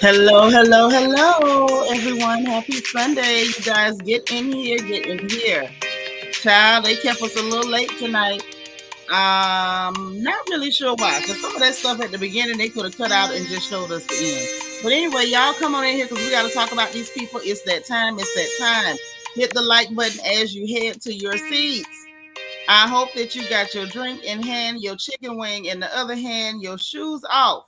Hello, hello, hello, everyone. Happy Sunday. You guys get in here, get in here. Child, they kept us a little late tonight. Not really sure why, because some of that stuff at the beginning they could have cut out and just showed us the end. But anyway, y'all come on in here because we got to talk about these people. It's that time, it's that time. Hit the like button as you head to your seats. I hope that you got your drink in hand, your chicken wing in the other hand, your shoes off,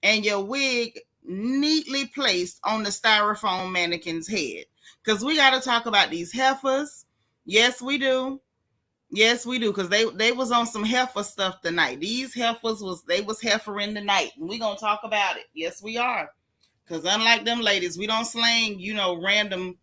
and your wig neatly placed on the styrofoam mannequin's head. Because we got to talk about these heifers. Yes, we do. Yes, we do. Because they was on some heifer stuff tonight. These heifers was heifer in the night. And we gonna talk about it. Yes, we are. Because unlike them ladies, we don't slang, random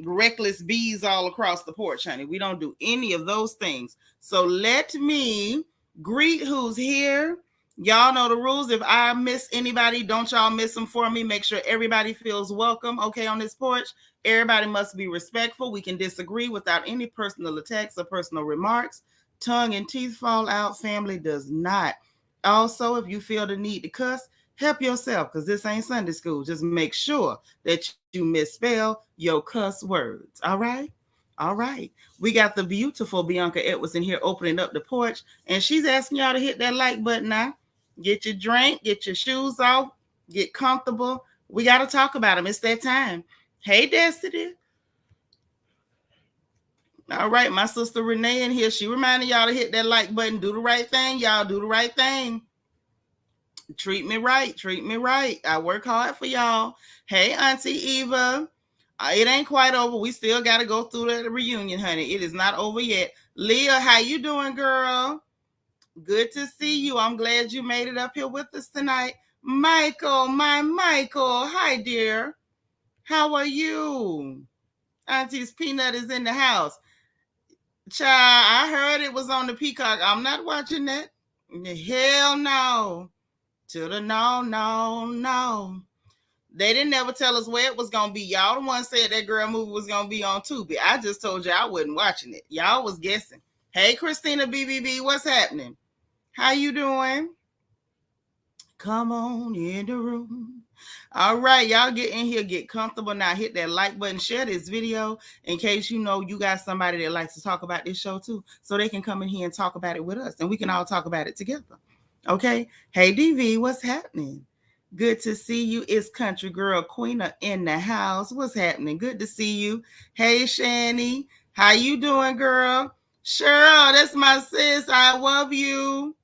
reckless bees all across the porch, honey. We don't do any of those things. So let me greet who's here. Y'all know the rules. If I miss anybody, don't y'all miss them for me. Make sure everybody feels welcome, okay, on this porch. Everybody must be respectful. We can disagree without any personal attacks or personal remarks. Tongue and teeth fall out. Family does not. Also, if you feel the need to cuss, help yourself because this ain't Sunday school. Just make sure that you misspell your cuss words. All right? All right. We got the beautiful Bianca Edwards in here opening up the porch, and she's asking y'all to hit that like button now. Get your drink, get your shoes off, get comfortable. We got to talk about them. It's that time. Hey, Destiny. All right, my sister Renee in here. She reminded y'all to hit that like button. Do the right thing, y'all. Do the right thing. Treat me right. Treat me right. I work hard for y'all. Hey, Auntie Eva. It ain't quite over. We still got to go through the reunion, honey. It is not over yet. Leah, how you doing, girl? Good to see you. I'm glad you made it up here with us tonight. Michael, my Michael. Hi, dear. How are you? Auntie's Peanut is in the house. Child, I heard it was on the Peacock. I'm not watching that. Hell no. To the no, no, no. They didn't ever tell us where it was gonna be. Y'all the one said that girl movie was gonna be on Tubi. I just told you I wasn't watching it. Y'all was guessing. Hey, Christina BBB, what's happening? How you doing? Come on in the room. All right, y'all get in here, get comfortable now. Hit that like button, share this video in case you got somebody that likes to talk about this show too, so they can come in here and talk about it with us, and we can all talk about it together. Okay. Hey, DV, what's happening? Good to see you. It's Country Girl Queena in the house. What's happening? Good to see you. Hey, Shani. How you doing, girl? Cheryl, that's my sis. I love you.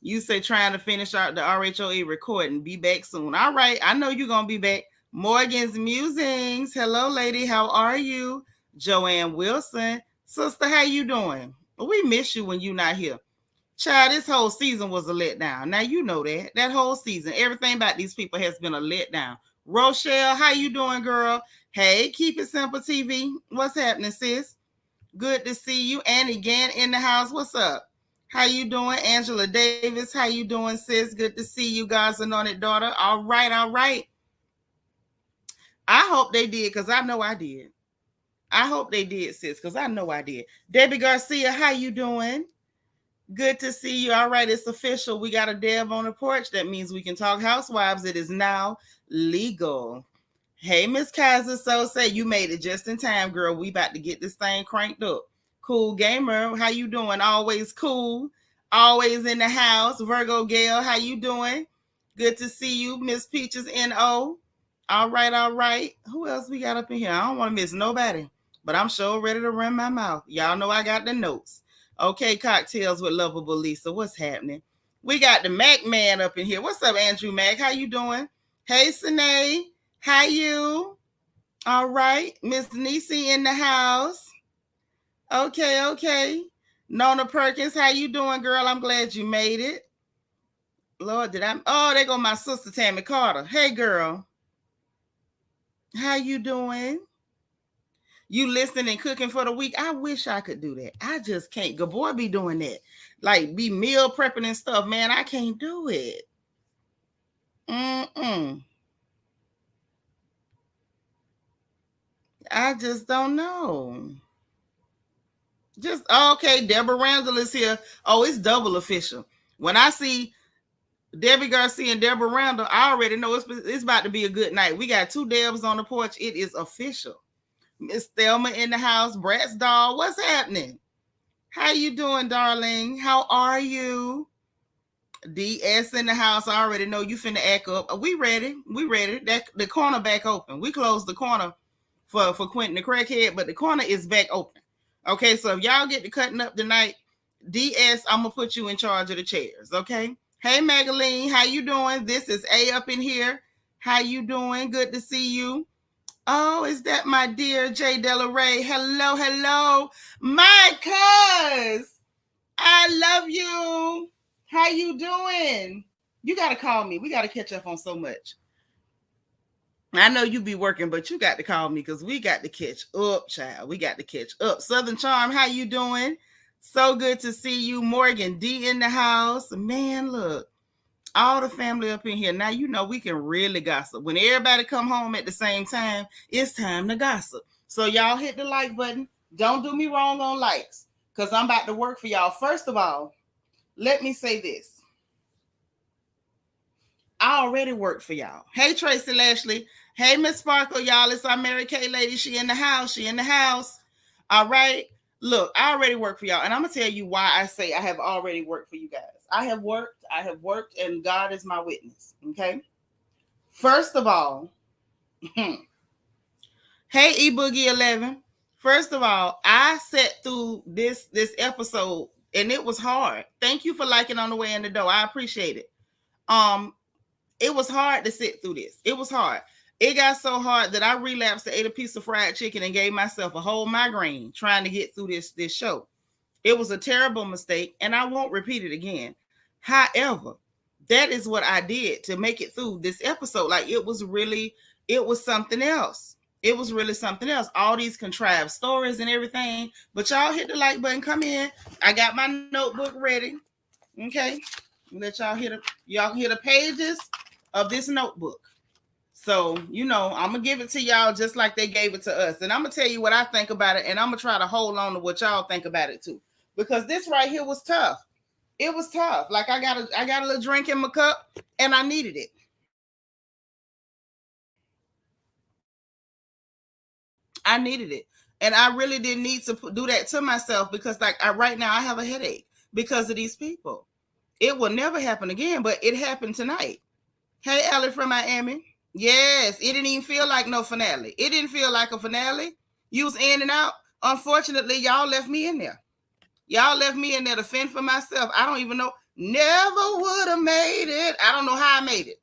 You say trying to finish out the RHOA recording. Be back soon. All right. I know you're going to be back. Morgan's Musings. Hello, lady. How are you? Joanne Wilson. Sister, how you doing? We miss you when you're not here. Child, this whole season was a letdown. Now you know that. That whole season, everything about these people has been a letdown. Rochelle, how you doing, girl? Hey, Keep It Simple TV. What's happening, sis? Good to see you. Annie Gann in the house. What's up? How you doing? Angela Davis, how you doing, sis? Good to see you, God's anointed daughter. All right, all right. I hope they did, because I know I did. I hope they did, sis, because I know I did. Debbie Garcia, how you doing? Good to see you. All right, it's official. We got a Deb on the porch. That means we can talk housewives. It is now legal. Hey, Miss Kaiser, so say you made it just in time, girl. We about to get this thing cranked up. Cool Gamer, how you doing? Always cool. Always in the house. Virgo Gale, how you doing? Good to see you, Miss Peaches N.O. All right, all right. Who else we got up in here? I don't want to miss nobody, but I'm sure ready to run my mouth. Y'all know I got the notes. Okay, Cocktails with Lovable Lisa. What's happening? We got the Mac Man up in here. What's up, Andrew Mac? How you doing? Hey, Sine. How you? All right. Miss Nisi in the house. Okay, okay. Nona Perkins, how you doing, girl? I'm glad you made it. Lord, did I? Oh, there go my sister Tammy Carter. Hey, girl. How you doing? You listening and cooking for the week? I wish I could do that. I just can't. Good boy be doing that. Like be meal prepping and stuff. Man, I can't do it. I just don't know. Just okay, Deborah Randall is here. Oh, it's double official. When I see Debbie Garcia and Deborah Randall. I already know it's about to be a good night. We got 2 Debs on the porch. It is official. Miss Thelma in the house. Brat's doll. What's happening? How you doing, darling? How are you? DS in the house. I already know you finna act up. We ready. We ready. That the corner back open. We closed the corner for Quentin the crackhead, but the corner is back open. Okay, so if y'all get to cutting up tonight, DS, I'm gonna put you in charge of the chairs. Okay. Hey Magaline, how you doing? This is A up in here. How you doing? Good to see you. Oh, is that my dear Jay Della Ray? Hello, hello, my cuz. I love you. How you doing? You got to call me. We got to catch up on so much. I know you be working, but you got to call me because we got to catch up, child. We got to catch up. Southern Charm, how you doing? So good to see you. Morgan D in the house. Man, look, all the family up in here. Now, you know, we can really gossip. When everybody come home at the same time, it's time to gossip. So y'all hit the like button. Don't do me wrong on likes because I'm about to work for y'all. First of all, let me say this. I already work for y'all. Hey, Tracy Lashley. Hey, Miss Sparkle, y'all. It's our Mary Kay lady. She in the house. She in the house. All right. Look, I already work for y'all. And I'm going to tell you why I say I have already worked for you guys. I have worked, and God is my witness. Okay. First of all, hey, eBoogie 11. First of all, I sat through this episode and it was hard. Thank you for liking on the way in the door. I appreciate it. It was hard to sit through this. It was hard. It got so hard that I relapsed and ate a piece of fried chicken and gave myself a whole migraine trying to get through this show. It was a terrible mistake, and I won't repeat it again. However, that is what I did to make it through this episode. Like, it was something else. It was really something else. All these contrived stories and everything. But y'all hit the like button. Come in. I got my notebook ready. Okay. Let y'all hear the pages of this notebook. So, you know, I'm going to give it to y'all just like they gave it to us. And I'm going to tell you what I think about it. And I'm going to try to hold on to what y'all think about it too. Because this right here was tough. It was tough. Like, I got a little drink in my cup and I needed it. I needed it. And I really didn't need to do that to myself because, like, right now I have a headache because of these people. It will never happen again, but it happened tonight. Hey, Ellie from Miami. Yes, it didn't even feel like no finale. It didn't feel like a finale. You was in and out. Unfortunately, y'all left me in there. Y'all left me in there to fend for myself. I don't even know. Never would have made it. I don't know how I made it.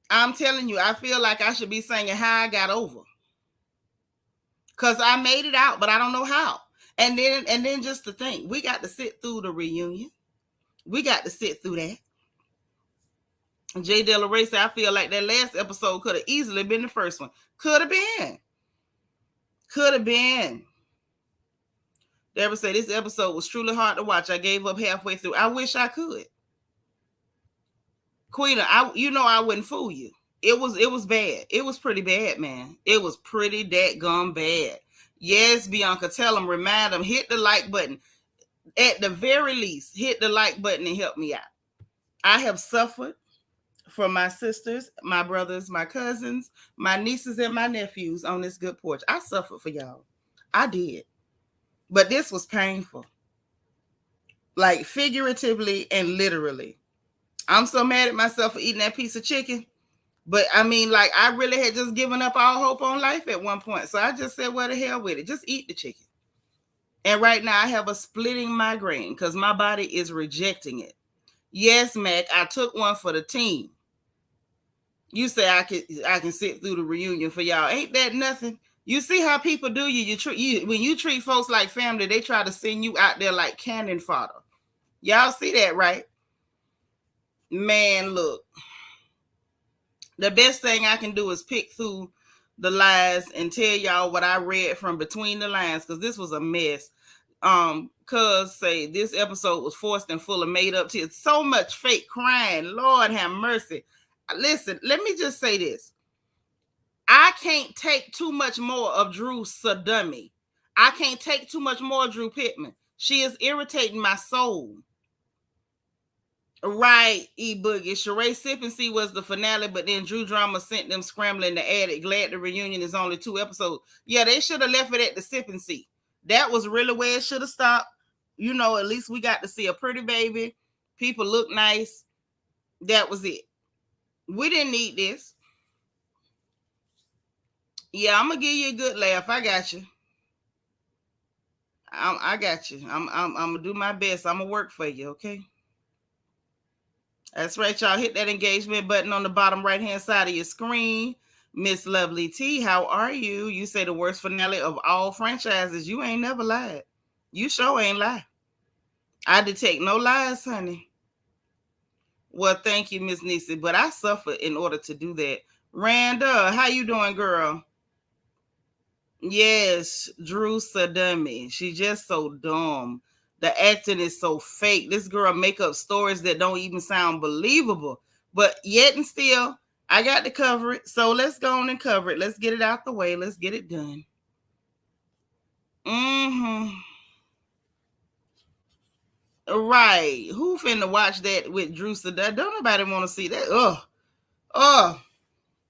I'm telling you, I feel like I should be singing How I Got Over. Because I made it out, but I don't know how. And then just to think, we got to sit through the reunion. We got to sit through that. Jay Della Ray said, I feel like that last episode could have easily been the first one. Could have been. Could have been. Deborah said, this episode was truly hard to watch. I gave up halfway through. I wish I could. Queena, I wouldn't fool you. It was bad. It was pretty bad, man. It was pretty dadgum bad. Yes, Bianca, tell them, remind them, hit the like button. At the very least, hit the like button and help me out. I have suffered for my sisters, my brothers, my cousins, my nieces, and my nephews on this good porch. I suffered for y'all. I did. But this was painful. Like, figuratively and literally. I'm so mad at myself for eating that piece of chicken. But I mean, like, I really had just given up all hope on life at one point. So I just said, well, the hell with it. Just eat the chicken. And right now I have a splitting migraine because my body is rejecting it. Yes, Mac, I took one for the team. You say I can sit through the reunion for y'all. Ain't that nothing? You see how people do you? When you treat folks like family, they try to send you out there like cannon fodder. Y'all see that, right? Man, look. The best thing I can do is pick through the lies and tell y'all what I read from between the lines, because this was a mess. Cuz say this episode was forced and full of made up tears. So much fake crying. Lord have mercy. Listen, let me just say this. I can't take too much more of Drew Sadummy. I can't take too much more of Drew Pittman. She is irritating my soul. Right, E-Boogie. Sheree Sip and See was the finale, but then Drew Drama sent them scrambling to add it. Glad the reunion is only 2 episodes. Yeah, they should have left it at the Sip and See. That was really where it should have stopped. You know, at least we got to see a pretty baby. People look nice. That was it. We didn't need this. Yeah, I'm gonna give you a good laugh. I got you. I got you. I'm gonna do my best. I'm gonna work for you. Okay. That's right, y'all. Hit that engagement button on the bottom right hand side of your screen. Miss Lovely T, how are you? You say the worst finale of all franchises. You ain't never lied. You sure ain't lied. I detect no lies, honey. Well, thank you, Miss Nisi, but I suffered in order to do that. Randa, how you doing, girl? Yes, Drew Sadumi. She's just so dumb. The acting is so fake. This girl make up stories that don't even sound believable. But yet and still, I got to cover it. So let's go on and cover it. Let's get it out the way. Let's get it done. Mm-hmm. Right. Who finna watch that with Drew Sadumi? Don't nobody want to see that. Oh,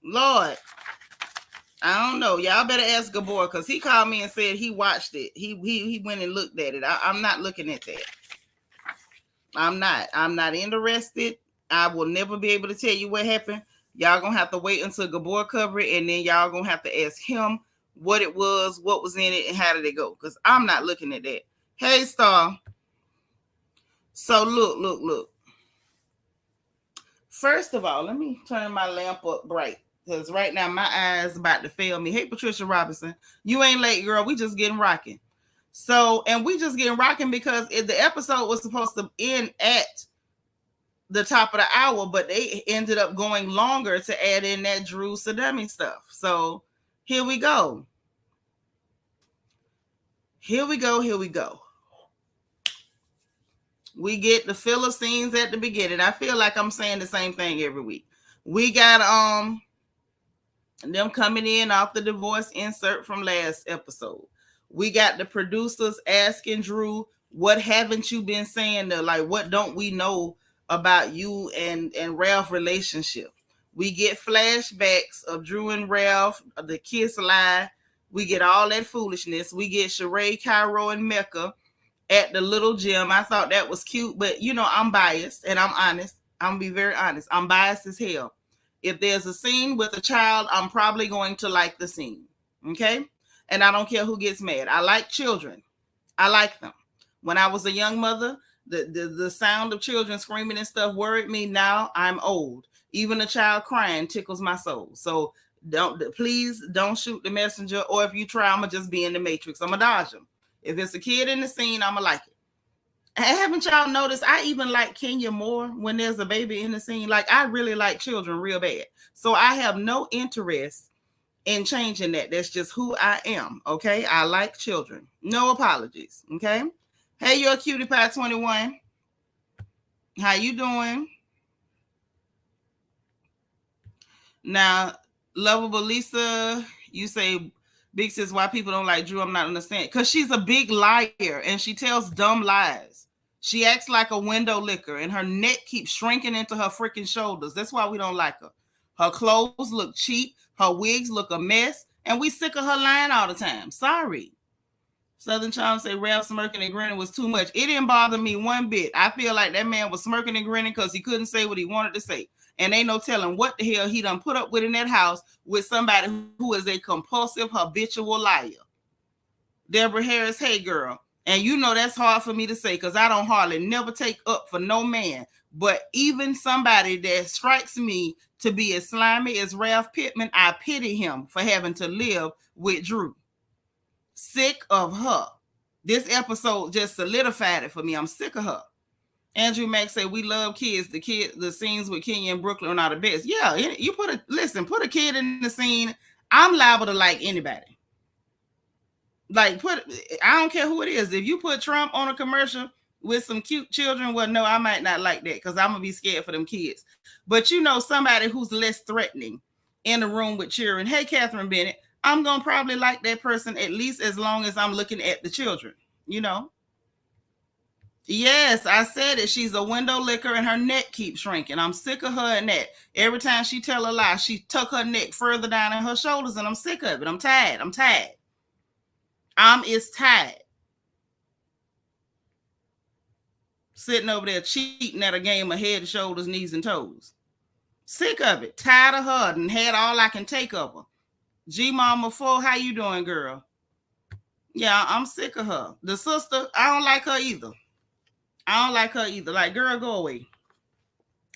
Lord. I don't know. Y'all better ask Gabor because he called me and said he watched it. He went and looked at it. I'm not looking at that. I'm not interested. I will never be able to tell you what happened. Y'all gonna have to wait until Gabor cover it, and then y'all gonna have to ask him what it was, what was in it, and how did it go. Because I'm not looking at that. Hey, Star. So look. First of all, let me turn my lamp up bright. Because right now my eyes about to fail me. Hey, Patricia Robinson. You ain't late, girl. We just getting rocking. So, and we just getting rocking because the episode was supposed to end at the top of the hour, but they ended up going longer to add in that Drew Sadumi stuff. So here we go. Here we go. We get the filler scenes at the beginning. I feel like I'm saying the same thing every week. We got them coming in off the divorce insert from last episode. We got the producers asking Drew, what haven't you been saying to, like, what don't we know about you and Ralph relationship? We get flashbacks of Drew and Ralph, the kiss lie. We get all that foolishness. We get Sheree, Cairo, and Mecca at the little gym. I thought that was cute, but you know, I'm biased and I'm honest. I'm gonna be very honest. I'm biased as hell. If there's a scene with a child, I'm probably going to like the scene. Okay? And I don't care who gets mad. I like children. I like them. When I was a young mother, the sound of children screaming and stuff worried me. Now I'm old. Even a child crying tickles my soul. So please don't shoot the messenger. Or if you try, I'm gonna just be in the matrix. I'm gonna dodge them. If it's a kid in the scene, I'm gonna like it. Haven't y'all noticed? I even like Kenya more when there's a baby in the scene. Like, I really like children real bad. So I have no interest in changing that. That's just who I am. Okay. I like children. No apologies. Okay. Hey, you're a cutie pie 21. How you doing? Now, lovable Lisa, you say Big Sis, why people don't like Drew, I'm not understanding. Because she's a big liar and she tells dumb lies. She acts like a window licker and her neck keeps shrinking into her freaking shoulders. That's why we don't like her. Her clothes look cheap. Her wigs look a mess. And we sick of her lying all the time. Sorry. Southern Charm say Ralph smirking and grinning was too much. It didn't bother me one bit. I feel like that man was smirking and grinning because he couldn't say what he wanted to say. And ain't no telling what the hell he done put up with in that house with somebody who is a compulsive, habitual liar. Deborah Harris, hey girl. And you know that's hard for me to say because I don't hardly never take up for no man. But even somebody that strikes me to be as slimy as Ralph Pittman, I pity him for having to live with Drew. Sick of her. This episode just solidified it for me. I'm sick of her. Andrew Mack say we love kids. The scenes with Kenya and Brooklyn are the best. Yeah, you put a kid in the scene. I'm liable to like anybody. Like I don't care who it is. If you put Trump on a commercial with some cute children, well, no, I might not like that because I'm gonna be scared for them kids. But you know, somebody who's less threatening in a room with children. Hey, Catherine Bennett, I'm gonna probably like that person at least as long as I'm looking at the children. You know. Yes, I said it. She's a window licker and her neck keeps shrinking. I'm sick of her and that. Every time she tell a lie, she tuck her neck further down in her shoulders, and I'm sick of it. I'm tired. I'm tired. Is tired. Sitting over there cheating at a game of head, shoulders, knees, and toes. Sick of it. Tired of her and had all I can take of her. G Mama 4, how you doing, girl? Yeah, I'm sick of her. The sister, I don't like her either. I don't like her either. Like, girl, go away.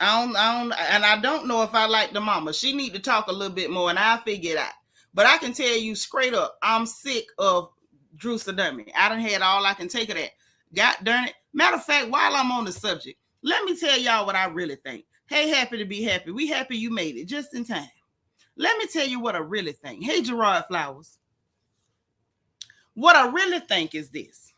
And I don't know if I like the mama. She need to talk a little bit more, and I'll figure it out. But I can tell you straight up, I'm sick of Drew Sadummy. I done had all I can take of that. God darn it. Matter of fact, while I'm on the subject, let me tell y'all what I really think. Hey, happy to be happy. We happy you made it just in time. Let me tell you what I really think. Hey, Gerard Flowers. What I really think is this.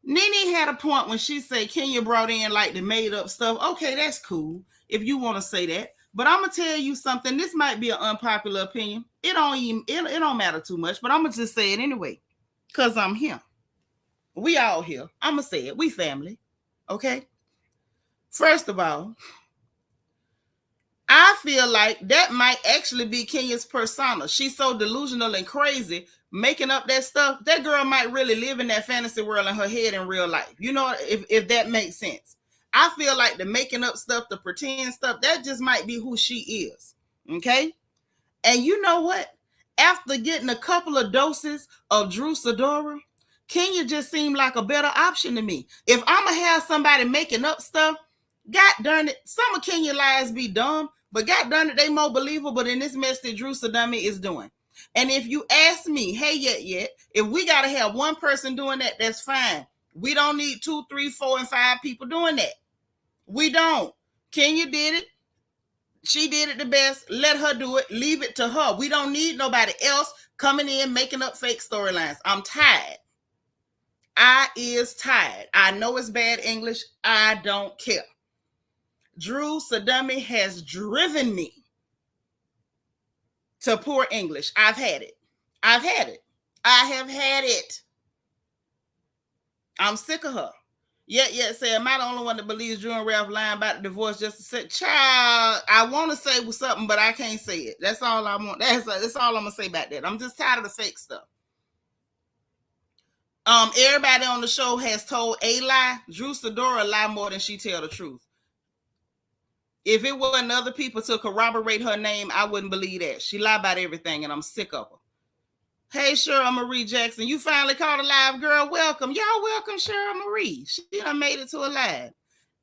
Nene had a point when she said Kenya brought in like the made up stuff. Okay, that's cool if you want to say that. But I'm gonna tell you something. This might be an unpopular opinion. It don't matter too much, but I'm gonna just say it anyway. Cause I'm here. We all here. I'm gonna say it. We family. Okay. First of all, I feel like that might actually be Kenya's persona. She's so delusional and crazy, making up that stuff. That girl might really live in that fantasy world in her head in real life. You know, if that makes sense. I feel like the making up stuff, the pretend stuff, that just might be who she is. Okay? And you know what? After getting a couple of doses of Drew Sidora, Kenya just seemed like a better option to me. If I'm going to have somebody making up stuff, God darn it, some of Kenya lies be dumb, but God darn it, they more believable than this mess that Drew Sadummy is doing. And if you ask me, hey, yet, if we got to have one person doing that, that's fine. We don't need 2, 3, 4, and 5 people doing that. We don't. Kenya did it. She did it the best. Let her do it. Leave it to her. We don't need nobody else coming in making up fake storylines. I'm tired. I is tired. I know it's bad English. I don't care. Drew Sadummy has driven me to poor English. I've had it. I have had it. I'm sick of her. Yet say, am I the only one that believes Drew and Ralph lying about the divorce just to say, child, I want to say something, but I can't say it. That's all I want. That's all I'm going to say about that. I'm just tired of the fake stuff. Everybody on the show has told a lie. Drew Sidora lie more than she tell the truth. If it wasn't other people to corroborate her name, I wouldn't believe that. She lie about everything, and I'm sick of her. Hey, Cheryl Marie Jackson, you finally caught a live, girl. Welcome. Y'all welcome Cheryl Marie. She done made it to a live.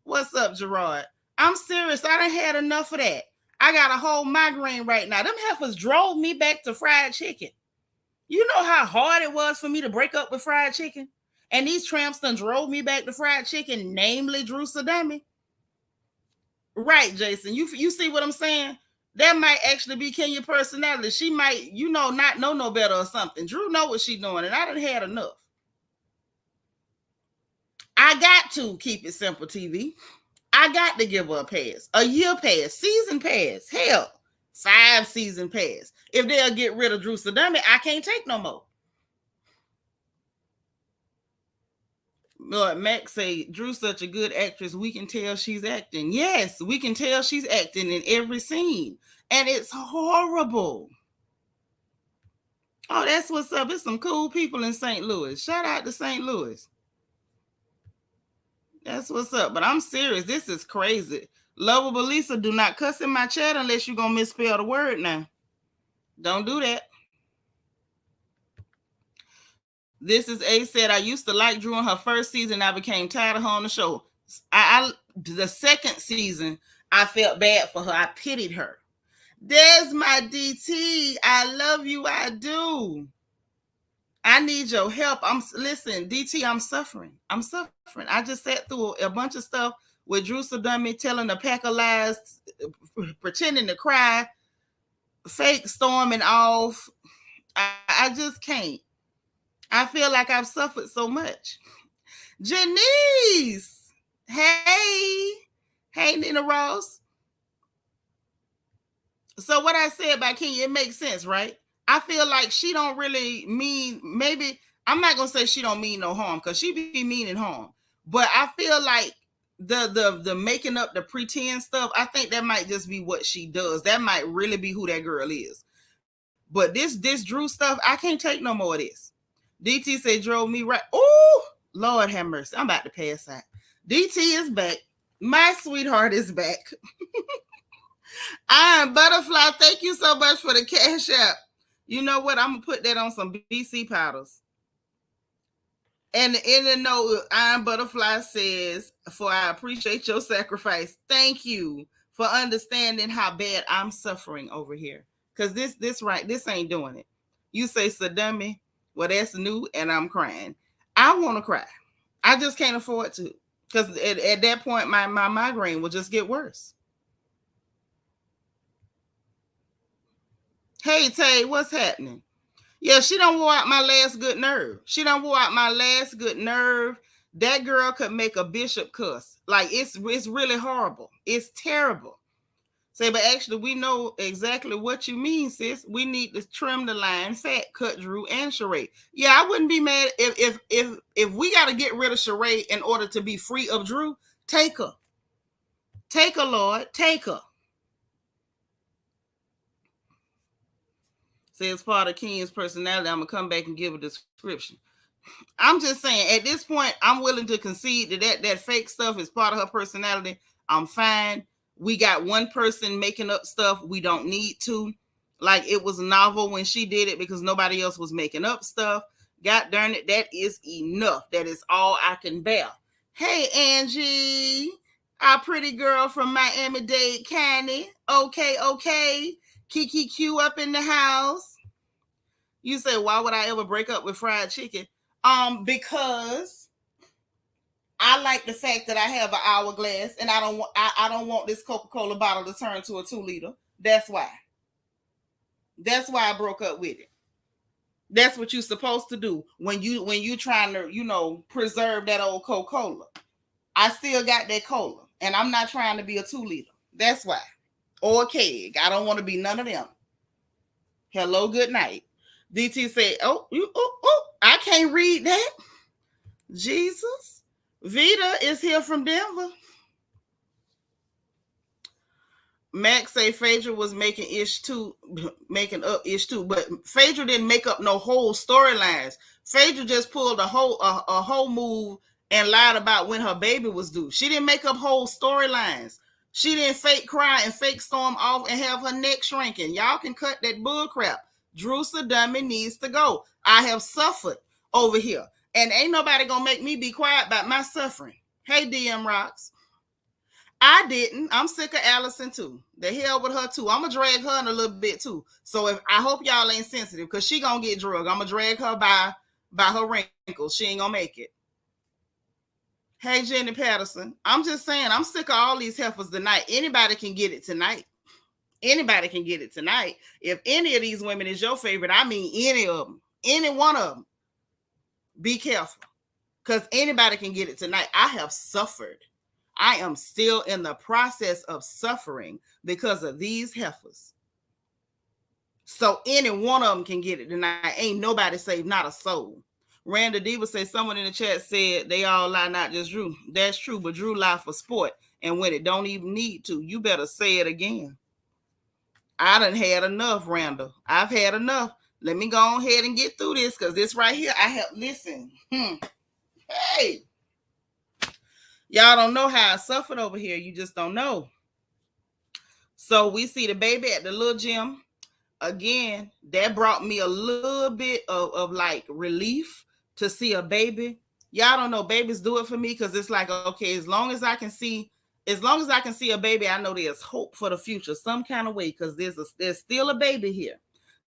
What's up, Gerard? I'm serious. I done had enough of that. I got a whole migraine right now. Them heifers drove me back to fried chicken. You know how hard it was for me to break up with fried chicken? And these tramps done drove me back to fried chicken, namely Drew Sadummy. Right, Jason. You see what I'm saying? That might actually be Kenya's personality. She might, not know no better or something. Drew know what she's doing, and I done had enough. I got to keep it simple, TV. I got to give her a pass. A year pass. Season pass. Hell, 5 season pass. If they'll get rid of Drew Sadummy, I can't take no more. Lord, Max say, Drew's such a good actress. We can tell she's acting. Yes, we can tell she's acting in every scene. And it's horrible. Oh, that's what's up. It's some cool people in St. Louis. Shout out to St. Louis. That's what's up. But I'm serious. This is crazy. Lovable Lisa, do not cuss in my chat unless you're going to misspell the word now. Don't do that. This is A said, I used to like Drew in her first season. I became tired of her on the show. The second season, I felt bad for her. I pitied her. There's my DT. I love you. I do. I need your help. Listen, DT, I'm suffering. I just sat through a bunch of stuff with Drew Sadummy telling a pack of lies, pretending to cry, fake storming off. I just can't. I feel like I've suffered so much. Janice. Hey, Nina Ross. So what I said about Kenya, it makes sense, right? I feel like she don't really mean, maybe, I'm not going to say she don't mean no harm, because she be meaning harm. But I feel like the making up the pretend stuff, I think that might just be what she does. That might really be who that girl is. But this Drew stuff, I can't take no more of this. DT said drove me right. Oh, Lord have mercy. I'm about to pass out. DT is back. My sweetheart is back. I am Butterfly. Thank you so much for the cash app. You know what? I'm going to put that on some BC powders. And in the note, Iron Butterfly says, for I appreciate your sacrifice. Thank you for understanding how bad I'm suffering over here. Because this ain't doing it. You say, Sadummy, well, that's new, and I'm crying. I want to cry. I just can't afford to. Because at that point, my migraine will just get worse. Hey, Tay, what's happening? Yeah, she done wore out my last good nerve. That girl could make a bishop cuss. Like, it's really horrible. It's terrible. Say, but actually, we know exactly what you mean, sis. We need to trim the line fat, cut Drew and Sheree. Yeah, I wouldn't be mad if we got to get rid of Sheree in order to be free of Drew. Take her. Take her, Lord. Take her. Says part of Ken's personality. I'm going to come back and give a description. I'm just saying, at this point, I'm willing to concede that fake stuff is part of her personality. I'm fine. We got one person making up stuff we don't need to. Like, it was novel when she did it because nobody else was making up stuff. God darn it, that is enough. That is all I can bear. Hey, Angie, our pretty girl from Miami-Dade County. Okay. Kiki Q up in the house. You say, why would I ever break up with fried chicken? Because I like the fact that I have an hourglass and I don't want this Coca-Cola bottle to turn to a 2-liter. That's why. That's why I broke up with it. That's what you're supposed to do when you trying to, preserve that old Coca-Cola. I still got that cola and I'm not trying to be a 2-liter. That's why. Or a keg. I don't want to be none of them. Hello, good night. DT said, I can't read that. Jesus. Vita is here from Denver. Max say Phaedra was making up ish too, but Phaedra didn't make up no whole storylines. Phaedra just pulled a whole move and lied about when her baby was due. She didn't make up whole storylines. She didn't fake cry and fake storm off and have her neck shrinking. Y'all can cut that bull crap. Drew Sadummy needs to go. I have suffered over here. And ain't nobody gonna make me be quiet about my suffering. Hey, DM Rocks. I didn't. I'm sick of Allison too. The hell with her too. I'm gonna drag her in a little bit too. So I hope y'all ain't sensitive because she gonna get drugged. I'm gonna drag her by her wrinkles. She ain't gonna make it. Hey, Jenny Patterson. I'm just saying, I'm sick of all these heifers tonight. Anybody can get it tonight. Anybody can get it tonight. If any of these women is your favorite, I mean any of them, any one of them, be careful because anybody can get it tonight. I have suffered. I am still in the process of suffering because of these heifers. So any one of them can get it tonight. Ain't nobody saved, not a soul. Randa Diva says someone in the chat said they all lie, not just Drew. That's true, but Drew lie for sport. And when it don't even need to, you better say it again. I done had enough, Randall. I've had enough. Let me go ahead and get through this because this right here, listen. Hey. Y'all don't know how I suffered over here. You just don't know. So we see the baby at the little gym. Again, that brought me a little bit of like relief to see a baby. Y'all don't know, babies do it for me because it's like, okay, as long as I can see a baby, I know there's hope for the future some kind of way because there's still a baby here.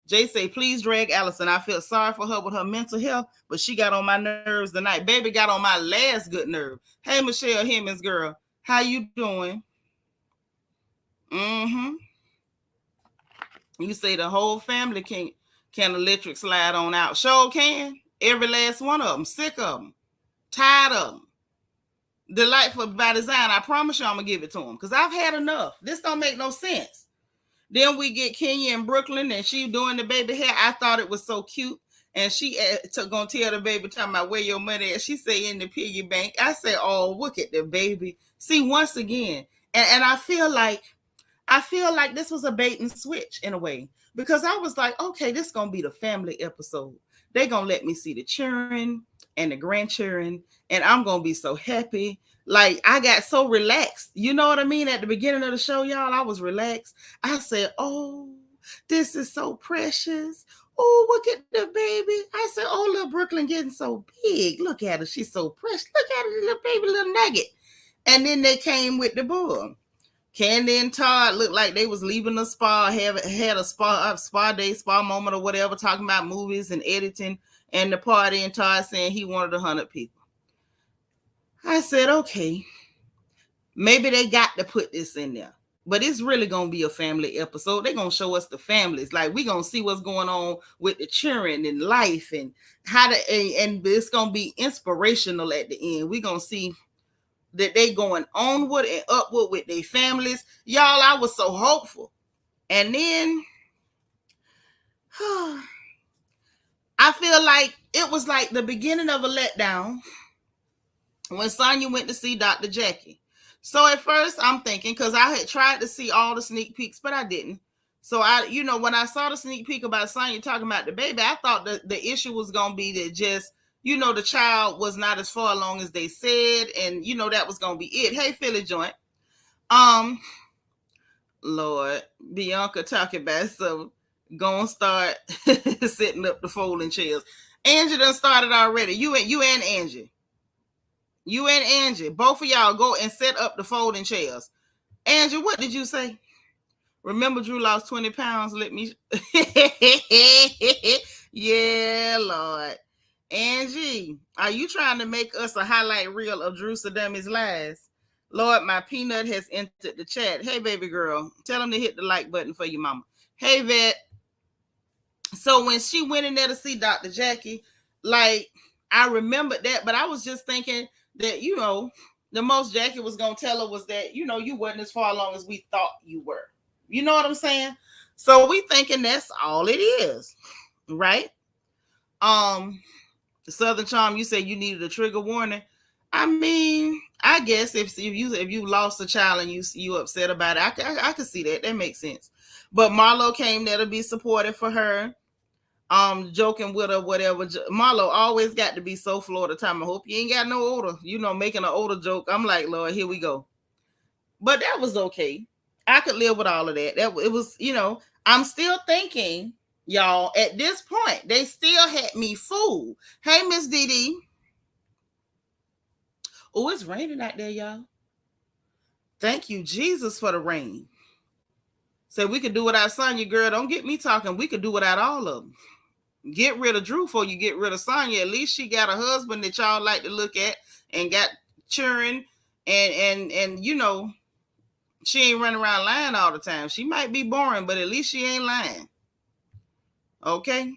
Jay say, please drag Allison. I feel sorry for her with her mental health, but she got on my nerves tonight. Baby got on my last good nerve. Hey, Michelle Hemmings, girl. How you doing? You say the whole family can electric slide on out. Sure can. Every last one of them. Sick of them. Tired of them. Delightful by design. I promise you I'm going to give it to them because I've had enough. This don't make no sense. Then we get Kenya in Brooklyn and she doing the baby hair. I thought it was so cute. and she gonna tell the baby, talking about where your money at. She say in the piggy bank. I said, oh, look at the baby. See, once again, and I feel like this was a bait and switch in a way, because I was like, okay, this is gonna be the family episode. They're gonna let me see the children and the grandchildren, and I'm gonna be so happy. Like, I got so relaxed. You know what I mean? At the beginning of the show, y'all, I was relaxed. I said, oh, this is so precious. Oh, look at the baby. I said, oh, little Brooklyn getting so big. Look at her. She's so precious. Look at her, little baby, little nugget. And then they came with the bull. Candy and Todd looked like they was leaving the spa, had a spa day, spa moment or whatever, talking about movies and editing and the party, and Todd saying he wanted 100 people. I said, okay, maybe they got to put this in there. But it's really going to be a family episode. They're going to show us the families. Like, we're going to see what's going on with the children and life, and and it's going to be inspirational at the end. We're going to see that they going onward and upward with their families. Y'all, I was so hopeful. And then I feel like it was like the beginning of a letdown when Sanya went to see Dr. Jackie. So at first I'm thinking, because I had tried to see all the sneak peeks, but I didn't. So when I saw the sneak peek about Sanya talking about the baby, I thought the issue was going to be that just, the child was not as far along as they said, and that was gonna be it. Hey, Philly Joint. Lord, Bianca talking about some gonna start setting up the folding chairs. Angie done started already. You and Angie. You and Angie. Both of y'all go and set up the folding chairs. Angie, what did you say? Remember Drew lost 20 pounds? Let me yeah, Lord. Angie, are you trying to make us a highlight reel of Drew Sadami's lies? Lord, my peanut has entered the chat. Hey, baby girl, tell him to hit the like button for your mama. Hey, Vet. So when she went in there to see Dr. Jackie, like, I remembered that, but I was just thinking that, the most Jackie was going to tell her was that, you wasn't as far along as we thought you were. You know what I'm saying? So we thinking that's all it is, right? Southern Charm, you said you needed a trigger warning. I mean, I guess if you lost a child and you upset about it, I could see that. That makes sense. But Marlo came there to be supportive for her, joking with her, whatever. Marlo always got to be so Florida time. I hope you ain't got no older, making an older joke. I'm like, Lord, here we go. But that was okay. I could live with all of that. It was, I'm still thinking, y'all, at this point, they still had me fooled. Hey, Miss Dee. Oh, it's raining out there, y'all. Thank you, Jesus, for the rain. So we could do without Sanya, girl. Don't get me talking. We could do without all of them. Get rid of Drew before you get rid of Sanya. At least she got a husband that y'all like to look at and got children, and she ain't running around lying all the time. She might be boring, but at least she ain't lying. Okay?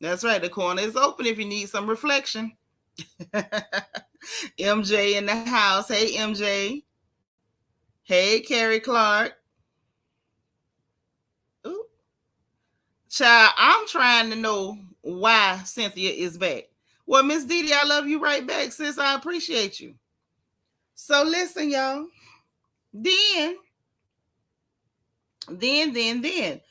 That's right. The corner is open if you need some reflection. MJ in the house. Hey, MJ. Hey, Carrie Clark. Ooh. Child, I'm trying to know why Cynthia is back. Well, Miss Dee, I love you right back, sis. I appreciate you. So listen, y'all. Then they did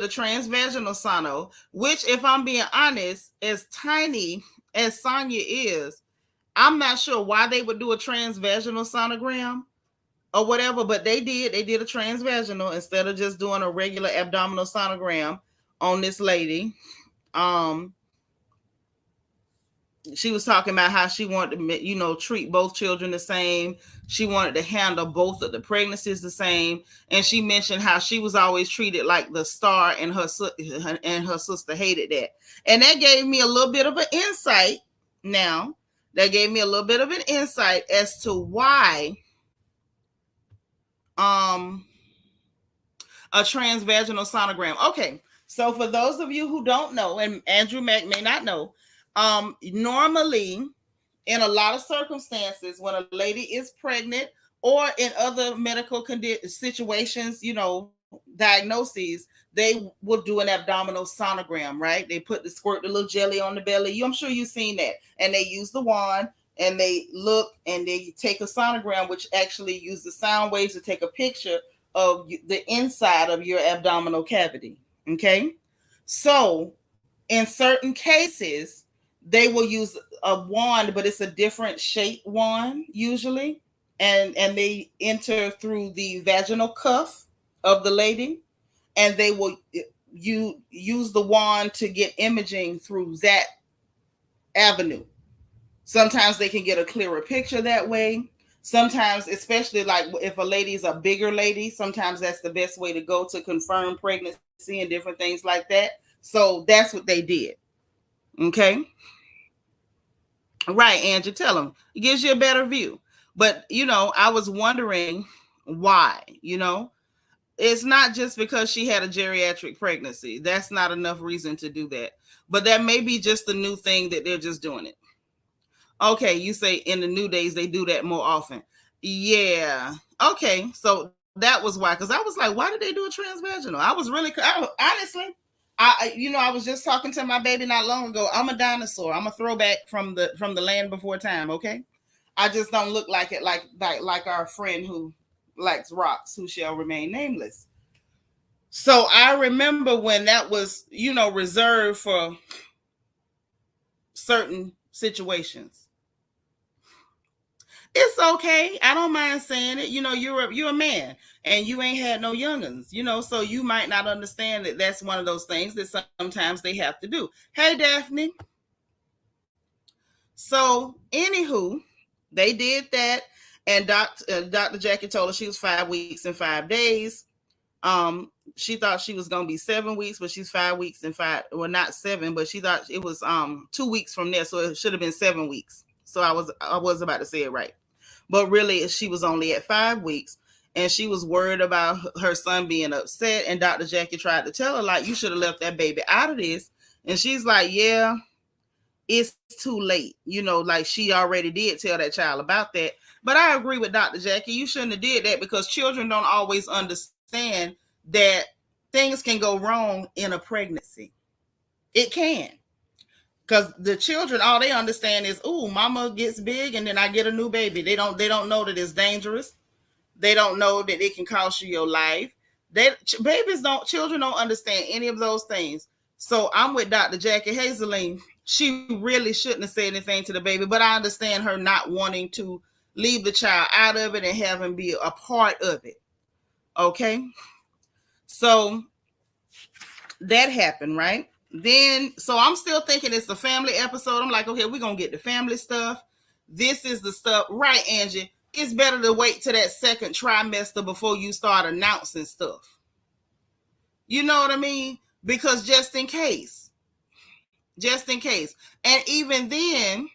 a transvaginal sono, which, if I'm being honest, as tiny as Sanya is, I'm not sure why they would do a transvaginal sonogram or whatever, but they did a transvaginal instead of just doing a regular abdominal sonogram on this lady. She was talking about how she wanted to, treat both children the same. She wanted to handle both of the pregnancies the same. And she mentioned how she was always treated like the star, and her sister hated that. And that gave me a little bit of an insight now. That gave me a little bit of an insight as to why a transvaginal sonogram. Okay, so for those of you who don't know, and Andrew Mack may not know, normally in a lot of circumstances, when a lady is pregnant or in other medical situations, diagnoses, they will do an abdominal sonogram, right? They squirt the little jelly on the belly. I'm sure you've seen that. And they use the wand and they look and they take a sonogram, which actually uses sound waves to take a picture of the inside of your abdominal cavity. Okay. So in certain cases, they will use a wand, but it's a different shape wand usually. And they enter through the vaginal cuff of the lady, and they will you use the wand to get imaging through that avenue. Sometimes they can get a clearer picture that way. Sometimes, especially like if a lady is a bigger lady, sometimes that's the best way to go to confirm pregnancy and different things like that. So that's what they did. Okay. Right, Angie, tell them. It gives you a better view. But, I was wondering why, it's not just because she had a geriatric pregnancy. That's not enough reason to do that. But that may be just a new thing that they're just doing it. Okay, you say in the new days they do that more often. Yeah. Okay, so that was why. Because I was like, why did they do a transvaginal? I was really, honestly, I was just talking to my baby not long ago. I'm a dinosaur. I'm a throwback from the land before time. Okay, I just don't look like it, like our friend who likes rocks, who shall remain nameless. So I remember when that was, reserved for certain situations. It's okay. I don't mind saying it. You're a man and you ain't had no youngins, so you might not understand that that's one of those things that sometimes they have to do. Hey, Daphne. So, anywho, they did that, and Dr. Jackie told her she was 5 weeks and 5 days. She thought she was gonna be 7 weeks, but she's 5 weeks and five. Well, not seven, but she thought it was 2 weeks from there, so it should have been 7 weeks. So I was about to say it right, but really she was only at 5 weeks, and she was worried about her son being upset. And Dr. Jackie tried to tell her, like, you should have left that baby out of this, and she's like, yeah, it's too late. Like she already did tell that child about that. But I agree with Dr. Jackie. You shouldn't have did that because children don't always understand that things can go wrong in a pregnancy. It can. Because the children, all they understand is, ooh, mama gets big and then I get a new baby. They don't know that it's dangerous. They don't know that it can cost you your life. Children don't understand any of those things. So I'm with Dr. Jackie Hazeline. She really shouldn't have said anything to the baby, but I understand her not wanting to leave the child out of it and have him be a part of it. Okay. So that happened, right? Then, so I'm still thinking it's a family episode. I'm like, okay, we're going to get the family stuff. This is the stuff. Right, Angie. It's better to wait till that second trimester before you start announcing stuff. You know what I mean? Because just in case. And even then,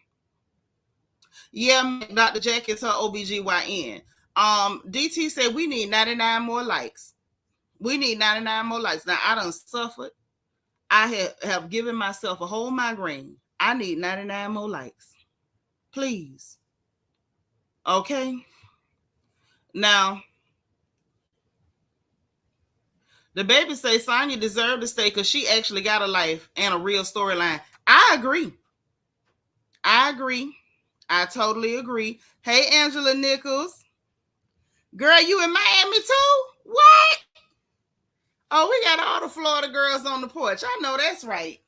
yeah, Dr. Jack is her OBGYN. DT said we need 99 more likes. We need 99 more likes. Now, I done suffered. I have given myself a whole migraine. I need 99 more likes. Please. Okay. Now, the baby say Sanya deserved to stay because she actually got a life and a real storyline. I agree. I totally agree. Hey, Angela Nichols. Girl, you in Miami too? What? Oh, we got all the Florida girls on the porch. I know that's right.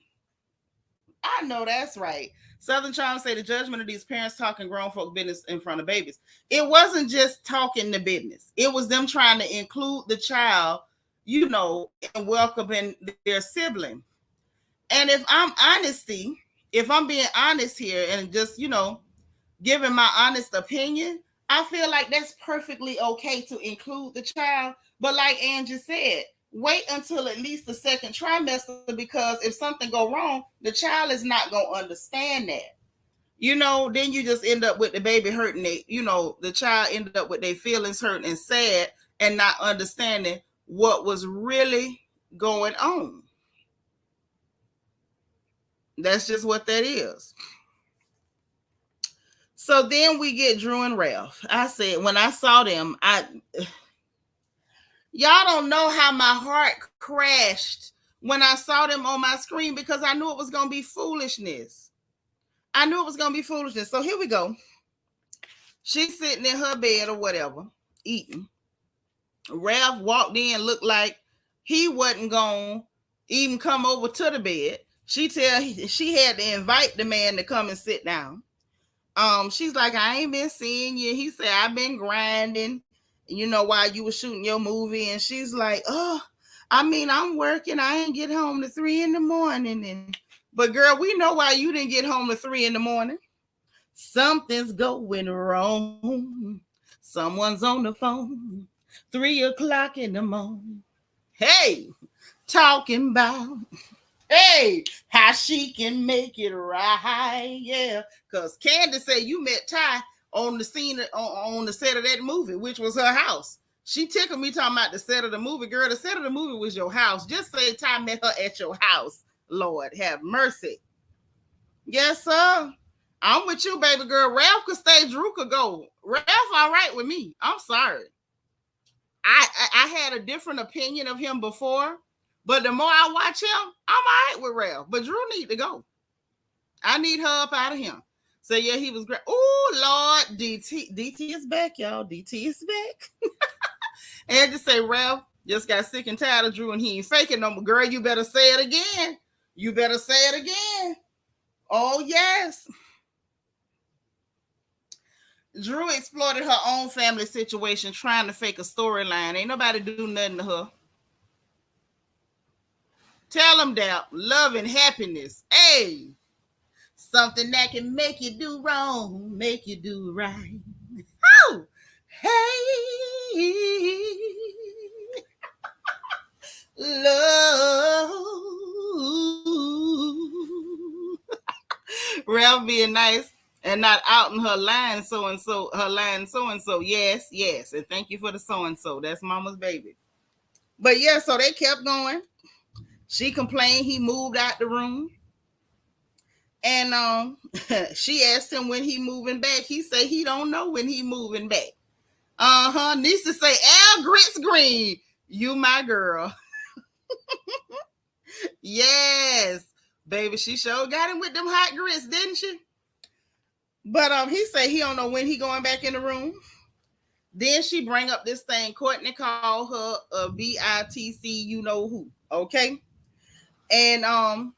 Southern Charm say the judgment of these parents talking grown folk business in front of babies. It wasn't just talking the business. It was them trying to include the child, and welcoming their sibling. And if I'm being honest here and just, giving my honest opinion, I feel like that's perfectly okay to include the child. But like Angie said, wait until at least the second trimester, because if something go wrong, the child is not going to understand that. Then you just end up with the baby hurting it. The child ended up with their feelings hurt and sad and not understanding what was really going on. That's just what that is. So then we get Drew and Ralph. I said, when I saw them, Y'all don't know how my heart crashed when I saw them on my screen because I knew it was going to be foolishness. I knew it was going to be foolishness. So here we go. She's sitting in her bed or whatever, eating. Ralph walked in, looked like he wasn't going to even come over to the bed. She had to invite the man to come and sit down. She's like, I ain't been seeing you. He said, I've been grinding, while you were shooting your movie. And she's like, oh, I mean, I'm working. I ain't get home to 3 a.m. But girl, we know why you didn't get home to 3 a.m. Something's going wrong. Someone's on the phone. 3 o'clock in the morning. Hey, talking about, hey, how she can make it right. Yeah. Because Candace said you met Ty on the scene on the set of that movie, which was her house. She tickled me talking about the set of the movie. Girl, the set of the movie was your house. Just say Ty met her at your house. Lord, have mercy. Yes, sir. I'm with you, baby girl. Ralph could stay, Drew could go. Ralph all right with me. I'm sorry. I had a different opinion of him before, but the more I watch him, I'm all right with Ralph. But Drew need to go. I need her up out of him. So yeah, he was great. Oh Lord, DT is back, y'all. DT is back. And just say Ralph just got sick and tired of Drew, and he ain't faking no more. Girl, you better say it again. You better say it again. Oh yes. Drew exploited her own family situation trying to fake a storyline. Ain't nobody do nothing to her. Tell them that love and happiness. Hey, something that can make you do wrong, make you do right. Oh, hey, love. Ralph being nice and not outing her line so-and-so, her line so-and-so. Yes, yes. And thank you for the so-and-so. That's mama's baby. But yeah, so they kept going. She complained he moved out the room. And she asked him when he moving back. He said he don't know when he moving back. Nisa say, Al Grits Green, you my girl. Yes, baby, she sure got him with them hot grits, didn't she? But he said he don't know when he going back in the room. Then she bring up this thing. Courtney called her a BITC, you know who. Okay. And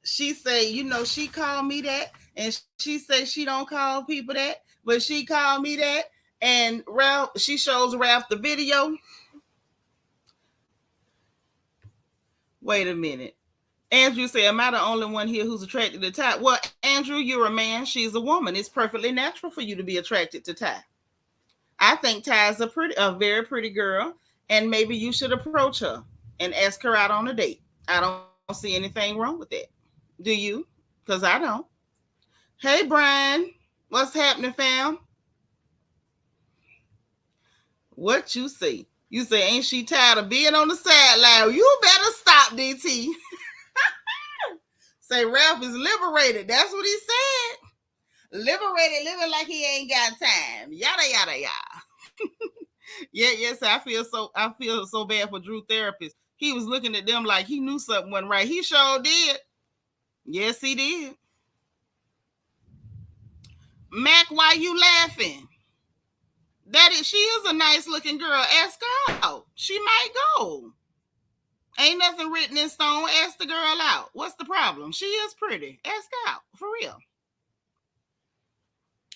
she say, she called me that. And she said she don't call people that, but she called me that. And Ralph, she shows Ralph the video. Wait a minute. Andrew said, am I the only one here who's attracted to Ty? Well, Andrew, you're a man. She's a woman. It's perfectly natural for you to be attracted to Ty. I think Ty is a very pretty girl, and maybe you should approach her and ask her out on a date. I don't see anything wrong with that. Do you? Because I don't. Hey, Brian. What's happening, fam? What you say? You say, ain't she tired of being on the sideline? You better stop, DT. Say Ralph is liberated. That's what he said. Liberated, living like he ain't got time. Yada yada yada. Yes. I feel so bad for Drew therapist. He was looking at them like he knew something wasn't right. He sure did. Yes, he did. Mac, why you laughing? She is a nice looking girl. Ask her out. She might go. Ain't nothing written in stone. Ask the girl out. What's the problem? She is pretty. Ask her out. For real.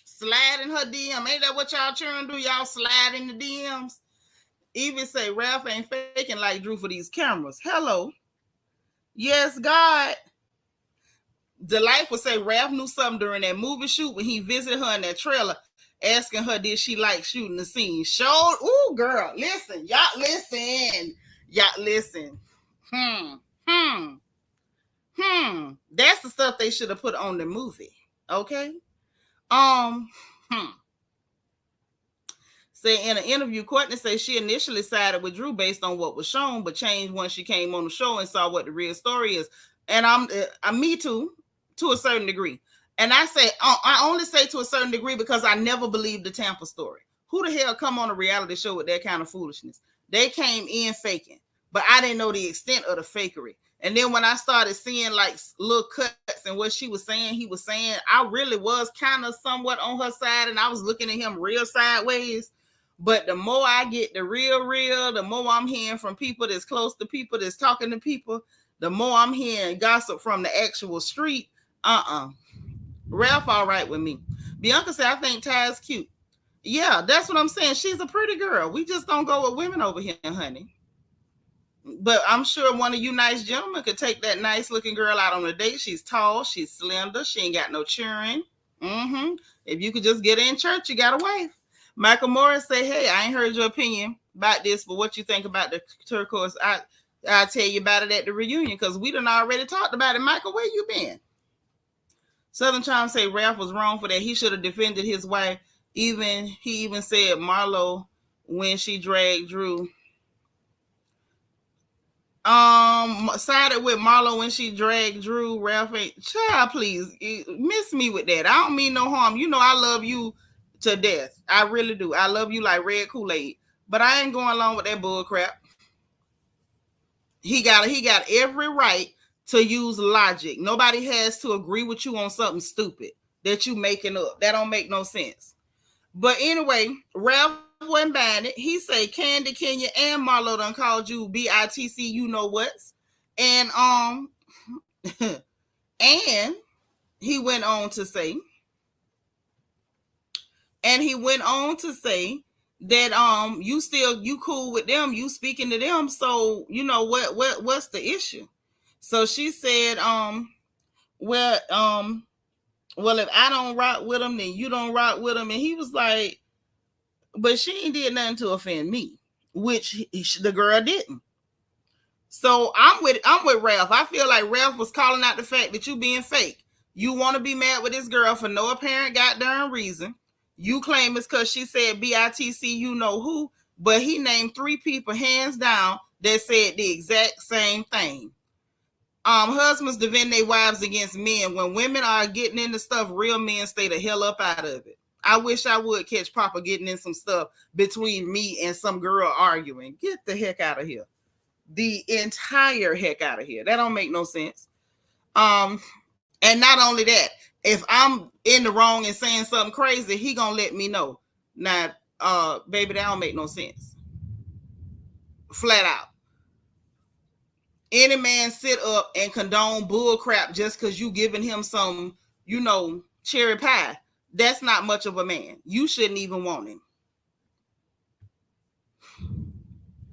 Slide in her DM. Ain't that what y'all children do? Y'all slide in the DMs? Even say Ralph ain't faking like Drew for these cameras. Hello. Yes, God. Delight would say Ralph knew something during that movie shoot when he visited her in that trailer, asking her did she like shooting the scene. Showed, ooh, girl, listen. Y'all listen. That's the stuff they should have put on the movie. Okay. Say in an interview, Courtney says she initially sided with Drew based on what was shown, but changed once she came on the show and saw what the real story is. And I'm me too, to a certain degree. And I say I only say to a certain degree because I never believed the Tampa story. Who the hell come on a reality show with that kind of foolishness? They came in faking, but I didn't know the extent of the fakery. And then when I started seeing like little cuts and what she was saying, he was saying, I really was kind of somewhat on her side, and I was looking at him real sideways. But the more I get the real, the more I'm hearing from people that's close to people that's talking to people, the more I'm hearing gossip from the actual street. Ralph all right with me. Bianca said, I think Ty's cute. Yeah, that's what I'm saying. She's a pretty girl. We just don't go with women over here, honey. But I'm sure one of you nice gentlemen could take that nice looking girl out on a date. She's tall, she's slender, she ain't got no children. If you could just get her in church, you got a wife. Michael Morris say, hey, I ain't heard your opinion about this, but what you think about the turquoise? I'll tell you about it at the reunion, because we done already talked about it. Michael, where you been? Southern Charm say Ralph was wrong for that. He should have defended his wife. He even said Marlo when she dragged Drew. Sided with Marlo when she dragged Drew. Ralph ain't. Child, please miss me with that. I don't mean no harm. You know I love you to death. I really do. I love you like red Kool-Aid. But I ain't going along with that bull crap. He got every right to use logic. Nobody has to agree with you on something stupid that you making up. That don't make no sense. But anyway, Ralph wasn't buying it. He say Candy, Kenya, and Marlo done called you BITC, you know what's. And and he went on to say that you cool with them, you speaking to them, so you know what's the issue. So she said, well, if I don't rock with them, then you don't rock with them. And he was like, but she ain't did nothing to offend me, which the girl didn't. So I'm with Ralph. I feel like Ralph was calling out the fact that you being fake. You want to be mad with this girl for no apparent goddamn reason. You claim it's because she said BITC, you know who, but he named 3 people hands down that said the exact same thing. Husbands defend their wives against men. When women are getting into stuff, real men stay the hell up out of it. I wish I would catch Papa getting in some stuff between me and some girl arguing. Get the heck out of here. The entire heck out of here. That don't make no sense. And not only that, if I'm in the wrong and saying something crazy, he gonna let me know. Now, baby, that don't make no sense. Flat out. Any man sit up and condone bull crap just because you giving him some, cherry pie. That's not much of a man. You shouldn't even want him.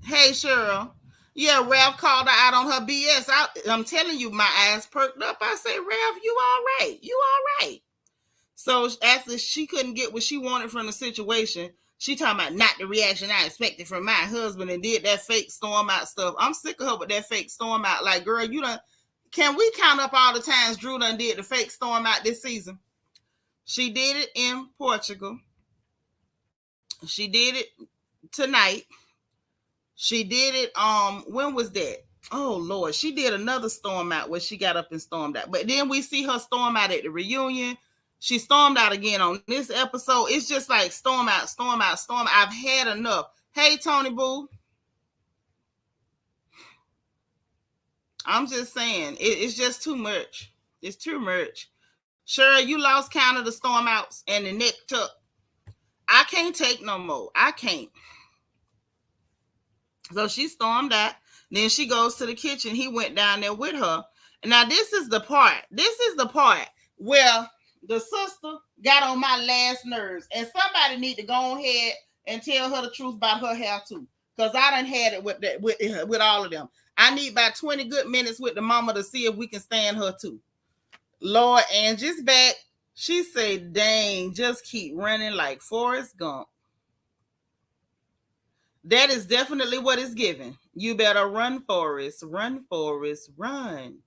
Hey, Cheryl. Yeah, Ralph called her out on her BS. I'm telling you, my eyes perked up. I said, Ralph, you all right. You all right. So after she couldn't get what she wanted from the situation, she talking about not the reaction I expected from my husband and did that fake storm out stuff. I'm sick of her with that fake storm out. Like, girl, can we count up all the times Drew done did the fake storm out this season? She did it in Portugal. She did it tonight. She did it, when was that? Oh, Lord. She did another storm out where she got up and stormed out. But then we see her storm out at the reunion. She stormed out again on this episode. It's just like storm out, storm out, storm. I've had enough. Hey, Tony Boo. I'm just saying, it's just too much. It's too much. Sure, you lost count of the storm outs and the neck tuck. I can't take no more. I can't. So she stormed out. Then she goes to the kitchen. He went down there with her. Now, this is the part. Where the sister got on my last nerves. And somebody need to go ahead and tell her the truth about her hair, too. Because I done had it with all of them. I need about 20 good minutes with the mama to see if we can stand her, too. Lord, Angie's back. She said, dang, just keep running like Forrest Gump. That is definitely what it's given. You better run, Forrest. Run, Forrest. Run.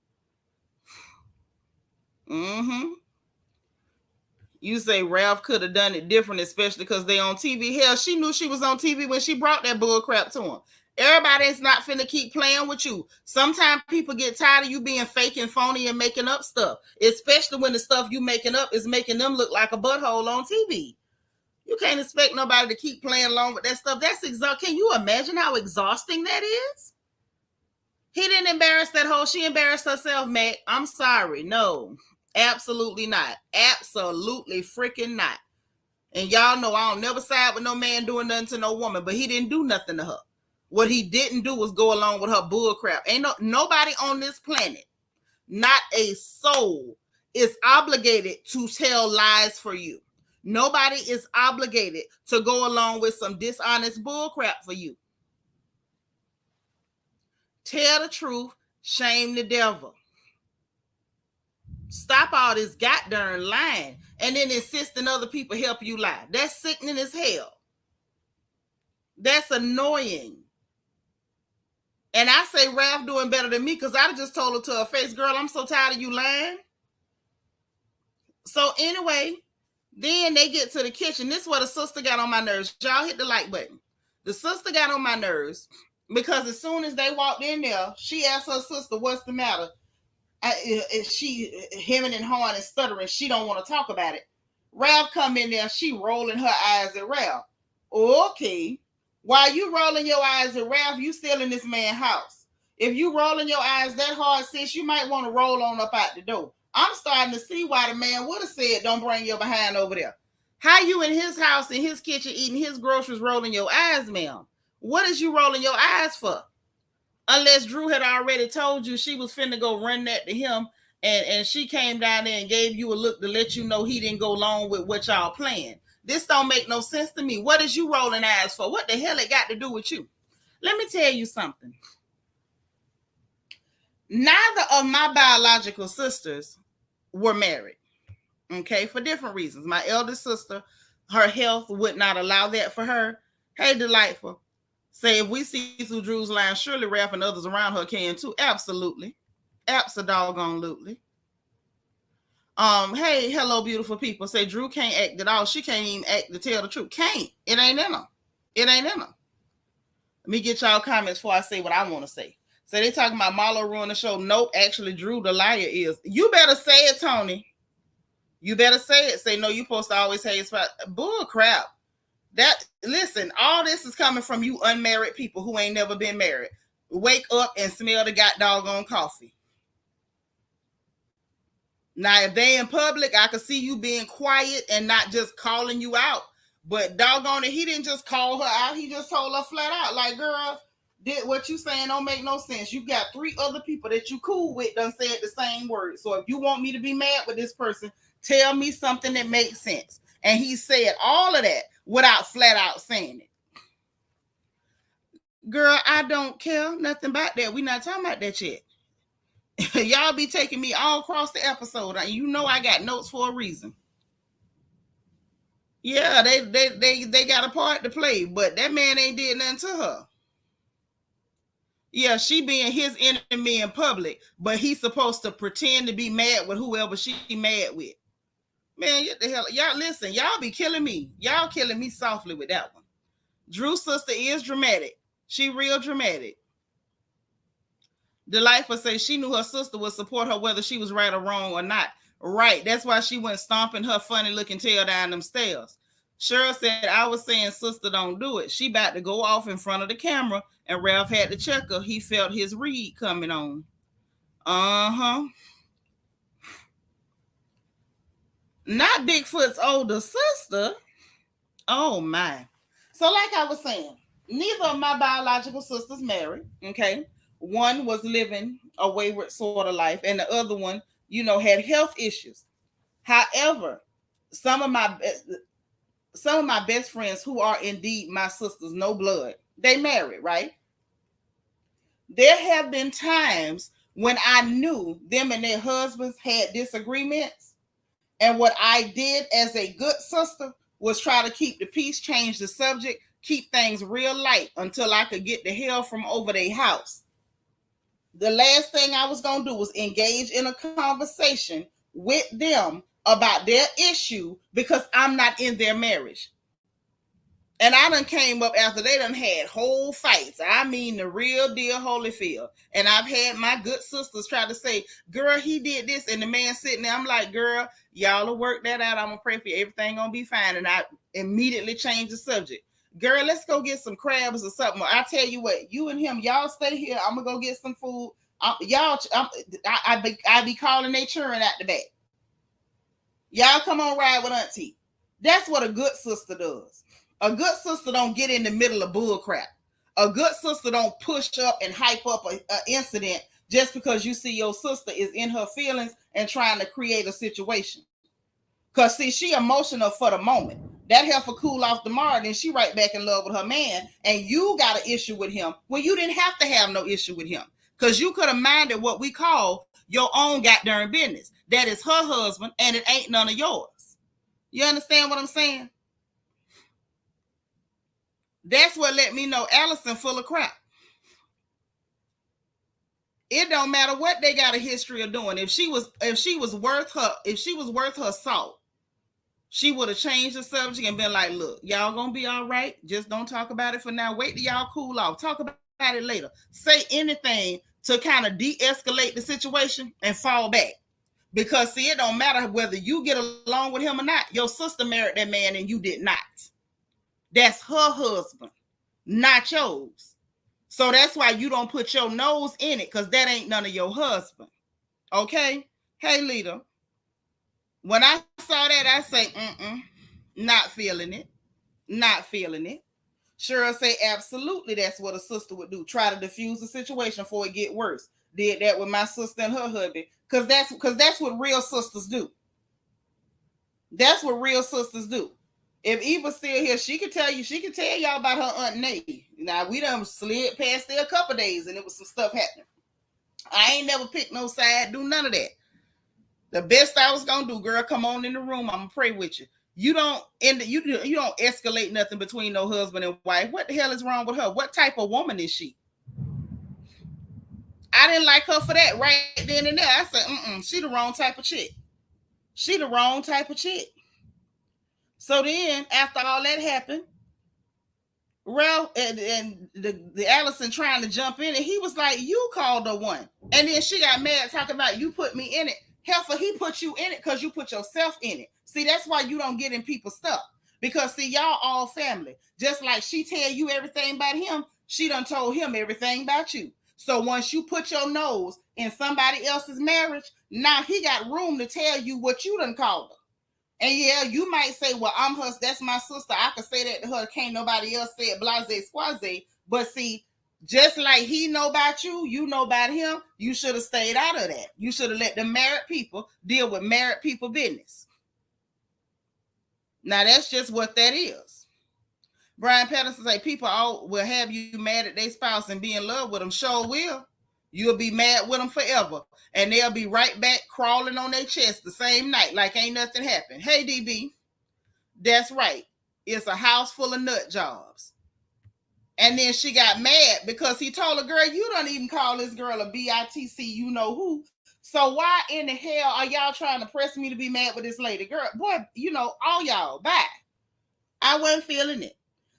You say Ralph could have done it different, especially because they on TV. Hell, she knew she was on TV when she brought that bull crap to him. Everybody's not finna keep playing with you. Sometimes people get tired of you being fake and phony and making up stuff, especially when the stuff you making up is making them look like a butthole on TV. You can't expect nobody to keep playing along with that stuff. That's exhausting. Can you imagine how exhausting that is? He didn't embarrass that hoe. She embarrassed herself, Mac. I'm sorry. No, absolutely not. Absolutely freaking not. And y'all know I don't never side with no man doing nothing to no woman, but he didn't do nothing to her. What he didn't do was go along with her bull crap. Ain't nobody on this planet, not a soul, is obligated to tell lies for you. Nobody is obligated to go along with some dishonest bull crap for you. Tell the truth, shame the devil. Stop all this goddamn lying and then insisting other people help you lie. That's sickening as hell. That's annoying. And I say Ralph doing better than me because I just told her to her face, girl, I'm so tired of you lying. So anyway, then they get to the kitchen. This is what the sister got on my nerves. Y'all hit the like button. The sister got on my nerves because as soon as they walked in there, she asked her sister, what's the matter? She hemming and hawing and stuttering. She don't want to talk about it. Ralph come in there. She rolling her eyes at Ralph. Okay. While you rolling your eyes at Ralph, you still in this man's house. If you rolling your eyes that hard, sis, you might want to roll on up out the door. I'm starting to see why the man would have said, don't bring your behind over there. How you in his house, in his kitchen, eating his groceries, rolling your eyes, ma'am? What is you rolling your eyes for? Unless Drew had already told you she was finna go run that to him, and she came down there and gave you a look to let you know he didn't go along with what y'all playing. This don't make no sense to me. What is you rolling eyes for? What the hell it got to do with you? Let me tell you something. Neither of my biological sisters were married, okay, for different reasons. My eldest sister, her health would not allow that for her. Hey, Delightful. Say, if we see through Drew's line, surely Ralph and others around her can too. Absolutely. Absolutely. Hey, hello, beautiful people. Say, Drew can't act at all. She can't even act to tell the truth. Can't. It ain't in her. It ain't in her. Let me get y'all comments before I say what I want to say. So they talking about Marlo ruined the show. Nope, actually, Drew the liar is. You better say it, Tony. You better say it. Say, no, you supposed to always say it's about bull crap. Listen, all this is coming from you unmarried people who ain't never been married. Wake up and smell the doggone coffee. Now, if they in public, I could see you being quiet and not just calling you out. But doggone it, he didn't just call her out. He just told her flat out, like, girl, what you saying don't make no sense. You got 3 other people that you cool with done said the same word. So if you want me to be mad with this person, tell me something that makes sense. And he said all of that without flat out saying it. Girl, I don't care nothing about that. We're not talking about that yet. Y'all be taking me all across the episode. You know I got notes for a reason. Yeah, they got a part to play, but that man ain't did nothing to her. Yeah, she being his enemy in public, but he's supposed to pretend to be mad with whoever she mad with. Man, what the hell? Y'all listen, y'all be killing me. Y'all killing me softly with that one. Drew's sister is dramatic. She real dramatic. Delightful says she knew her sister would support her whether she was right or wrong or not. Right. That's why she went stomping her funny looking tail down them stairs. Cheryl said, I was saying sister don't do it. She about to go off in front of the camera and Ralph had to check her. He felt his read coming on. Uh-huh. Not Bigfoot's older sister. Oh my. So like I was saying, neither of my biological sisters married. Okay. One was living a wayward sort of life, and the other one, had health issues. However, some of my best friends who are indeed my sisters, no blood, they married, right? There have been times when I knew them and their husbands had disagreements, and what I did as a good sister was try to keep the peace, change the subject, keep things real light until I could get the hell from over their house. The last thing I was going to do was engage in a conversation with them about their issue because I'm not in their marriage. And I done came up after they done had whole fights. I mean the real deal Holyfield. And I've had my good sisters try to say, girl, he did this. And the man sitting there, I'm like, girl, y'all will work that out. I'm going to pray for you. Everything going to be fine. And I immediately changed the subject. Girl, let's go get some crabs or something. I tell you what, you and him, y'all stay here. I'm going to go get some food. I be calling they children out the back. Y'all come on ride with auntie. That's what a good sister does. A good sister don't get in the middle of bull crap. A good sister don't push up and hype up an incident just because you see your sister is in her feelings and trying to create a situation. Because, see, she emotional for the moment. That heifer cool off tomorrow, then she right back in love with her man, and you got an issue with him when you didn't have to have no issue with him. Because you could have minded what we call your own goddamn business. That is her husband, and it ain't none of yours. You understand what I'm saying? That's what let me know Allison full of crap. It don't matter what they got a history of doing. If she was worth her salt, she would have changed the subject and been like, look, y'all gonna be all right. Just don't talk about it for now. Wait till y'all cool off. Talk about it later. Say anything to kind of de-escalate the situation and fall back. Because, see, it don't matter whether you get along with him or not. Your sister married that man and you did not. That's her husband, not yours. So that's why you don't put your nose in it, because that ain't none of your husband. Okay? Hey, Lita. When I saw that, I say, not feeling it. Not feeling it. Cheryl say, absolutely, that's what a sister would do. Try to diffuse the situation before it get worse. Did that with my sister and her hubby. Because that's what real sisters do. That's what real sisters do. If Eva's still here, she can tell y'all about her Aunt Nay. Now, we done slid past there a couple days and it was some stuff happening. I ain't never picked no side, do none of that. The best I was gonna do, girl, come on in the room. I'm gonna pray with you. You don't escalate nothing between no husband and wife. What the hell is wrong with her? What type of woman is she? I didn't like her for that right then and there. I said, she the wrong type of chick. She the wrong type of chick. So then, after all that happened, Ralph and the Allison trying to jump in, and he was like, you called her one. And then she got mad talking about, you put me in it. Heifer, he put you in it because you put yourself in it. See, that's why you don't get in people's stuff. Because, see, y'all all family. Just like she tell you everything about him, she done told him everything about you. So once you put your nose in somebody else's marriage, now he got room to tell you what you done called her. And yeah, you might say, well, I'm her, that's my sister. I can say that to her. Can't nobody else say it, blase squaze. But see, just like he know about you, you know about him, you should have stayed out of that. You should have let the married people deal with married people business. Now, that's just what that is. Brian Patterson say, people all will have you mad at their spouse and be in love with them. Sure will. You'll be mad with them forever. And they'll be right back crawling on their chest the same night like ain't nothing happened. Hey, DB, that's right. It's a house full of nut jobs. And then she got mad because he told her, girl, you don't even call this girl a B-I-T-C, you know who. So why in the hell are y'all trying to press me to be mad with this lady? Girl, boy, all y'all, bye. I wasn't feeling it.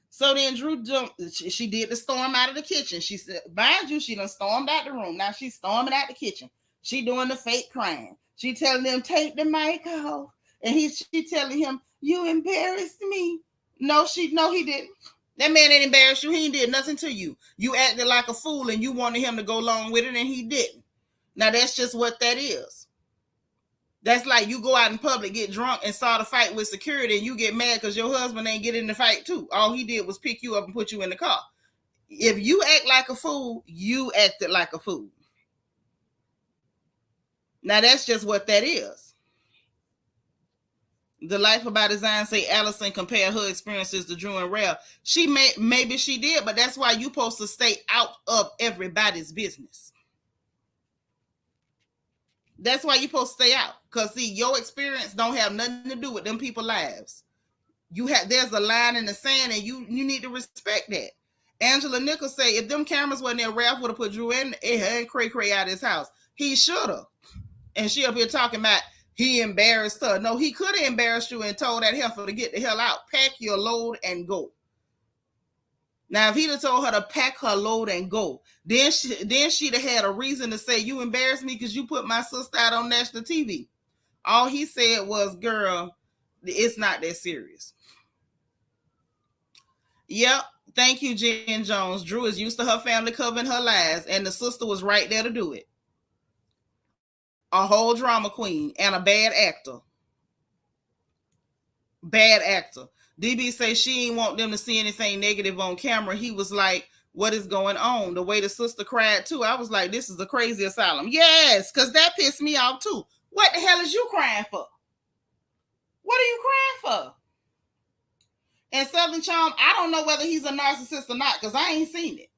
So then Drew jumped. She did the storm out of the kitchen. She said, mind you, she done stormed out the room. Now she's storming out the kitchen. She doing the fake crying. She telling them, take the mic off. And she telling him, you embarrassed me. No, he didn't. That man ain't embarrassed you. He ain't did nothing to you. You acted like a fool and you wanted him to go along with it and he didn't. Now that's just what that is. That's like you go out in public, get drunk, and start a fight with security, and you get mad because your husband ain't get in the fight too. All he did was pick you up and put you in the car. If you act like a fool, you acted like a fool. Now that's just what that is. The Life by Design say Allison compared her experiences to Drew and Ralph. Maybe she did, but that's why you supposed to stay out of everybody's business. That's why you're supposed to stay out. Because, see, your experience don't have nothing to do with them people's lives. There's a line in the sand, and you need to respect that. Angela Nichols say, if them cameras weren't there, Ralph would have put Drew in and cray out of his house. He should have. And she up here talking about he embarrassed her. No, he could have embarrassed you and told that heifer to get the hell out. Pack your load and go. Now, if he'd have told her to pack her load and go, then she'd have had a reason to say, you embarrassed me because you put my sister out on national TV. All he said was, girl, it's not that serious. Yep. Thank you, Jen Jones. Drew is used to her family covering her lies, and the sister was right there to do it. A whole drama queen and a bad actor. Bad actor. DB says she ain't want them to see anything negative on camera. He was like, what is going on? The way the sister cried too. I was like, this is a crazy asylum. Yes, because that pissed me off too. What the hell is you crying for? What are you crying for? And Southern Charm, I don't know whether he's a narcissist or not, because I ain't seen it.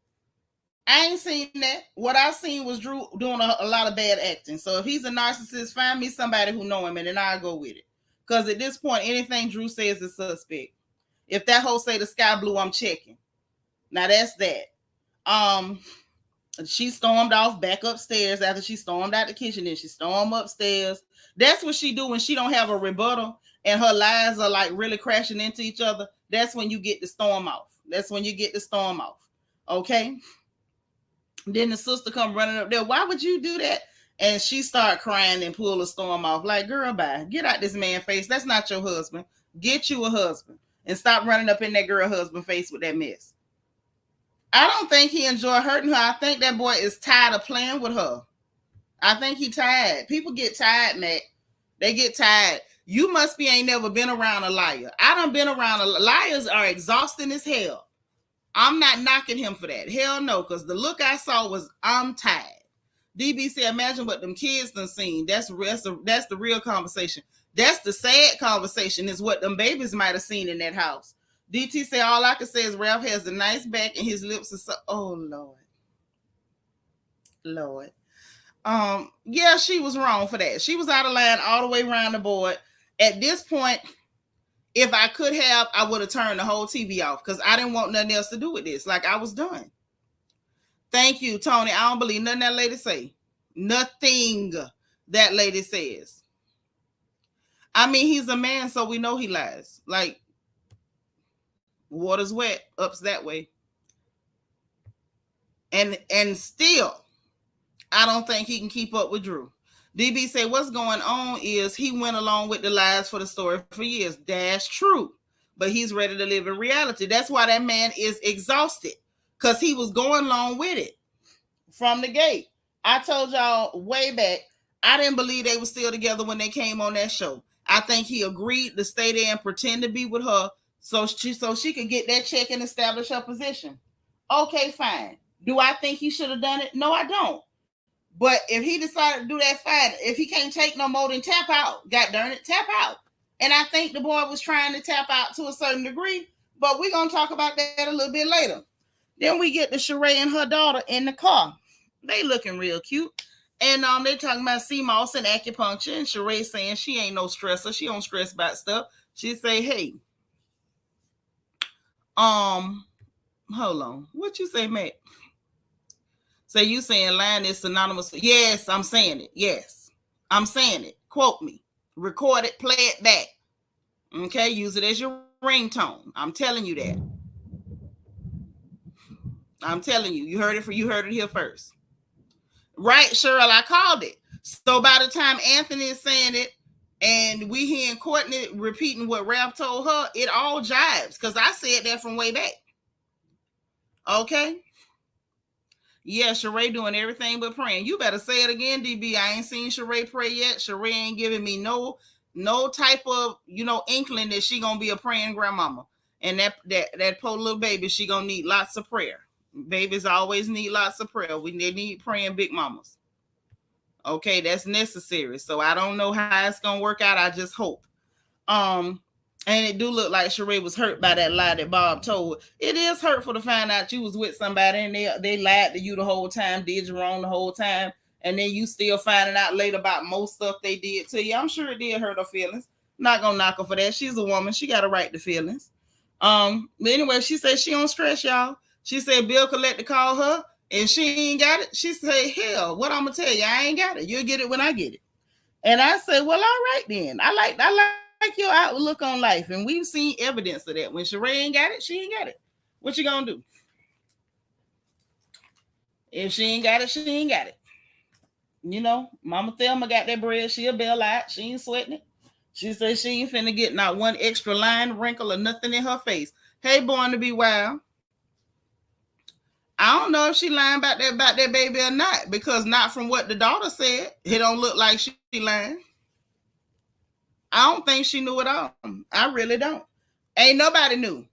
I ain't seen that. What I seen was Drew doing a lot of bad acting. So if he's a narcissist, find me somebody who know him, and then I'll go with it. Because at this point, anything Drew says is suspect. If that whole say the sky blue, I'm checking. Now that's that. She stormed off back upstairs after she stormed out the kitchen. Then she stormed upstairs. That's what she do when she don't have a rebuttal and her lies are like really crashing into each other. That's when you get the storm off. That's when you get the storm off. Okay. Then the sister come running up there. Why would you do that? And she start crying and pull a storm off. Like, girl, bye. Get out this man's face. That's not your husband. Get you a husband. And stop running up in that girl husband face with that mess. I don't think he enjoyed hurting her. I think that boy is tired of playing with her. I think he tired. People get tired, Matt. They get tired. You must be ain't never been around a liar. I done been around liars are exhausting as hell. I'm not knocking him for that. Hell no, because the look I saw was I'm tired. DB said, imagine what them kids done seen. That's the real conversation. That's the sad conversation is what them babies might have seen in that house. DT said, all I can say is Ralph has a nice back and his lips are so, oh, Lord. Yeah, she was wrong for that. She was out of line all the way around the board. At this point, if I could have, I would have turned the whole TV off because I didn't want nothing else to do with this. Like, I was done. Thank you, Tony. I don't believe nothing that lady say. Nothing that lady says. I mean, he's a man, so we know he lies. Like, water's wet, up's that way. And still, I don't think he can keep up with Drew. DB say what's going on is he went along with the lies for the story for years. That's true. But he's ready to live in reality. That's why that man is exhausted. Because he was going along with it from the gate. I told y'all way back, I didn't believe they were still together when they came on that show. I think he agreed to stay there and pretend to be with her so she could get that check and establish her position. Okay, fine. Do I think he should have done it? No, I don't. But if he decided to do that, fine. If he can't take no more than tap out, god darn it, tap out. And I think the boy was trying to tap out to a certain degree, but we're going to talk about that a little bit later. Then we get to Sheree and her daughter in the car. They looking real cute. And they talking about CMOS and acupuncture. And Sheree saying she ain't no stressor. She don't stress about stuff. She say, hey, hold on. What you say, Matt? So you saying lying is synonymous? Yes, I'm saying it. Yes, I'm saying it. Quote me. Record it. Play it back. Okay, use it as your ringtone. I'm telling you that. I'm telling you. You heard it here first. Right, Cheryl, I called it. So by the time Anthony is saying it and we hearing Courtney repeating what Ralph told her, it all jives because I said that from way back. Okay? Yeah, Sheree doing everything but praying. You better say it again, DB. I ain't seen Sheree pray yet. Sheree ain't giving me no type of, inkling that she gonna be a praying grandmama. And that poor little baby, she gonna need lots of prayer. Babies always need lots of prayer. They need praying big mamas. Okay, that's necessary. So I don't know how it's gonna work out. I just hope. And it do look like Sheree was hurt by that lie that Bob told. It is hurtful to find out you was with somebody and they lied to you the whole time, did you wrong the whole time, and then you still finding out later about most stuff they did to you. I'm sure it did hurt her feelings. Not gonna knock her for that. She's a woman. She got a right to feelings. But anyway, she said she don't stress, y'all. She said Bill collector call her and she ain't got it. She said, hell, what I'm gonna tell you, I ain't got it. You'll get it when I get it. And I said, well, all right then. I like your outlook on life, and we've seen evidence of that. When Sheree ain't got it, she ain't got it. What you gonna do? If she ain't got it, she ain't got it. Mama Thelma got that bread. She'll bail out. She ain't sweating it. She said she ain't finna get not one extra line, wrinkle, or nothing in her face. Hey, born to be wild. I don't know if she lying about that baby or not, because not from what the daughter said, it don't look like she lying. I don't think she knew it all. I really don't. Ain't nobody knew.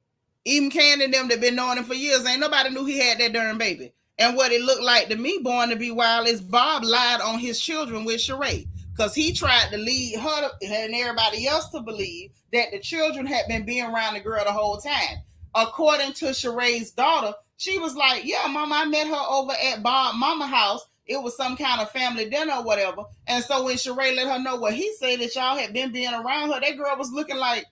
Even Candy and them that been knowing him for years, ain't nobody knew he had that darn baby. And what it looked like to me, born to be wild, is Bob lied on his children with Sheree. Because he tried to lead her and everybody else to believe that the children had been being around the girl the whole time. According to Sheree's daughter, she was like, yeah, mama, I met her over at Bob mama house. It was some kind of family dinner or whatever. And so when Sheree let her know what he said, that y'all had been being around her, that girl was looking like,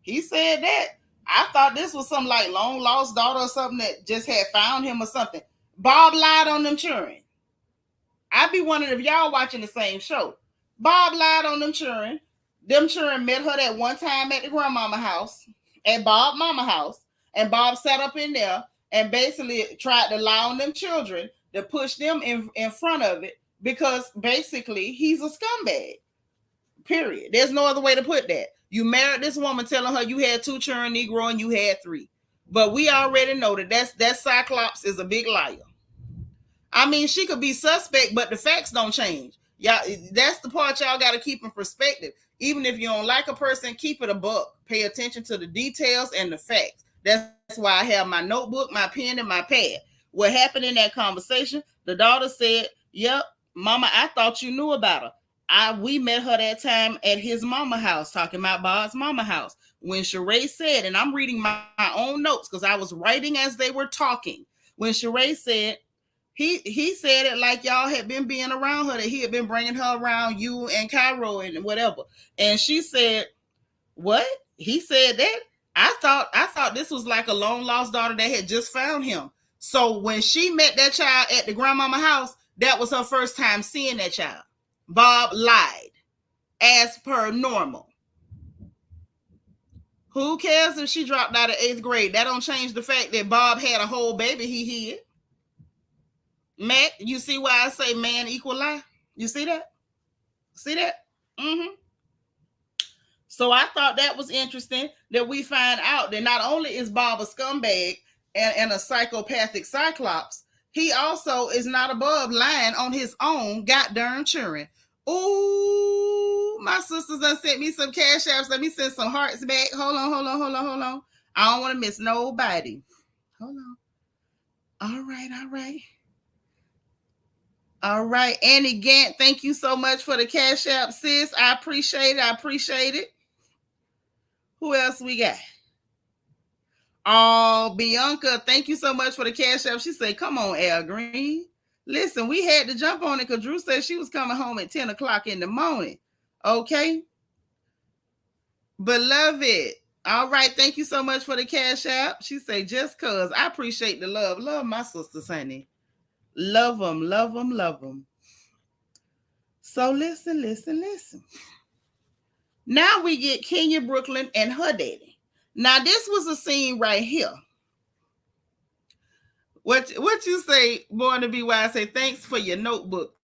he said that. I thought this was some like long lost daughter or something that just had found him or something. Bob lied on them children. I'd be wondering if y'all watching the same show. Bob lied on them children. Them children met her that one time at the grandmama house, at Bob mama house, and Bob sat up in there and basically tried to lie on them children to push them in front of it, because basically he's a scumbag. Period. There's no other way to put that. You married this woman telling her you had 2 children, Negro, and you had 3. But we already know that Cyclops is a big liar. I mean, she could be suspect, but the facts don't change. Y'all, that's the part y'all got to keep in perspective. Even if you don't like a person, keep it a buck. Pay attention to the details and the facts. That's why I have my notebook, my pen, and my pad. What happened in that conversation? The daughter said, yep, mama, I thought you knew about her. We met her that time at his mama house, talking about Bob's mama house. When Sheree said, and I'm reading my own notes because I was writing as they were talking. When Sheree said, he said it like y'all had been being around her, that he had been bringing her around you and Cairo and whatever. And she said, what? He said that? I thought this was like a long lost daughter that had just found him. So when she met that child at the grandmama house, that was her first time seeing that child. Bob lied as per normal. Who cares if she dropped out of 8th grade? That don't change the fact that Bob had a whole baby he hid. Mac, you see why I say man equal lie? You see that? See that? Mm-hmm. So I thought that was interesting that we find out that not only is Bob a scumbag and a psychopathic Cyclops, he also is not above lying on his own goddamn children. Ooh, my sisters done sent me some cash apps. Let me send some hearts back. Hold on. I don't want to miss nobody. Hold on. All right. Annie Gant, thank you so much for the cash app, sis. I appreciate it. Who else we got? Oh, Bianca, thank you so much for the cash app. She said, come on, Al Green. Listen, we had to jump on it because Drew said she was coming home at 10 o'clock in the morning. Okay. Beloved. All right. Thank you so much for the cash app. She said, just cause. I appreciate the love. Love my sisters, honey. Love them. So listen. Now we get Kenya Brooklyn and her daddy. Now this was a scene right here. What you say, born to be wise? Say thanks for your notebook.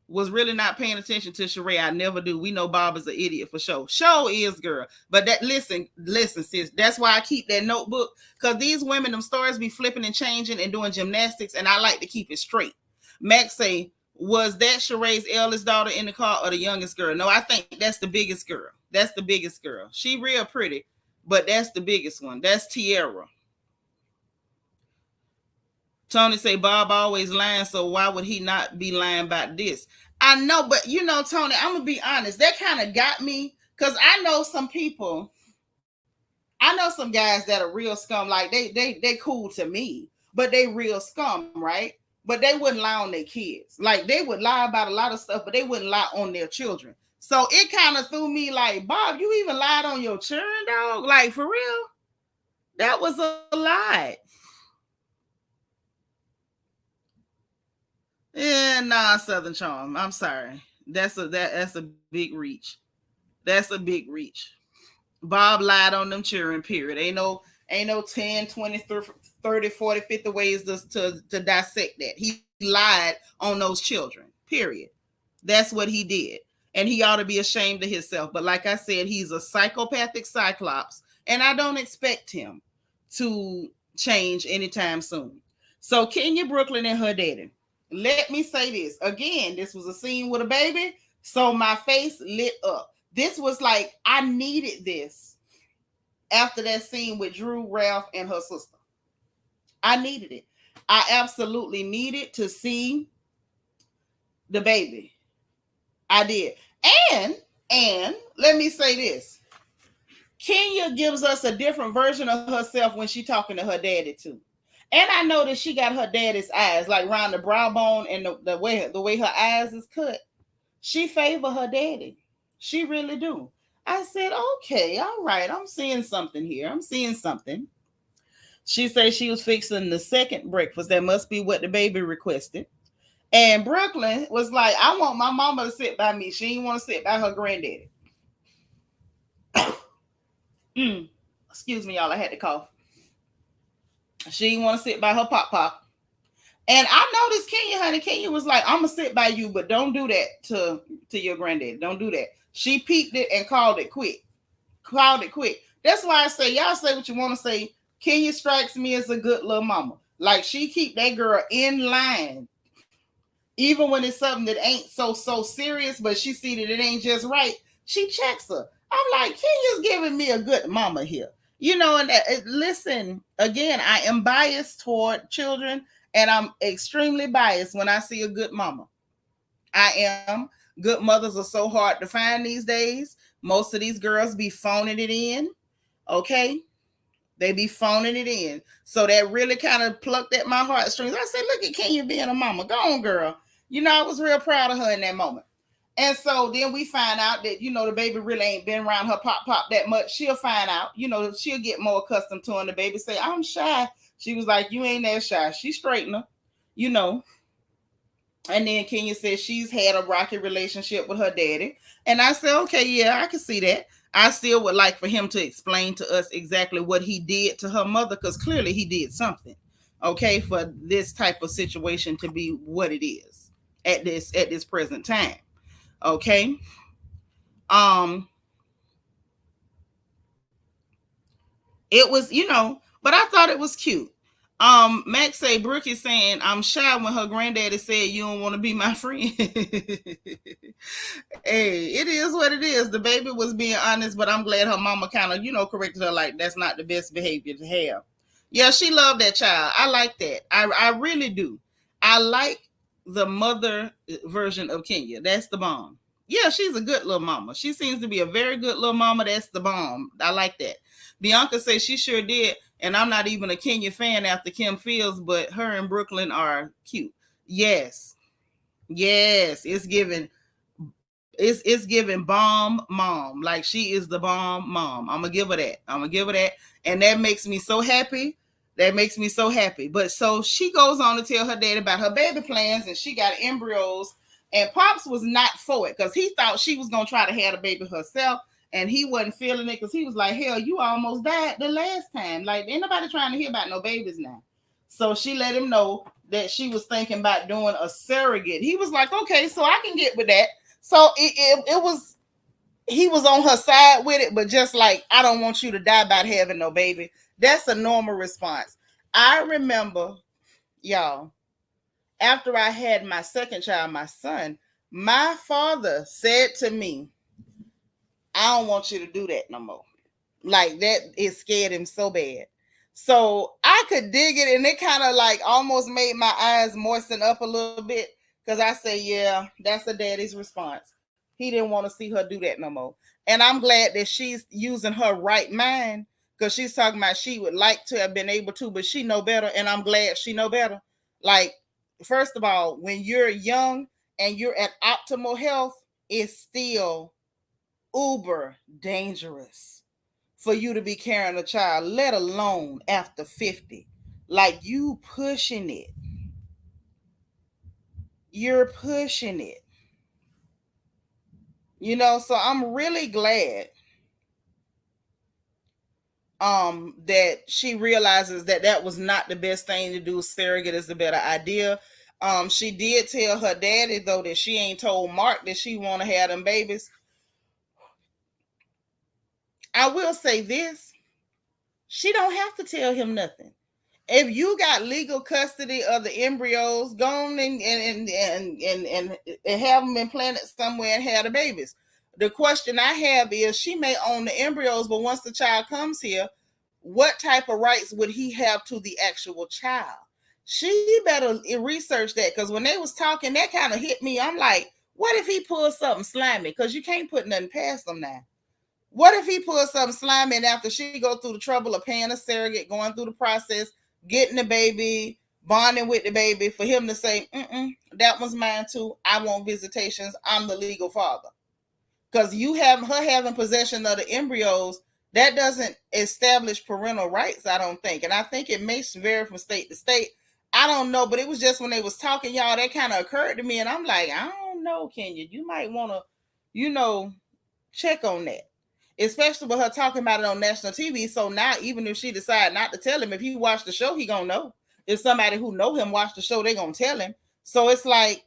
Was really not paying attention to Sheree. I never do. We know Bob is an idiot for sure. Show is, girl. But that listen, sis. That's why I keep that notebook, because these women, them stories be flipping and changing and doing gymnastics, and I like to keep it straight. Max say, was that Sheree's eldest daughter in the car or the youngest girl? No, I think that's the biggest girl. She real pretty, but that's the biggest one. That's Tiara. Tony say Bob always lying, so why would he not be lying about this? I know, but Tony, I'm gonna be honest. That kind of got me, because I know some people. I know some guys that are real scum. Like they cool to me, but they real scum, right? But they wouldn't lie on their kids. Like they would lie about a lot of stuff, but they wouldn't lie on their children. So it kind of threw me like, Bob, you even lied on your children, dog? Like for real? That was a lie. Yeah, nah, Southern Charm. I'm sorry. That's a big reach. That's a big reach. Bob lied on them children, period. Ain't no 10, 20, 30, 40, 50 ways to dissect that. He lied on those children. Period. That's what he did. And he ought to be ashamed of himself. But like I said, he's a psychopathic cyclops, and I don't expect him to change anytime soon. So Kenya Brooklyn and her daddy. Let me say this. Again, this was a scene with a baby, so my face lit up. This was like, I needed this after that scene with Drew, Ralph, and her sister. I needed it. I absolutely needed to see the baby. I did. And let me say this. Kenya gives us a different version of herself when she's talking to her daddy too. And I know that she got her daddy's eyes, like around the brow bone and the way her eyes is cut. She favor her daddy. She really do. I said, okay, all right. I'm seeing something here. I'm seeing something. She said she was fixing the second breakfast. That must be what the baby requested. And Brooklyn was like, I want my mama to sit by me. She didn't want to sit by her granddaddy. Excuse me, y'all. I had to cough. She didn't want to sit by her pop. And I noticed Kenya, honey. Kenya was like, I'm going to sit by you, but don't do that to your granddaddy. Don't do that. She peeped it and called it quick. That's why I say, y'all say what you want to say. Kenya strikes me as a good little mama. Like, she keep that girl in line. Even when it's something that ain't so serious, but she see that it ain't just right, she checks her. I'm like, Kenya's giving me a good mama here. You know, and listen, again, I am biased toward children, and I'm extremely biased when I see a good mama. I am. Good mothers are so hard to find these days. Most of these girls be phoning it in. Okay? They be phoning it in. So that really kind of plucked at my heartstrings. I said, look at Kenya being a mama. Go on, girl. You know, I was real proud of her in that moment. And so then we find out that, you know, the baby really ain't been around her pop that much. She'll find out, you know, she'll get more accustomed to her. And the baby say, I'm shy. She was like, you ain't that shy. She straightened her, you know. And then Kenya said she's had a rocky relationship with her daddy. And I said, okay, yeah, I can see that. I still would like for him to explain to us exactly what he did to her mother, because clearly he did something, okay, for this type of situation to be what it is at this present time. Okay. It was, you know, but I thought it was cute. Max say Brooke is saying I'm shy when her granddaddy said you don't want to be my friend. Hey, it is what it is. The baby was being honest, but I'm glad her mama kind of, you know, corrected her like that's not the best behavior to have. Yeah, she loved that child. I like that. I really do. I like the mother version of Kenya. That's the bomb. Yeah, she's a good little mama. She seems to be a very good little mama. That's the bomb. I like that. Bianca says she sure did. And I'm not even a Kenya fan after Kim Fields, but her and Brooklyn are cute. Yes. Yes. It's giving bomb mom. Like, she is the bomb mom. I'm gonna give her that. And that makes me so happy. But so she goes on to tell her dad about her baby plans, and she got embryos. And Pops was not for it because he thought she was gonna try to have a baby herself, and he wasn't feeling it because he was like, hell, you almost died the last time. Like, ain't nobody trying to hear about no babies now. So she let him know that she was thinking about doing a surrogate. He was like, okay, so I can get with that. So it was, he was on her side with it, but just like, I don't want you to die by having no baby. That's a normal response. I remember, y'all, after I had my second child, my son, my father said to me, I don't want you to do that no more. Like, that, it scared him so bad. So I could dig it, and it kind of like almost made my eyes moisten up a little bit, because I say, yeah, that's a daddy's response. He didn't want to see her do that no more. And I'm glad that she's using her right mind, because she's talking about she would like to have been able to, but she know better, and I'm glad she know better. Like, first of all, when you're young and you're at optimal health, it's still uber dangerous for you to be carrying a child, let alone after 50. Like, you pushing it. You're pushing it. You know, so I'm really glad that she realizes that that was not the best thing to do. Surrogate is the better idea. She did tell her daddy though that she ain't told Mark that she want to have them babies. I will say this: she don't have to tell him nothing. If you got legal custody of the embryos, go on and have them implanted somewhere and have the babies. The question I have is, she may own the embryos, but once the child comes here, what type of rights would he have to the actual child? She better research that, because when they was talking, that kind of hit me. I'm like, what if he pulls something slimy? Because you can't put nothing past them now. What if he pulls something slimy and after she go through the trouble of paying a surrogate, going through the process, getting the baby, bonding with the baby, for him to say, that was mine too. I want visitations. I'm the legal father. Because you have her having possession of the embryos, that doesn't establish parental rights, I don't think. And I think it may vary from state to state. I don't know, but it was just when they was talking, y'all, that kind of occurred to me. And I'm like, I don't know, Kenya. You might want to, check on that. Especially with her talking about it on national TV. So now, even if she decide not to tell him, if he watched the show, he gonna know. If somebody who know him watched the show, they gonna tell him. So it's like,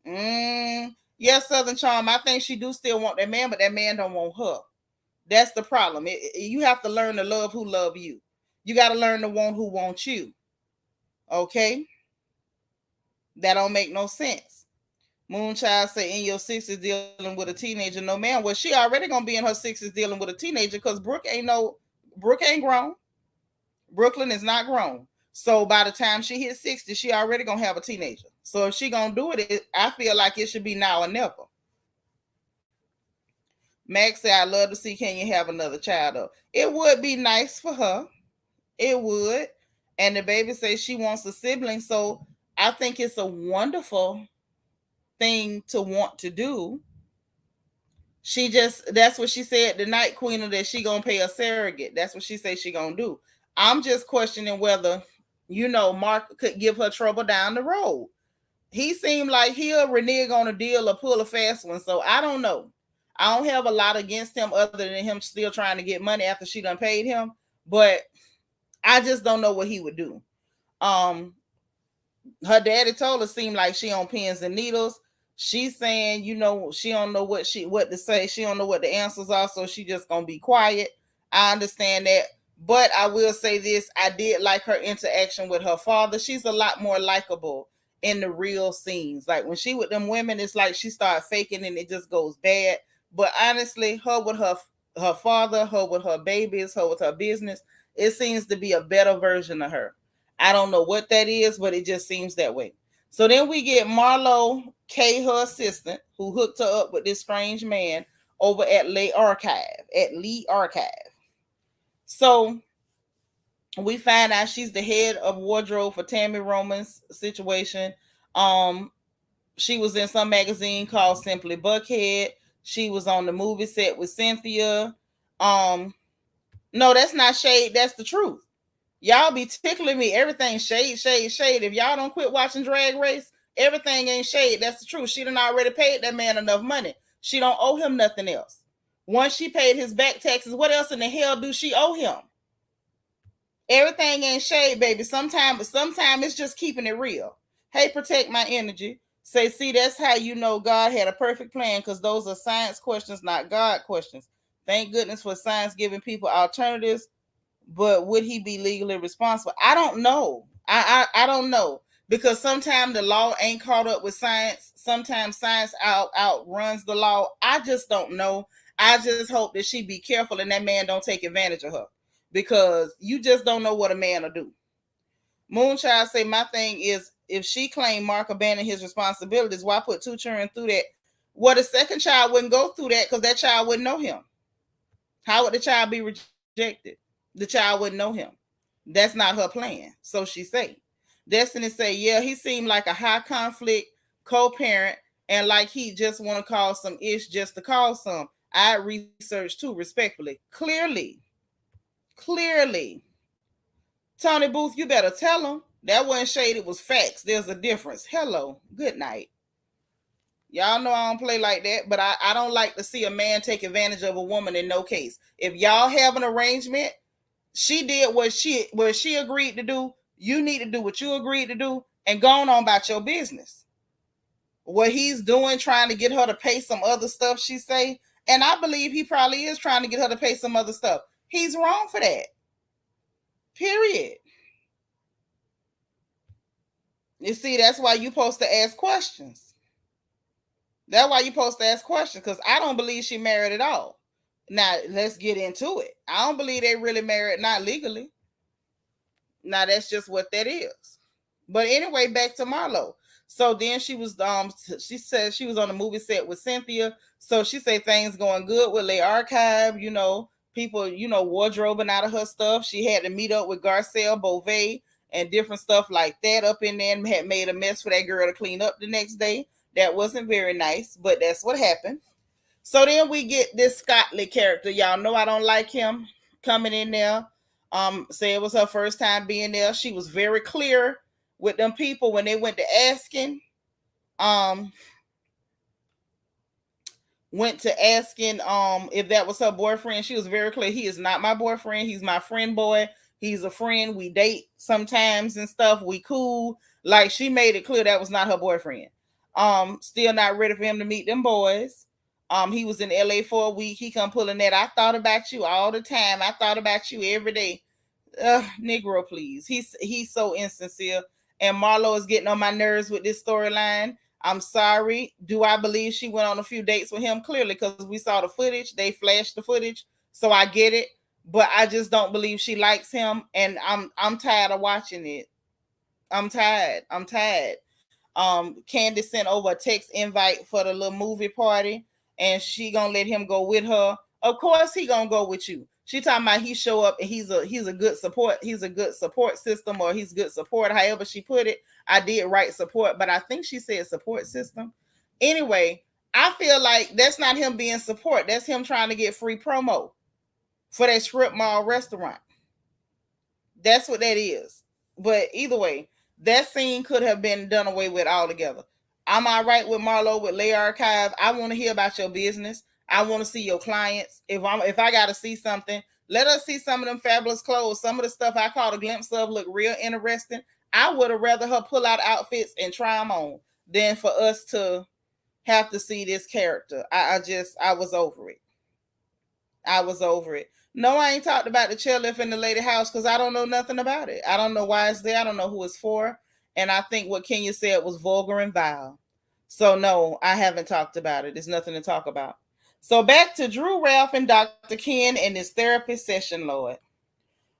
yes, Southern Charm, I think she do still want that man, but that man don't want her. That's the problem. You have to learn to love who love you. You got to learn to want who wants you. Okay? That don't make no sense. Moonchild say in your 60s dealing with a teenager. No, man. Well, she already gonna be in her 60s dealing with a teenager, because Brooke ain't grown. Brooklyn is not grown. So by the time she hits 60, she already gonna have a teenager. So if she gonna do it, I feel like it should be now or never. Max said, I'd love to see Kenya have another child up. It would be nice for her. It would. And the baby says she wants a sibling. So I think it's a wonderful thing to want to do. That's what she said the night, Queen, that she gonna pay a surrogate. That's what she said she gonna do. I'm just questioning whether, Mark could give her trouble down the road. He seemed like he'll renege on a deal or pull a fast one. So I don't know. I don't have a lot against him other than him still trying to get money after she done paid him. But I just don't know what he would do. Her daddy told her seemed like she on pins and needles. She's saying, she don't know what to say. She don't know what the answers are, so she just gonna be quiet. I understand that. But I will say this, I did like her interaction with her father. She's a lot more likable in the real scenes. Like when she with them women, it's like she started faking and it just goes bad. But honestly, her with her father, her with her babies, her with her business, it seems to be a better version of her. I don't know what that is, but it just seems that way. So then we get Marlo K, her assistant, who hooked her up with this strange man over at Lee Archive. So we find out she's the head of wardrobe for Tammy Roman's situation. She was in some magazine called Simply Buckhead. She was on the movie set with Cynthia. No, that's not shade. That's the truth. Y'all be tickling me. Everything shade, shade, shade. If y'all don't quit watching Drag Race, everything ain't shade. That's the truth. She done already paid that man enough money. She don't owe him nothing else. Once she paid his back taxes, what else in the hell do she owe him? Everything ain't shade, baby. Sometimes it's just keeping it real. Hey, protect my energy. Say, see, that's how you know God had a perfect plan, because those are science questions, not God questions. Thank goodness for science giving people alternatives. But would he be legally responsible? I don't know. I don't know, because sometimes the law ain't caught up with science. Sometimes science outruns the law. I just don't know. I just hope that she be careful and that man don't take advantage of her, because you just don't know what a man will do. Moonchild say, my thing is, if she claimed Mark abandoned his responsibilities, why put two children through that? Well, the second child wouldn't go through that because that child wouldn't know him. How would the child be rejected? The child wouldn't know him. That's not her plan. So she say. Destiny say, yeah, he seemed like a high conflict co-parent, and like he just want to cause some ish just to cause some. I researched too, respectfully. Clearly. Tony Booth, you better tell him. That wasn't shade, it was facts. There's a difference. Hello. Good night. Y'all know I don't play like that, but I don't like to see a man take advantage of a woman in no case. If y'all have an arrangement, she did what she agreed to do. You need to do what you agreed to do. and going on about your business. What he's doing, trying to get her to pay some other stuff, she say, and I believe he probably is trying to get her to pay some other stuff. He's wrong for that. Period. You see, that's why you're supposed to ask questions. That's why you're supposed to ask questions, because I don't believe she married at all. Now, let's get into it. I don't believe they really married, not legally. Now, that's just what that is. But anyway, back to Marlo. So then she said she was on the movie set with Cynthia. So she said things going good with Le Archive, people, wardrobing out of her stuff. She had to meet up with Garcelle Beauvais and different stuff like that up in there, and had made a mess for that girl to clean up the next day. That wasn't very nice, but that's what happened. So then we get this Scottley character. Y'all know I don't like him coming in there. Say it was her first time being there. She was very clear with them people when they went to asking. If that was her boyfriend. She was very clear. He is not my boyfriend. He's my friend boy. He's a friend. We date sometimes and stuff. We cool. Like, she made it clear that was not her boyfriend. Still not ready for him to meet them boys. He was in LA for a week. He come pulling that. I thought about you all the time. I thought about you every day. Negro, please. He's so insincere. And Marlo is getting on my nerves with this storyline. I'm sorry. Do I believe she went on a few dates with him? Clearly, because we saw the footage. They flashed the footage. So I get it. But I just don't believe she likes him. And I'm tired of watching it. I'm tired. Candace sent over a text invite for the little movie party, and she gonna let him go with her. Of course he gonna go with you. She talking about he show up and he's a good support. He's a good support system, or he's good support. However she put it, I did write support, but I think she said support system. Anyway, I feel like that's not him being support. That's him trying to get free promo for that strip mall restaurant. That's what that is. But either way, that scene could have been done away with altogether. I'm all right with Marlo with Le Archive. I want to hear about your business. I want to see your clients. If I got to see something, let us see some of them fabulous clothes. Some of the stuff I caught a glimpse of look real interesting. I would have rather her pull out outfits and try them on than for us to have to see this character. I was over it. I was over it. No, I ain't talked about the chairlift in the lady house because I don't know nothing about it. I don't know why it's there. I don't know who it's for. And I think what Kenya said was vulgar and vile. So no, I haven't talked about it. There's nothing to talk about. So back to Drew, Ralph, and Dr. Ken in this therapy session, Lord.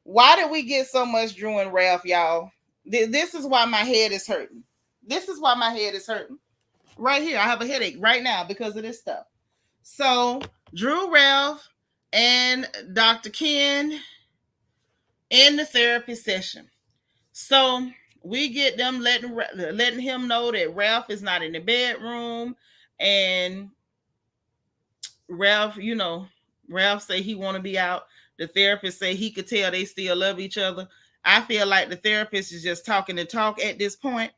Why did we get so much Drew and Ralph, y'all? This is why my head is hurting. This is why my head is hurting. Right here. I have a headache right now because of this stuff. So Drew, Ralph, and Dr. Ken in the therapy session. So we get them letting him know that Ralph is not in the bedroom, and Ralph say he want to be out. The therapist say he could tell they still love each other. I feel like the therapist is just talking to talk at this point.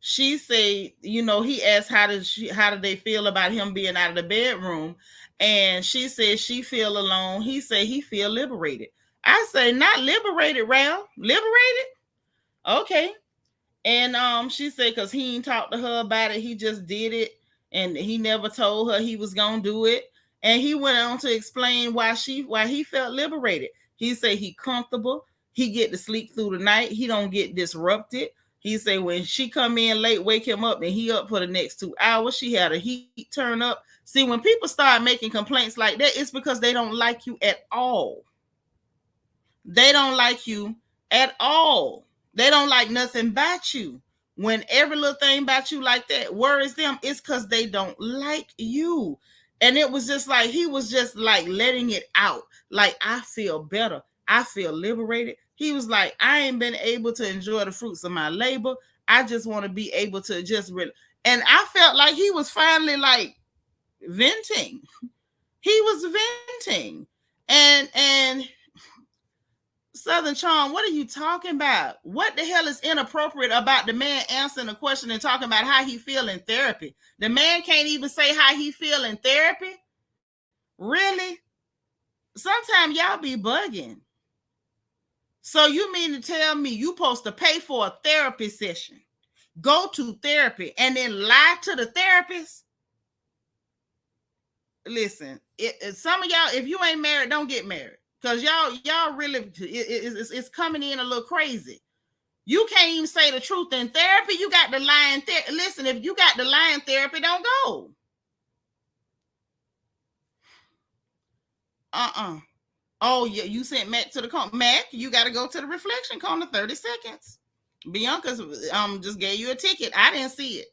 She said, he asked how did they feel about him being out of the bedroom, and she said she feel alone. He said he feel liberated. I say not liberated, Ralph. Liberated? Okay. And she said because he ain't talked to her about it, he just did it, and he never told her he was gonna do it. And he went on to explain why he felt liberated. He said he comfortable. He get to sleep through the night. He don't get disrupted. He said when she come in late, wake him up, and he up for the next 2 hours. She had a heat turn up. See, when people start making complaints like that, it's because they don't like you at all. They don't like you at all. They don't like nothing about you. When every little thing about you like that worries them, it's because they don't like you. And it was just like, he was just like letting it out. Like, I feel better. I feel liberated. He was like, I ain't been able to enjoy the fruits of my labor. I just want to be able to just really. And I felt like he was finally like venting. He was venting. And Southern Charm, what are you talking about? What the hell is inappropriate about the man answering the question and talking about how he feel in therapy? The man can't even say how he feel in therapy? Really? Sometimes y'all be bugging. So you mean to tell me you supposed to pay for a therapy session, go to therapy, and then lie to the therapist? Listen, some of y'all, if you ain't married, don't get married, because y'all really it's coming in a little crazy. You can't even say the truth in therapy. You got the lying therapy. Listen, if you got the lying therapy, don't go. Oh, yeah, you sent Mac to the corner. Mac, you got to go to the reflection corner 30 seconds. Bianca's just gave you a ticket. I didn't see it.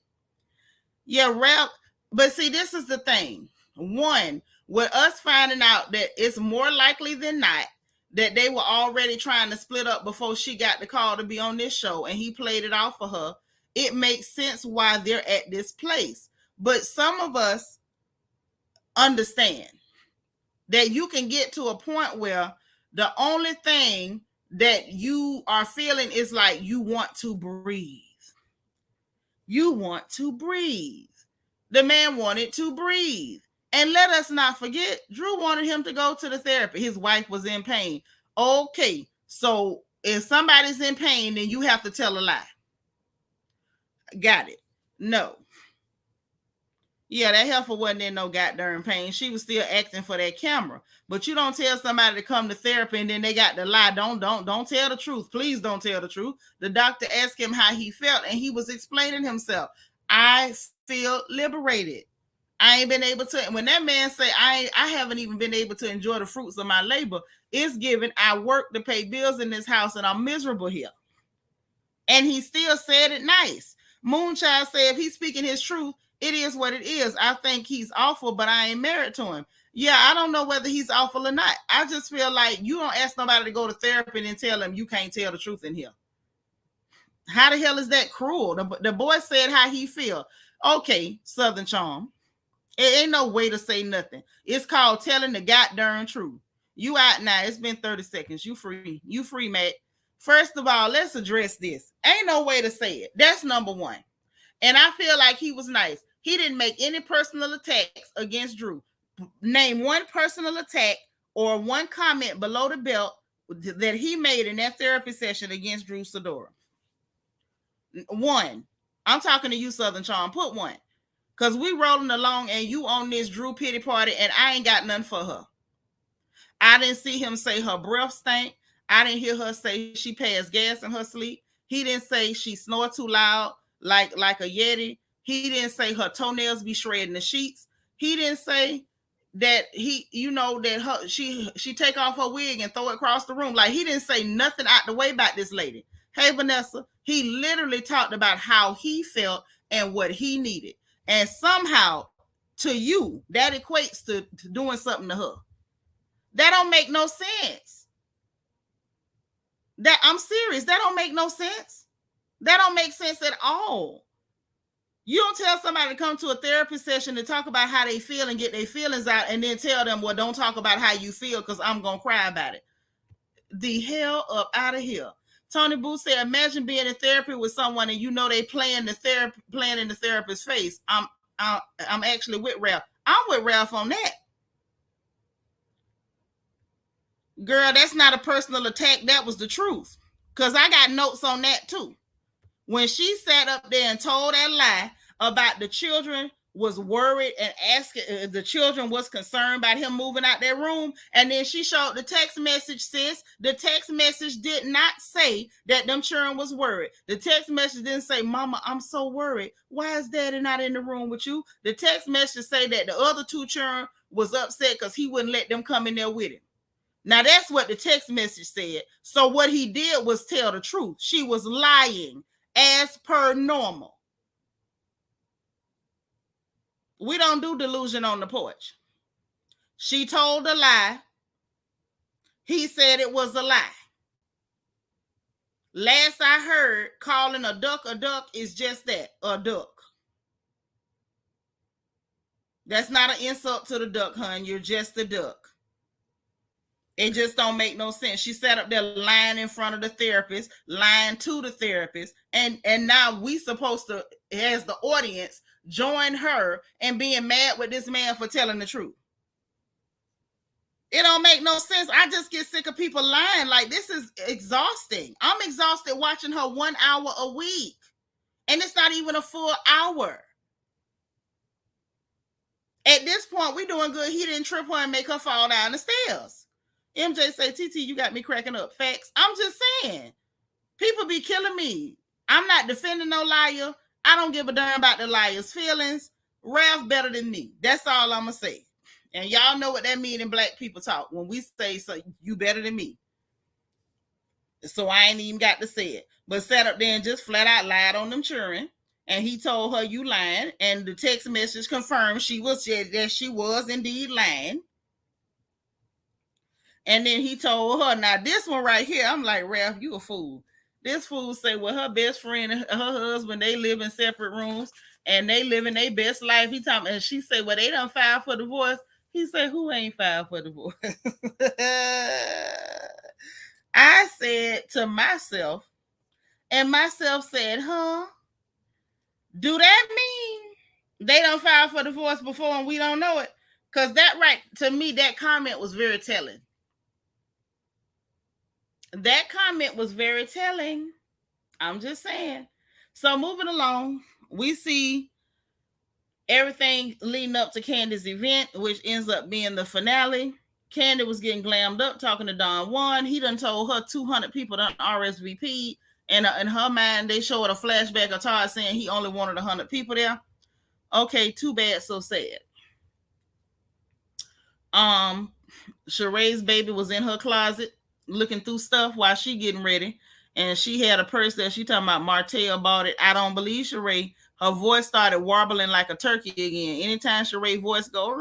Yeah, Ralph. But see, this is the thing. One, with us finding out that it's more likely than not that they were already trying to split up before she got the call to be on this show, and he played it off for her, it makes sense why they're at this place. But some of us understand that you can get to a point where the only thing that you are feeling is like you want to breathe. You want to breathe. The man wanted to breathe. And let us not forget, Drew wanted him to go to the therapy. His wife was in pain. Okay, so if somebody's in pain, then you have to tell a lie. Got it. No. Yeah, that heifer wasn't in no goddamn pain. She was still acting for that camera. But you don't tell somebody to come to therapy and then they got to lie. Don't tell the truth. Please don't tell the truth. The doctor asked him how he felt, and he was explaining himself. I feel liberated. I ain't been able to. When that man say I haven't even been able to enjoy the fruits of my labor, it's given. I work to pay bills in this house, and I'm miserable here. And he still said it nice. Moonchild said if he's speaking his truth, it is what it is. I think he's awful, but I ain't married to him. Yeah, I don't know whether he's awful or not. I just feel like you don't ask nobody to go to therapy and tell them you can't tell the truth in here. How the hell is that cruel? The boy said how he feel. Okay, Southern Charm. It ain't no way to say nothing. It's called telling the goddamn truth. You out now. It's been 30 seconds. You free. You free, Matt. First of all, let's address this. Ain't no way to say it. That's number one. And I feel like he was nice. He didn't make any personal attacks against Drew. Name one personal attack or one comment below the belt that he made in that therapy session against Drew Sidora. One. I'm talking to you, Southern Charm. Put one. Because we rolling along and you on this Drew pity party and I ain't got nothing for her. I didn't see him say her breath stank. I didn't hear her say she passed gas in her sleep. He didn't say she snored too loud like a Yeti. He didn't say her toenails be shredding the sheets. He didn't say that she take off her wig and throw it across the room. Like, he didn't say nothing out the way about this lady. Hey, Vanessa, he literally talked about how he felt and what he needed. And somehow, to you, that equates to doing something to her. That don't make no sense. That I'm serious. That don't make no sense. That don't make sense at all. You don't tell somebody to come to a therapy session to talk about how they feel and get their feelings out and then tell them, well, don't talk about how you feel because I'm going to cry about it. The hell up out of here. Tony Booth said, imagine being in therapy with someone and you know they playing in the therapist's face. I'm actually with Ralph. I'm with Ralph on that. Girl, that's not a personal attack. That was the truth. Because I got notes on that too. When she sat up there and told that lie about the children was worried and asking, the children was concerned about him moving out their room. And then she showed the text message, sis. The text message did not say that them children was worried. The text message didn't say, Mama, I'm so worried. Why is Daddy not in the room with you? The text message say that the other two children was upset because he wouldn't let them come in there with him. Now, that's what the text message said. So what he did was tell the truth. She was lying as per normal. We don't do delusion on the porch. She told a lie. He said it was a lie. Last I heard, calling a duck is just that, a duck. That's not an insult to the duck, hun. You're just a duck. It just don't make no sense. She sat up there lying in front of the therapist, lying to the therapist, and now we supposed to, as the audience, join her and being mad with this man for telling the truth. It don't make no sense. I just get sick of people lying. Like, this is exhausting. I'm exhausted watching her 1 hour a week. And it's not even a full hour. At this point, we doing good. He didn't trip her and make her fall down the stairs. MJ say, TT, you got me cracking up. Facts. I'm just saying. People be killing me. I'm not defending no liar. I don't give a damn about the liar's feelings. Ralph better than me. That's all I'm going to say. And y'all know what that means in black people talk. When we say, so you better than me. So I ain't even got to say it. But sat up there and just flat out lied on them children. And he told her you lying. And the text message confirmed that she was indeed lying. And then he told her, now this one right here, I'm like, Ralph, you a fool. This fool say, well, her best friend and her husband, they live in separate rooms and they live in their best life. He talking, and she said, well, they done filed for divorce. He said, who ain't filed for divorce? I said to myself, and myself said, huh? Do that mean they don't file for divorce before and we don't know it? Because that right, to me, that comment was very telling. That comment was very telling. I'm just saying. So moving along, we see everything leading up to Candy's event, which ends up being the finale. Candy was getting glammed up talking to Don Juan. He done told her 200 people done RSVP'd. And in her mind, they showed a flashback of Todd saying he only wanted 100 people there. Okay, too bad, so sad. Sheree's baby was in her closet looking through stuff while she getting ready. And she had a purse that she talking about Martell bought it. I don't believe Sheree. Her voice started warbling like a turkey again. Anytime Sheree's voice go,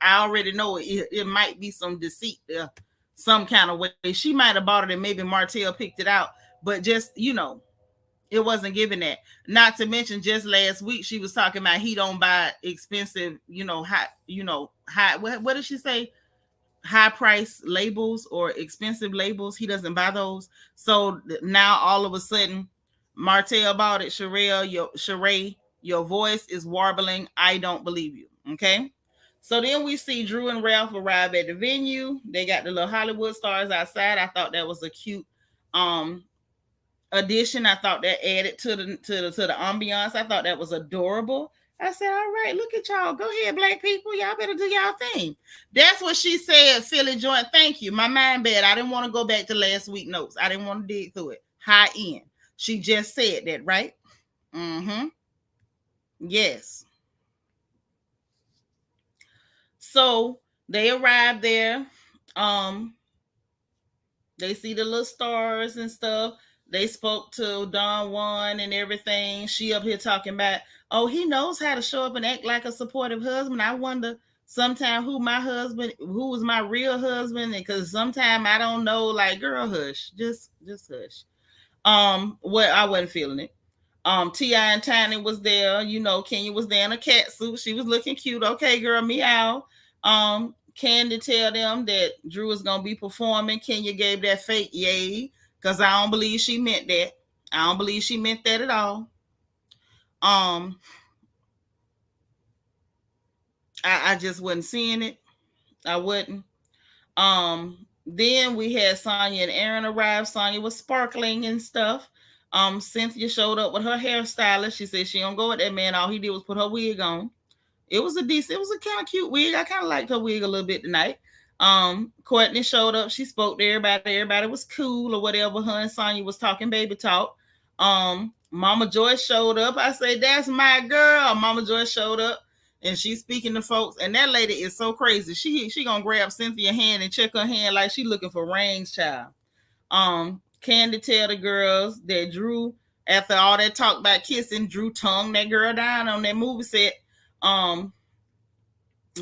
I already know it might be some deceit there, some kind of way. She might have bought it and maybe Martell picked it out. But just, it wasn't given that. Not to mention, just last week she was talking about he don't buy expensive, high. What did she say? High price labels or expensive labels. He doesn't buy those. So now all of a sudden, Martell bought it. Sheree, your voice is warbling. I don't believe you. Okay. So then we see Drew and Ralph arrive at the venue. They got the little Hollywood stars outside. I thought that was a cute addition. I thought that added to the ambiance. I thought that was adorable. I said, all right, look at y'all. Go ahead, black people. Y'all better do y'all thing. That's what she said, Philly Joint. Thank you. My mind bad. I didn't want to go back to last week's notes. I didn't want to dig through it. High end. She just said that, right? Mm-hmm. Yes. So they arrived there. They see the little stars and stuff. They spoke to Don Juan and everything. She up here talking about, oh, he knows how to show up and act like a supportive husband. I wonder sometimes who was my real husband, because sometimes I don't know. Like, girl, hush, just hush. Well, I wasn't feeling it. T.I. and Tiny was there. Kenya was there in a cat suit. She was looking cute. Okay, girl, meow. Candy tell them that Drew is gonna be performing. Kenya gave that fake yay, because I don't believe she meant that. I don't believe she meant that at all. I just wasn't seeing it. I wouldn't. Then we had Sanya and Aaron arrive. Sanya was sparkling and stuff. Cynthia showed up with her hairstylist. She said she don't go with that man. All he did was put her wig on. It was a kind of cute wig. I kind of liked her wig a little bit tonight. Courtney showed up. She spoke to everybody. Everybody was cool or whatever. Her and Sanya was talking baby talk. Mama Joyce showed up. I said, that's my girl. Mama Joyce showed up and she's speaking to folks. And that lady is so crazy. She gonna grab Cynthia's hand and check her hand like she looking for rings, child. Candy tell the girls that Drew, after all that talk about kissing, Drew tongued that girl down on that movie set.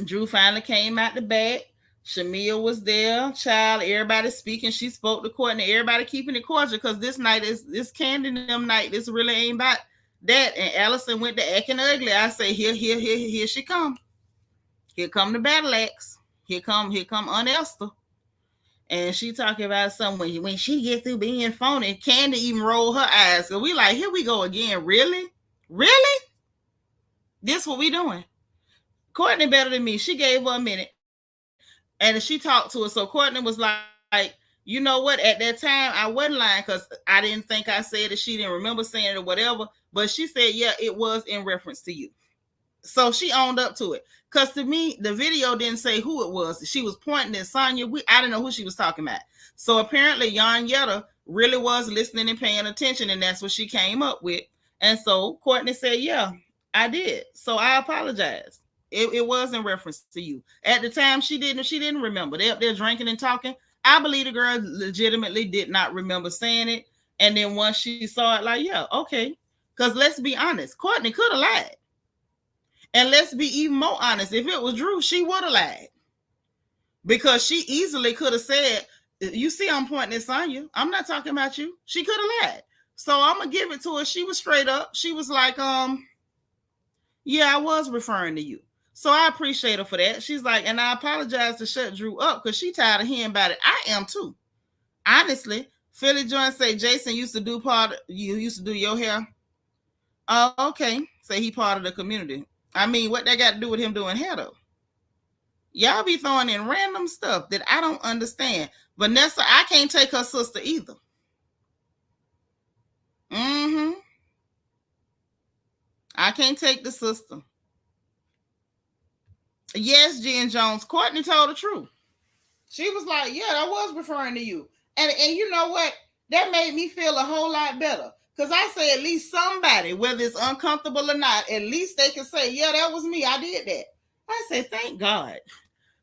Drew finally came out the back. Shamia was there, child. Everybody speaking. She spoke to Courtney. Everybody keeping it cordial because this night is this Candy them night. This really ain't about that. And Allison went to acting ugly. I say, here she come. Here come the battle axe. Here come Aunt Esther. And she talking about something when she gets through being phony. Candy even rolled her eyes. So we like, here we go again. Really? This what we doing? Courtney better than me. She gave her a minute. And she talked to her. So Courtney was like, you know what? At that time, I wasn't lying because I didn't think I said it. She didn't remember saying it or whatever. But she said, yeah, it was in reference to you. So she owned up to it. Because to me, the video didn't say who it was. She was pointing at Sanya. I didn't know who she was talking about. So apparently, Yanyetta really was listening and paying attention, and that's what she came up with. And so Courtney said, yeah, I did. So I apologize. It was in reference to you. At the time, she didn't remember. They up there drinking and talking. I believe the girl legitimately did not remember saying it. And then once she saw it, like, yeah, okay. Because let's be honest, Courtney could have lied. And let's be even more honest. If it was Drew, she would have lied. Because she easily could have said, you see, I'm pointing at Sanya. I'm not talking about you. She could have lied. So I'm going to give it to her. She was straight up. She was like, yeah, I was referring to you. So I appreciate her for that. She's like, and I apologize to shut Drew up because she tired of hearing about it. I am too. Honestly, Philly Jones say Jason used to do your hair. Oh, okay. Say he part of the community. I mean, what that got to do with him doing hair though? Y'all be throwing in random stuff that I don't understand. Vanessa, I can't take her sister either. I can't take the sister. Yes, Jen Jones. Courtney told the truth. She was like, yeah, I was referring to you. And you know what? That made me feel a whole lot better. Because I say at least somebody, whether it's uncomfortable or not, at least they can say, yeah, that was me. I did that. I say, thank God.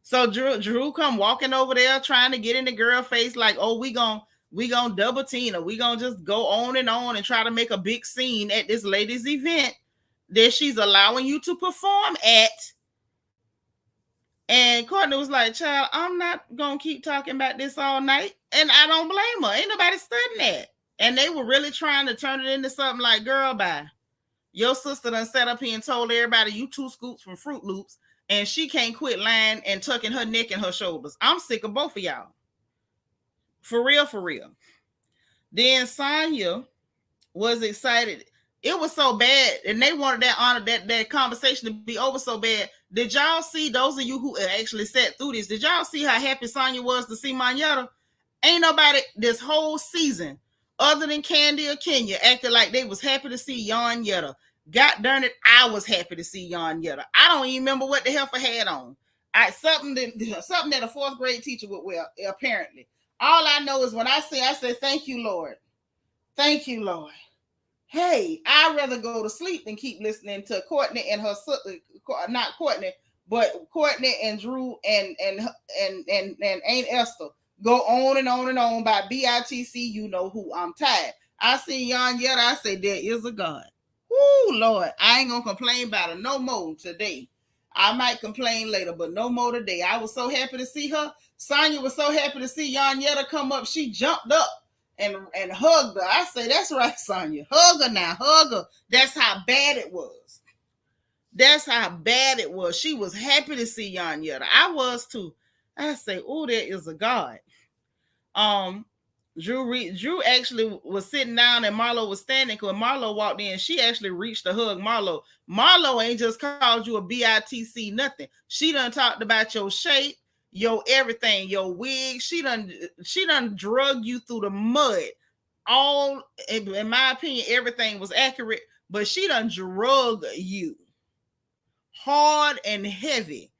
So Drew come walking over there trying to get in the girl face like, oh, we gonna double team her. We gonna just go on and try to make a big scene at this lady's event that she's allowing you to perform at. And Courtney was like, child, I'm not going to keep talking about this all night. And I don't blame her. Ain't nobody studying that. And they were really trying to turn it into something like, girl, bye. Your sister done sat up here and told everybody you 2 scoops from Fruit Loops. And she can't quit lying and tucking her neck and her shoulders. I'm sick of both of y'all. For real, for real. Then Sanya was excited. It was so bad, and they wanted that conversation to be over so bad. Did y'all see, those of you who actually sat through this, did y'all see how happy Sanya was to see Manyetta? Ain't nobody this whole season, other than Candy or Kenya, acted like they was happy to see Yanyetta. God darn it, I was happy to see Yanyetta. I don't even remember what the heifer had on. Something that a 4th grade teacher would wear, apparently. All I know is when I say, thank you, Lord. Thank you, Lord. Hey, I'd rather go to sleep than keep listening to Courtney and her sister, not Courtney, but Courtney and Drew and Aunt Esther go on and on and on by BITC, you know who. I'm tired. I see Yanyetta, I say there is a God. Woo, Lord, I ain't gonna complain about her no more today. I might complain later, but no more today. I was so happy to see her. Sanya was so happy to see Yanyetta come up. She jumped up and hugged her. I say, that's right, Sanya. Hug her now. Hug her. That's how bad it was. That's how bad it was. She was happy to see Yanyetta. I was too. I say, oh, there is a God. Drew actually was sitting down and Marlo was standing. Because when Marlo walked in, she actually reached to hug Marlo. Marlo ain't just called you a BITC nothing. She done talked about your shape, your everything, your wig. She done drug you through the mud. All, in my opinion, everything was accurate, but she done drug you hard and heavy.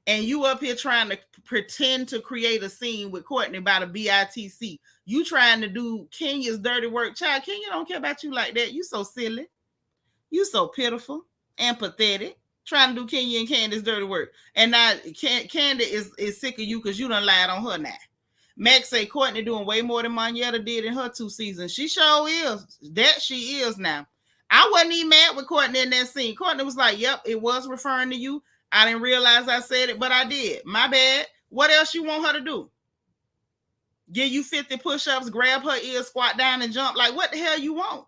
And you up here trying to pretend to create a scene with Courtney about a BITC. You trying to do Kenya's dirty work. Child, Kenya don't care about you like that. You so silly. You so pitiful and pathetic. Trying to do Kenya and Candy's dirty work. And now Candy is sick of you because you done lied on her now. Max say Courtney doing way more than Monyetta did in her 2 seasons. She sure is. That she is now. I wasn't even mad with Courtney in that scene. Courtney was like, yep, it was referring to you. I didn't realize I said it, but I did. My bad. What else you want her to do? Give you 50 push-ups, grab her ear, squat down and jump? Like, what the hell you want?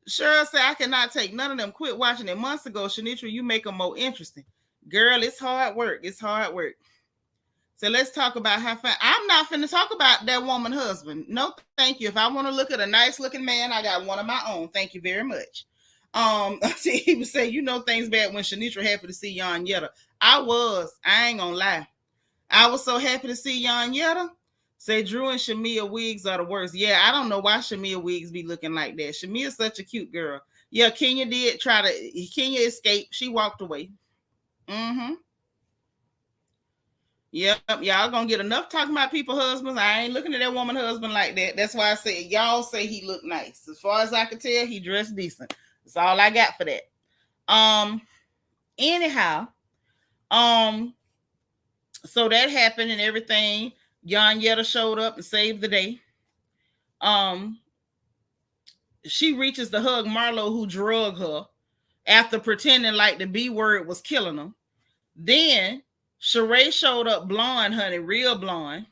Cheryl said, I cannot take none of them. Quit watching it months ago. Shanitra, you make them more interesting. Girl, it's hard work. It's hard work. So let's talk about how fun. I'm not finna talk about that woman husband. No, thank you. If I want to look at a nice looking man, I got one of my own. Thank you very much. See, he would say, you know, things bad when Shanitra happy to see Yanyetta. I ain't gonna lie. I was so happy to see Yetta. Say Drew and Shamia wigs are the worst. Yeah, I don't know why Shamia wigs be looking like that. Shamia's such a cute girl. Yeah, Kenya did try to. Kenya escaped. She walked away. Mm-hmm. Yep, y'all gonna get enough talking about people husbands. I ain't looking at that woman husband like that. That's why I said y'all say he looked nice. As far as I can tell, he dressed decent. That's all I got for that. Anyhow, so that happened and everything. Yetta showed up and saved the day. She reaches to hug Marlo, who drugged her after pretending like the B word was killing them. Then Sheree showed up blonde, honey, real blonde.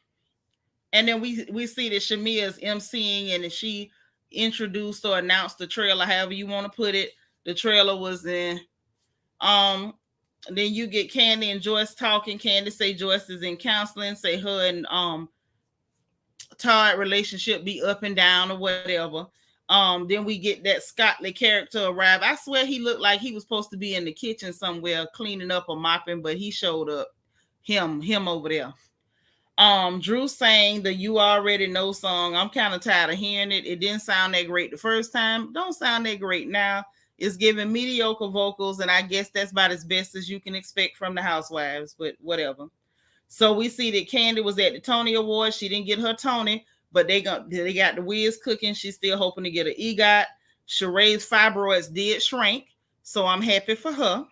And then we see that Shamia's emceeing and she introduced or announced the trailer, however you want to put it. The trailer was in. Then you get Candy and Joyce talking. Candy say Joyce is in counseling. Say her and Todd relationship be up and down or whatever. Then we get that Scotty character arrive. I swear he looked like he was supposed to be in the kitchen somewhere cleaning up or mopping, but he showed up. Him over there. Drew sang the You Already Know song. I'm kind of tired of hearing it. It didn't sound that great the first time. Don't sound that great now. It's giving mediocre vocals, and I guess that's about as best as you can expect from the Housewives, but whatever. So we see that Candy was at the Tony Awards. She didn't get her Tony, but they got the Wiz cooking. She's still hoping to get an EGOT. Sheree's fibroids did shrink, so I'm happy for her.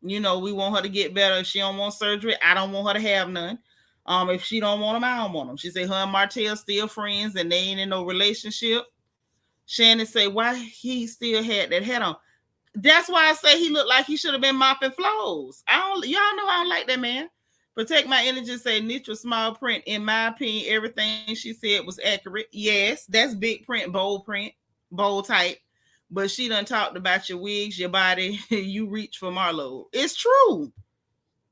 You know, we want her to get better. If she don't want surgery, I don't want her to have none. If she don't want them, I don't want them. She said her and Martell still friends and they ain't in no relationship. Shannon say why he still had that hat on. That's why I say he looked like he should have been mopping floors. Y'all know I don't like that man. Protect My Energy say Nitra small print. In my opinion, everything she said was accurate. Yes, that's big print, bold type. But she done talked about your wigs, your body. You reach for Marlo. It's true.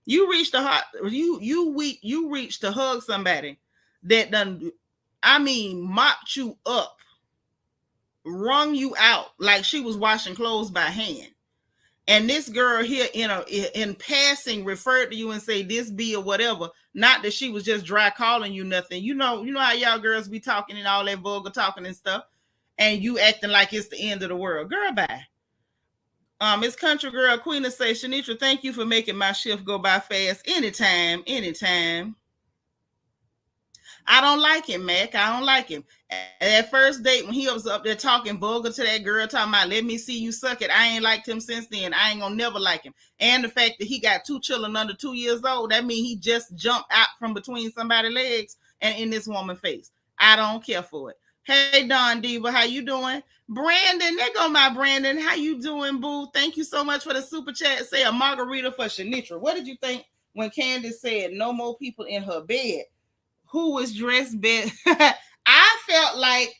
You reach to you reach to hug somebody that done, I mean, mopped you up, wrung you out like she was washing clothes by hand. And this girl here in passing referred to you and say this be or whatever. Not that she was just dry calling you nothing. You know how y'all girls be talking and all that vulgar talking and stuff, and you acting like it's the end of the world. Girl, bye. It's country girl Queen to say, Shanitra, thank you for making my shift go by fast. Anytime. I don't like him, Mac. I don't like him. At that first date when he was up there talking vulgar to that girl, talking about let me see you suck it, I ain't liked him since then. I ain't gonna never like him. And the fact that he got 2 children under 2 years old, that means he just jumped out from between somebody's legs and in this woman's face. I don't care for it. Hey, Don Diva, how you doing? Brandon, there go my Brandon. How you doing, boo? Thank you so much for the super chat. Say a margarita for Shanitra. What did you think when Candace said no more people in her bed? Who was dressed best? I felt like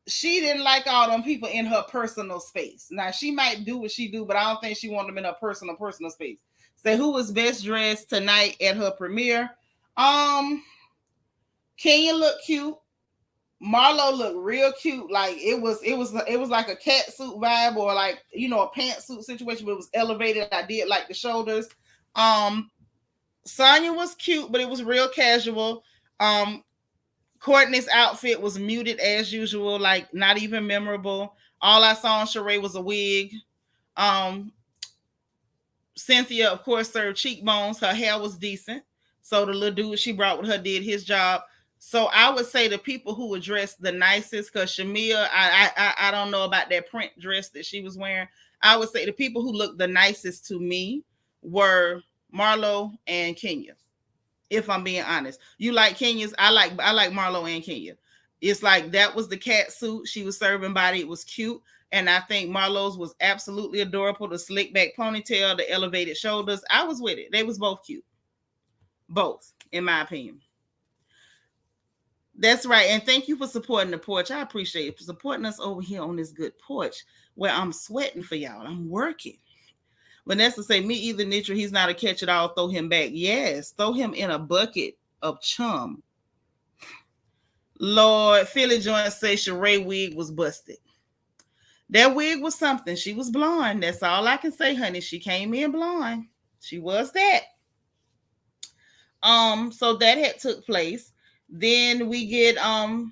she didn't like all them people in her personal space. Now, she might do what she do, but I don't think she wanted them in her personal space. Say who was best dressed tonight at her premiere? Kenya looked cute. Marlo looked real cute. Like it was like a cat suit vibe or like, a pantsuit situation, but it was elevated. I did like the shoulders. Sanya was cute, but it was real casual. Courtney's outfit was muted as usual, like not even memorable. All I saw on Sheree was a wig. Cynthia, of course, served cheekbones. Her hair was decent. So the little dude she brought with her did his job. So I would say the people who were dressed the nicest, because Shamia, I don't know about that print dress that she was wearing. I would say the people who looked the nicest to me were Marlo and Kenya. If I'm being honest, you like Kenya's. I like Marlo and Kenya. It's like that was the cat suit she was serving body. It was cute. And I think Marlo's was absolutely adorable. The slick back ponytail, the elevated shoulders. I was with it. They was both cute. Both, in my opinion. That's right. And thank you for supporting the porch. I appreciate it for supporting us over here on this good porch where I'm sweating for y'all. I'm working. Vanessa say, me either, Nitra. He's not a catch-it-all. Throw him back. Yes, throw him in a bucket of chum. Lord, Philly Joint say Sheree wig was busted. That wig was something. She was blonde. That's all I can say, honey. She came in blonde. She was that. So that had took place. Then we get Sheree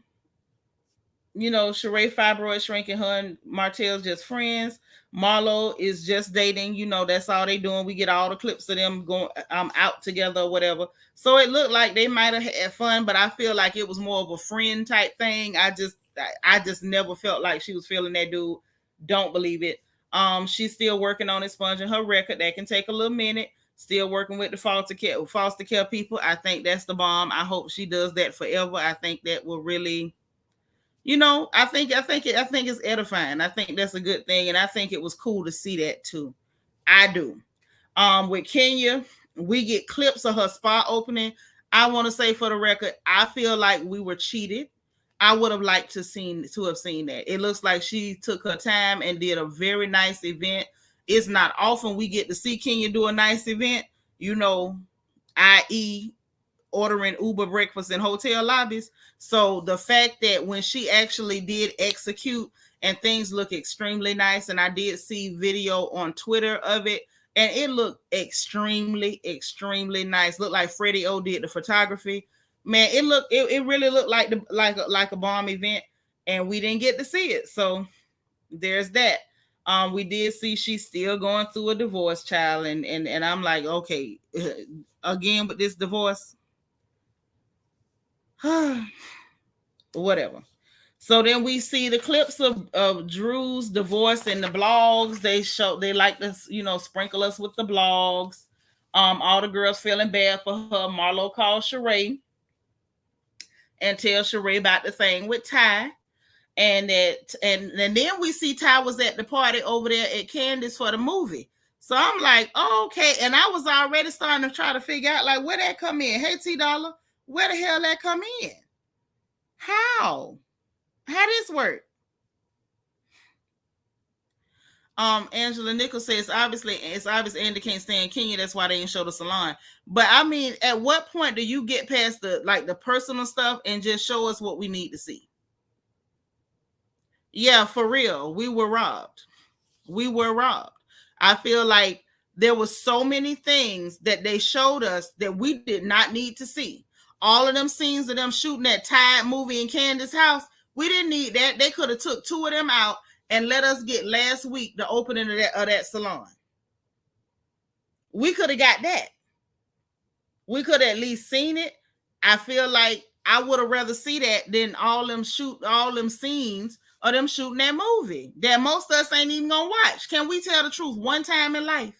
fibroid shrinking, her and Martell's just friends. Marlo is just dating, that's all they doing. We get all the clips of them going out together or whatever. So it looked like they might have had fun, but I feel like it was more of a friend type thing. I just never felt like she was feeling that dude. Don't believe it. She's still working on expunging her record. That can take a little minute. Still working with the foster care people. I think that's the bomb. I hope she does that forever. I think that will really, I think it's edifying. I think that's a good thing, and I think it was cool to see that too. I do. With Kenya, we get clips of her spa opening. I want to say for the record, I feel like we were cheated. I would have liked to have seen that. It looks like she took her time and did a very nice event. It's not often we get to see Kenya do a nice event, i.e. ordering Uber breakfast in hotel lobbies. So the fact that when she actually did execute and things look extremely nice, and I did see video on Twitter of it, and it looked extremely, extremely nice. Looked like Freddie O did the photography. Man, it really looked like a bomb event, and we didn't get to see it. So there's that. We did see she's still going through a divorce, child, and I'm like, okay, again with this divorce. Whatever. So then we see the clips of Drew's divorce in the blogs. They like to, sprinkle us with the blogs. All the girls feeling bad for her. Marlo calls Sheree and tells Sheree about the thing with Ty. And then we see Ty was at the party over there at Candace for the movie. So I'm like, oh, okay. And I was already starting to try to figure out, like, where that come in. Hey, T Dollar, where the hell that come in? How this work? Angela Nichols says it's obvious Andy can't stand Kenya. That's why they didn't show the salon. But I mean, at what point do you get past the personal stuff and just show us what we need to see? Yeah, for real. We were robbed. I feel like there were so many things that they showed us that we did not need to see. All of them scenes of them shooting that Tide movie in Candace's house, we didn't need that. They could have took two of them out and let us get last week the opening of that salon. We could have got that. We could have at least seen it. I feel like I would have rather see that than all them scenes of them shooting that movie that most of us ain't even gonna watch. Can we tell the truth one time in life?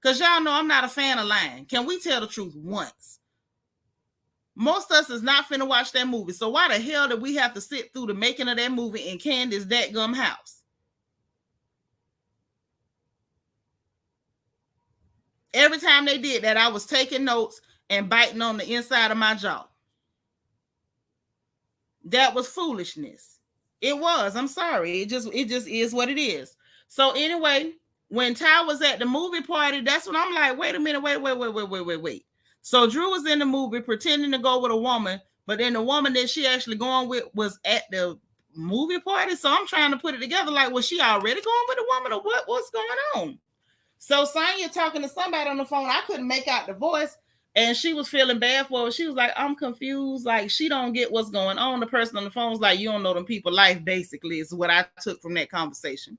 Because y'all know I'm not a fan of lying. Can we tell the truth once? Most of us is not finna watch that movie. So why the hell did we have to sit through the making of that movie in Candace's dadgum house? Every time they did that, I was taking notes and biting on the inside of my jaw. That was foolishness. It was. I'm sorry. It just is what it is. So anyway, when Ty was at the movie party, that's when I'm like, wait a minute, wait. So Drew was in the movie pretending to go with a woman, but then the woman that she actually going with was at the movie party. So I'm trying to put it together like, was she already going with a woman or what's going on? So Sanya talking to somebody on the phone, I couldn't make out the voice. And she was feeling bad for her. She was like, I'm confused. Like, she don't get what's going on. The person on the phone was like, you don't know them people life, basically, is what I took from that conversation.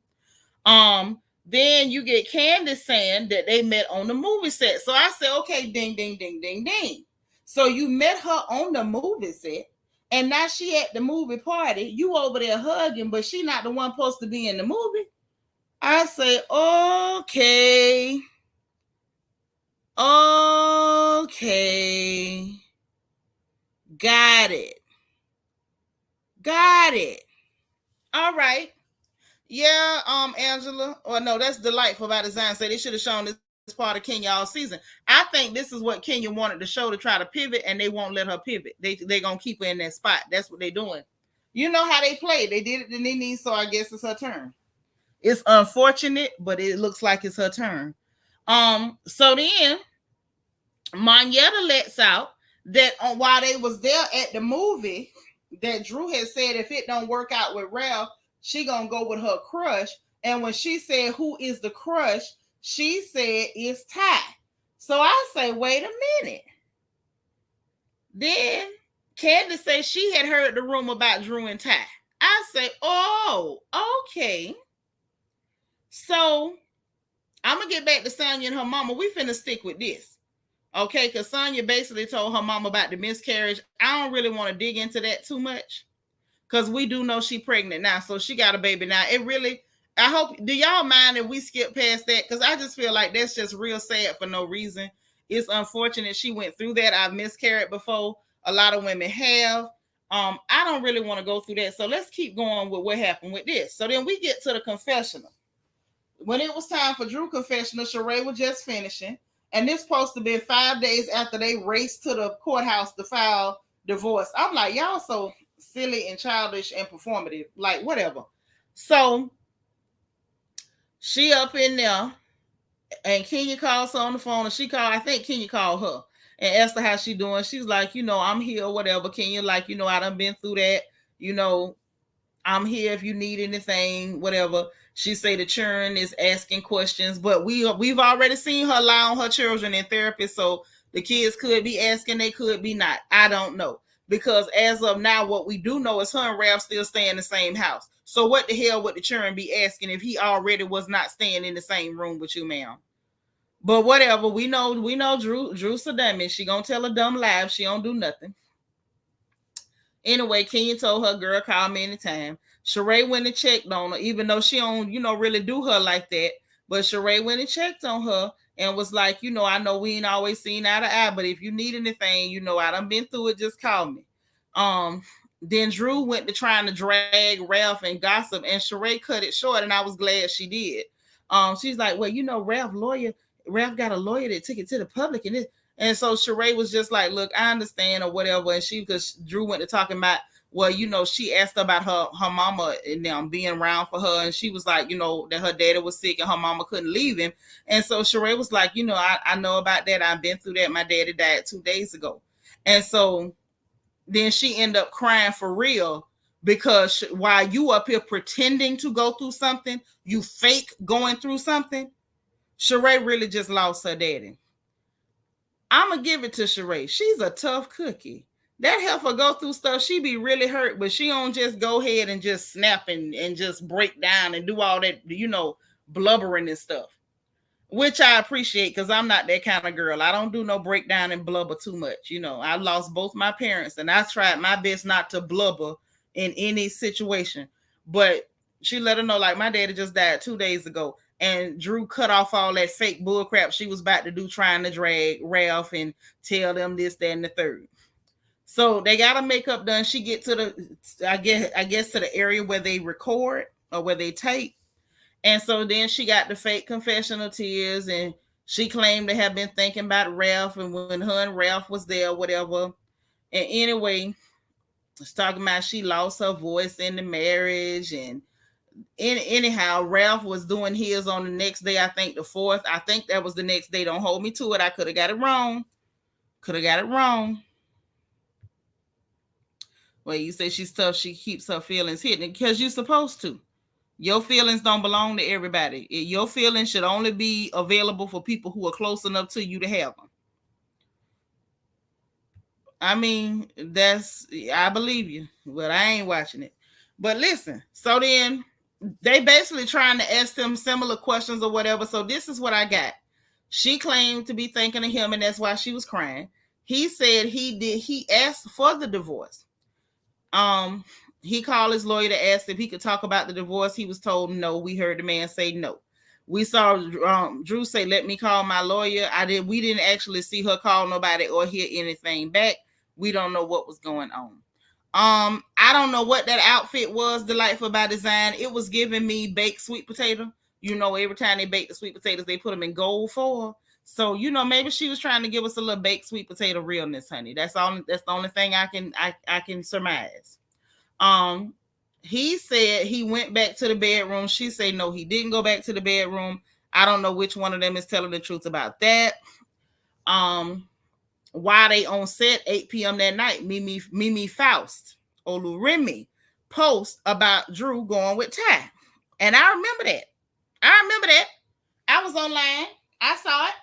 Then you get Candace saying that they met on the movie set. So I said, okay, ding, ding, ding, ding, ding. So you met her on the movie set, and now she at the movie party. You over there hugging, but she not the one supposed to be in the movie. I say, okay. Got it. All right. Yeah, Angela. Or no, that's Delightful by Design. Say they should have shown this part of Kenya all season. I think this is what Kenya wanted to show to try to pivot, and they won't let her pivot. They gonna keep her in that spot. That's what they're doing. You know how they play. They did it to Nene, so I guess it's her turn. It's unfortunate, but it looks like it's her turn. So then Monyetta lets out that while they was there at the movie, that Drew had said if it don't work out with Ralph, she gonna go with her crush. And when she said who is the crush, she said it's Ty. So I say, wait a minute. Then Candace say she had heard the rumor about Drew and Ty. I say, oh, okay. So I'm gonna get back to Sanya and her mama. We finna stick with this. Okay, because Sanya basically told her mom about the miscarriage. I don't really want to dig into that too much because we do know she's pregnant now. So she got a baby now. It really, I hope, do y'all mind if we skip past that? Because I just feel like that's just real sad for no reason. It's unfortunate she went through that. I've miscarried before. A lot of women have. I don't really want to go through that. So let's keep going with what happened with this. So then we get to the confessional. When it was time for Drew confessional, Sheree was just finishing. And this supposed to be 5 days after they raced to the courthouse to file divorce. I'm like, y'all so silly and childish and performative. Like, whatever. So she up in there, and Kenya calls her on the phone, and she called, I think Kenya called her and asked her how she doing. She's like, I'm here, whatever. Kenya, like, I done been through that. I'm here if you need anything, whatever. She say the children is asking questions, but we've already seen her lie on her children in therapy, so the kids could be asking, they could be not. I don't know. Because as of now, what we do know is her and Ralph still stay in the same house. So what the hell would the children be asking if he already was not staying in the same room with you, ma'am? But whatever, we know Drew's a dummy. She gonna tell a dumb lie if she don't do nothing. Anyway, Kenya told her, girl, call me anytime. Sheree went and checked on her, even though she don't, really do her like that. But Sheree went and checked on her and was like, I know we ain't always seen eye to eye, but if you need anything, I done been through it, just call me. Then Drew went to trying to drag Ralph and gossip, and Sheree cut it short, and I was glad she did. She's like, well, Ralph got a lawyer that took it to the public, and so Sheree was just like, look, I understand or whatever. And because Drew went to talking about, well, she asked about her mama and them being around for her. And she was like, that her daddy was sick and her mama couldn't leave him. And so Sheree was like, I know about that. I've been through that. My daddy died 2 days ago. And so then she ended up crying for real because while you up here pretending to go through something, you fake going through something, Sheree really just lost her daddy. I'm going to give it to Sheree. She's a tough cookie. That heifer go through stuff. She be really hurt, but she don't just go ahead and just snap and just break down and do all that, blubbering and stuff, which I appreciate because I'm not that kind of girl. I don't do no breakdown and blubber too much. I lost both my parents, and I tried my best not to blubber in any situation. But she let her know, like, my daddy just died 2 days ago. And Drew cut off all that fake bull crap she was about to do, trying to drag Ralph and tell them this, that, and the third. So they got her makeup done. She get to the, I guess to the area where they record or where they tape. And so then she got the fake confessional tears, and she claimed to have been thinking about Ralph and when her and Ralph was there, whatever. And anyway, it's talking about she lost her voice in the marriage, and anyhow, Ralph was doing his on the next day. I think the 4th. I think that was the next day. Don't hold me to it. I could have got it wrong. Well, you say she's tough. She keeps her feelings hidden because you're supposed to. Your feelings don't belong to everybody. Your feelings should only be available for people who are close enough to you to have them. I mean, I believe you, but I ain't watching it. But listen, so then they basically trying to ask them similar questions or whatever. So this is what I got. She claimed to be thinking of him, and that's why she was crying. He said he asked for the divorce. He called his lawyer to ask if he could talk about the divorce. He was told no. We heard the man say no. We saw Drew say, let me call my lawyer. We didn't actually see her call nobody or hear anything back. We don't know what was going on. I don't know what that outfit was, Delightful by Design. It was giving me baked sweet potato. Every time they bake the sweet potatoes, they put them in gold foil. So, maybe she was trying to give us a little baked sweet potato realness, honey. That's the only thing I can surmise. He said he went back to the bedroom. She said no, he didn't go back to the bedroom. I don't know which one of them is telling the truth about that. While they on set, 8 p.m. that night, Mimi Faust Oluremi post about Drew going with Ty. And I remember that. I was online. I saw it.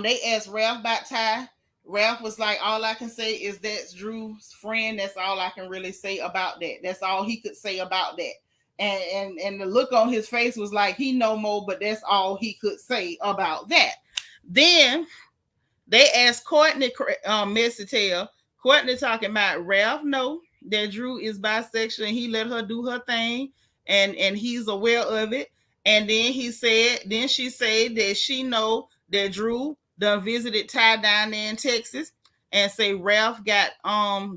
They asked Ralph about Ty. Ralph was like, all I can say is that's Drew's friend. That's all I can really say about that. That's all he could say about that. And the look on his face was like, he no more, but that's all he could say about that. Then they asked Courtney Miss to tell. Courtney talking about Ralph know that Drew is bisexual and he let her do her thing and he's aware of it. And then she said that she know that Drew done visited Ty down there in Texas and say Ralph got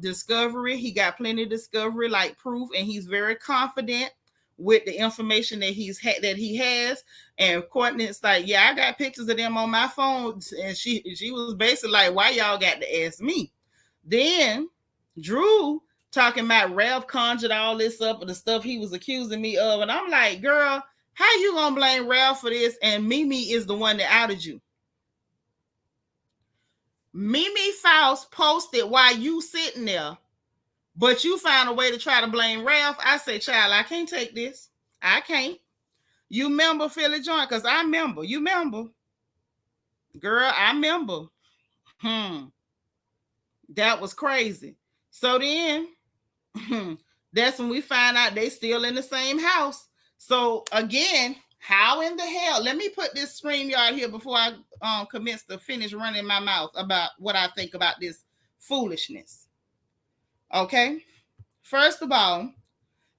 discovery. He got plenty of discovery like proof, and he's very confident with the information that he has. And Courtney's like, yeah, I got pictures of them on my phone. And she was basically like, why y'all got to ask me? Then Drew talking about Ralph conjured all this up of the stuff he was accusing me of. And I'm like, girl, how you gonna blame Ralph for this? And Mimi is the one that outed you. Mimi Faust posted while you sitting there, but you found a way to try to blame Ralph. I say, child, I can't take this. I can't. You remember Philly Joint? Because I remember. You remember. Girl, I remember. That was crazy. So then, that's when we find out they still in the same house. So again, how in the hell? Let me put this StreamYard here before I commence to finish running my mouth about what I think about this foolishness. Okay? First of all,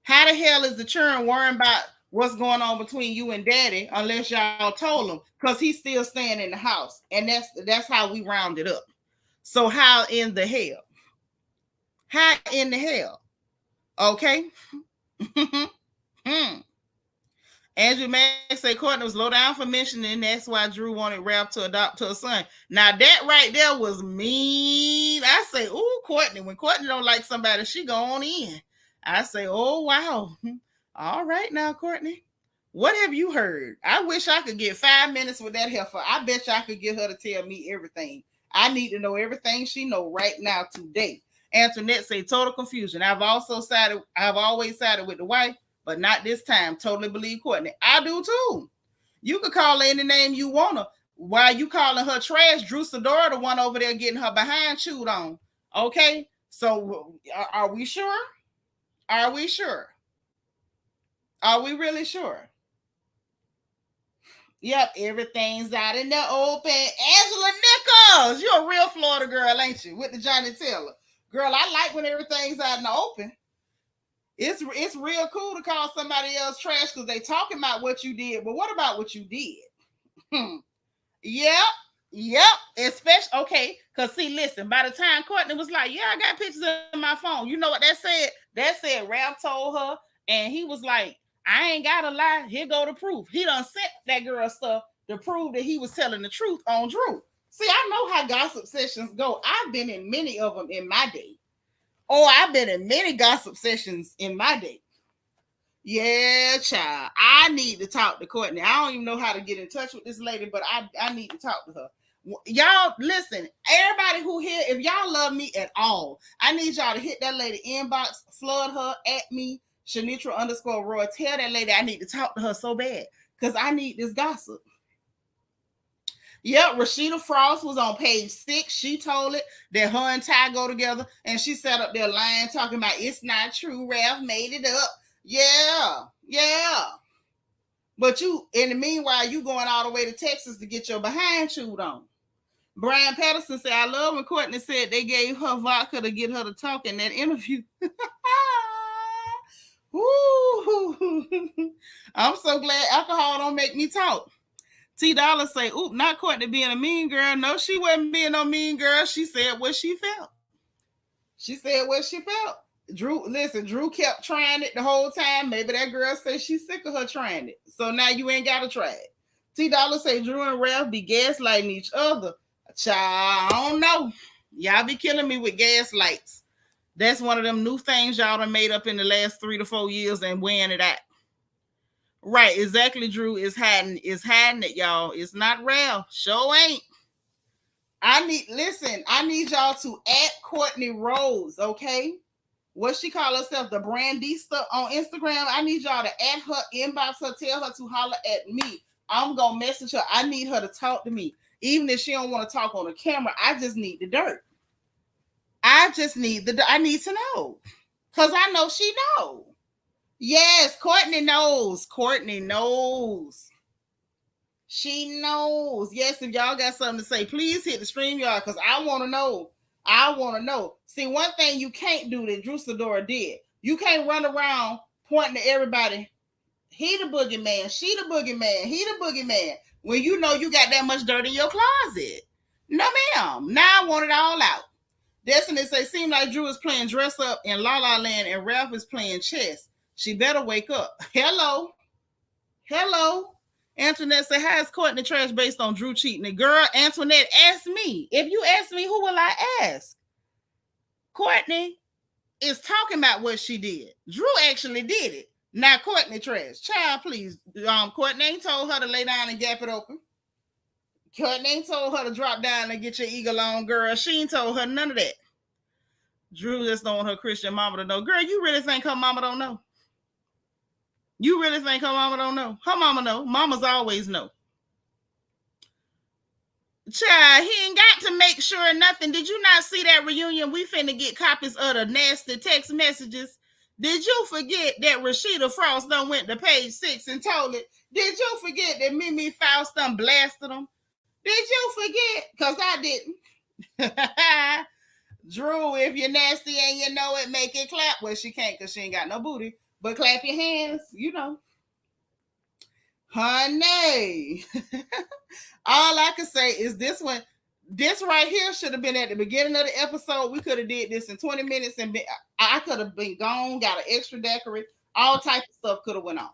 how the hell is the children worrying about what's going on between you and daddy unless y'all told him? Because he's still staying in the house. And that's how we round it up. So how in the hell? How in the hell? Okay? Andrew Mack say Courtney was low down for mentioning that's why Drew wanted Ralph to adopt her son. Now that right there was mean. I say, ooh, Courtney. When Courtney don't like somebody, she go on in. I say, oh, wow. All right now, Courtney. What have you heard? I wish I could get 5 minutes with that heifer. I bet you I could get her to tell me everything. I need to know everything she know right now today. Antoinette say total confusion. I've always sided with the wife, but not this time. Totally believe Courtney. I do too. You could call her any name you want to. While you calling her trash, Drew Sidora, the one over there getting her behind chewed on. Okay? So are we sure? Are we sure? Are we really sure? Yep, everything's out in the open. Angela Nichols, you're a real Florida girl, ain't you? With the Johnny Taylor. Girl, I like when everything's out in the open. It's real cool to call somebody else trash because they talking about what you did. But what about what you did? Yep. Especially, okay, because see, listen, by the time Courtney was like, yeah, I got pictures in my phone. You know what that said? That said Ralph told her, and he was like, I ain't got to lie. Here go the proof. He done sent that girl stuff to prove that he was telling the truth on Drew. See, I know how gossip sessions go. I've been in many of them in my day. Oh, I've been in many gossip sessions in my day. Yeah, child. I need to talk to Courtney. I don't even know how to get in touch with this lady, but I need to talk to her. Y'all, listen, everybody who here, if y'all love me at all, I need y'all to hit that lady inbox, flood her at me, Shanitra_RHOA. Tell that lady I need to talk to her so bad because I need this gossip. Yep, Rashida Frost was on page 6. She told it that her and Ty go together, and she sat up there lying, talking about it's not true. Ralph made it up. Yeah. But you, in the meanwhile, you going all the way to Texas to get your behind chewed on. Brian Patterson said, I love when Courtney said they gave her vodka to get her to talk in that interview. I'm so glad alcohol don't make me talk. T Dollar say, oop, not Courtney being a mean girl. No, she wasn't being no mean girl. She said what she felt. Drew kept trying it the whole time. Maybe that girl said she's sick of her trying it. So now you ain't got to try it. T Dollar say Drew and Ralph be gaslighting each other. Child, I don't know. Y'all be killing me with gaslights. That's one of them new things y'all done made up in the last 3 to 4 years and wearing it out. Right, exactly. Drew is hiding it, y'all. It's not Ralph. Sure ain't. I need y'all to add Courtney Rose, okay? What she call herself, the Brandista on Instagram. I need y'all to add her, inbox her, tell her to holler at me. I'm gonna message her. I need her to talk to me. Even if she don't want to talk on the camera, I just need the dirt. I need to know. Because I know she know. Yes, Courtney knows. Courtney knows. She knows. Yes, if y'all got something to say, please hit the stream yard because I want to know. I want to know. See, one thing you can't do that Drew Sidora did. You can't run around pointing to everybody. He the boogeyman. She the boogeyman. He the boogeyman. When you know you got that much dirt in your closet. No, ma'am. Now I want it all out. Destiny say, seem like Drew is playing dress up in La La Land and Ralph is playing chess. She better wake up. Hello. Hello. Antoinette said, how is Courtney trash based on Drew cheating? The girl, Antoinette, ask me. If you ask me, who will I ask? Courtney is talking about what she did. Drew actually did it. Now Courtney trash. Child, please. Courtney ain't told her to lay down and gap it open. Courtney ain't told her to drop down and get your eagle on, girl. She ain't told her none of that. Drew just don't want her Christian mama to know. Girl, you really think her mama don't know? You really think her mama don't know? Her mama know. Mamas always know. Child, he ain't got to make sure nothing. Did you not see that reunion? We finna get copies of the nasty text messages. Did you forget that Rashida Frost done went to page 6 and told it? Did you forget that Mimi Faust done blasted them? Did you forget? Because I didn't. Drew, if you're nasty and you know it, make it clap. Well, she can't because she ain't got no booty. But clap your hands, you know. Honey. All I can say is this one, this right here should have been at the beginning of the episode. We could have did this in 20 minutes and I could have been gone, got an extra decorate. All type of stuff could have went on.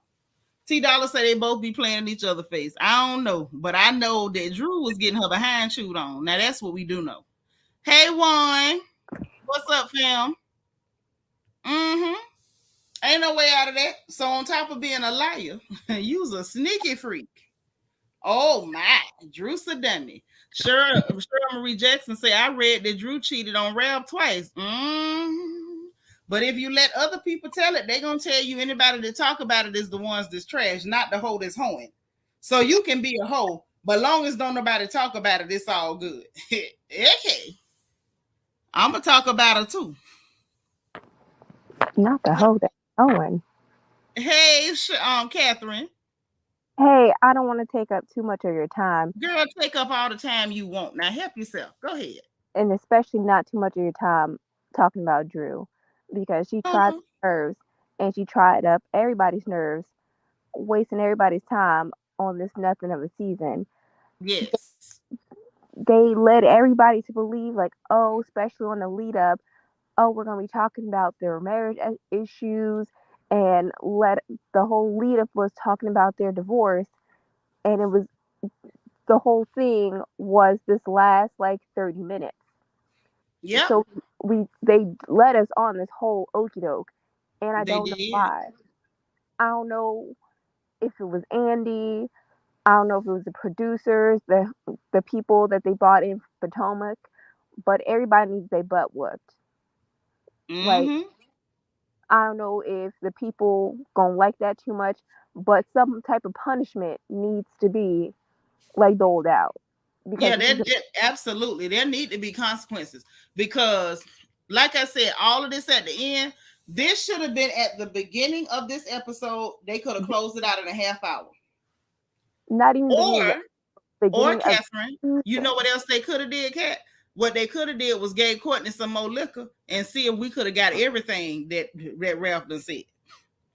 T Dollar said they both be playing in each other's face. I don't know, but I know that Drew was getting her behind chewed on. Now that's what we do know. Hey, Juan. What's up, fam? Ain't no way out of that. So on top of being a liar, you's a sneaky freak. Oh my, Drew's a dummy. Sure, Marie Jackson say I read that Drew cheated on Ralph twice. But if you let other people tell it, they gonna tell you anybody that talk about it is the ones that's trash, not the hoe that's hoeing. So you can be a hoe, but long as don't nobody talk about it, it's all good. Okay. I'm gonna talk about her too. Not the hoe that's hoeing. Hey, Catherine. Hey, I don't want to take up too much of your time. Girl, take up all the time you want. Now help yourself. Go ahead. And especially not too much of your time talking about Drew. Because she tried nerves and she tried up everybody's nerves, wasting everybody's time on this nothing of a season. Yes. They led everybody to believe, like, oh, especially on the lead up, oh, we're going to be talking about their marriage issues, and the whole lead up was talking about their divorce, and it was the whole thing was this last like 30 minutes. Yeah. So they led us on this whole okie doke, and I don't know why. I don't know if it was Andy. I don't know if it was the producers, the people that they brought in Potomac, but everybody needs their butt whooped. Like, I don't know if the people gonna like that too much, but some type of punishment needs to be like doled out. Because absolutely, there need to be consequences. Because, like I said, all of this at the end, this should have been at the beginning of this episode. They could have closed it out in a half hour. Not even or Catherine, you know what else they could have did, Kat? What they could have did was gave Courtney some more liquor and see if we could have got everything that Ralph done said.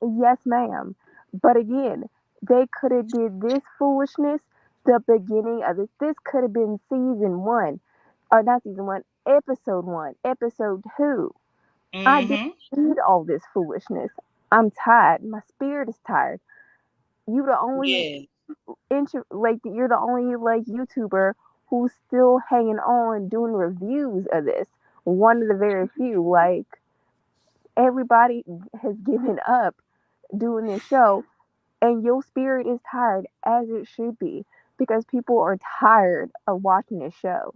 Yes, ma'am. But again, they could have did this foolishness the beginning of it. This could have been season 1, or not season 1, episode 1, episode 2. I didn't need all this foolishness. I'm tired. My spirit is tired. You the only you're the only like YouTuber who's still hanging on doing reviews of this. One of the very few. Like, everybody has given up doing this show, and your spirit is tired, as it should be, because people are tired of watching this show.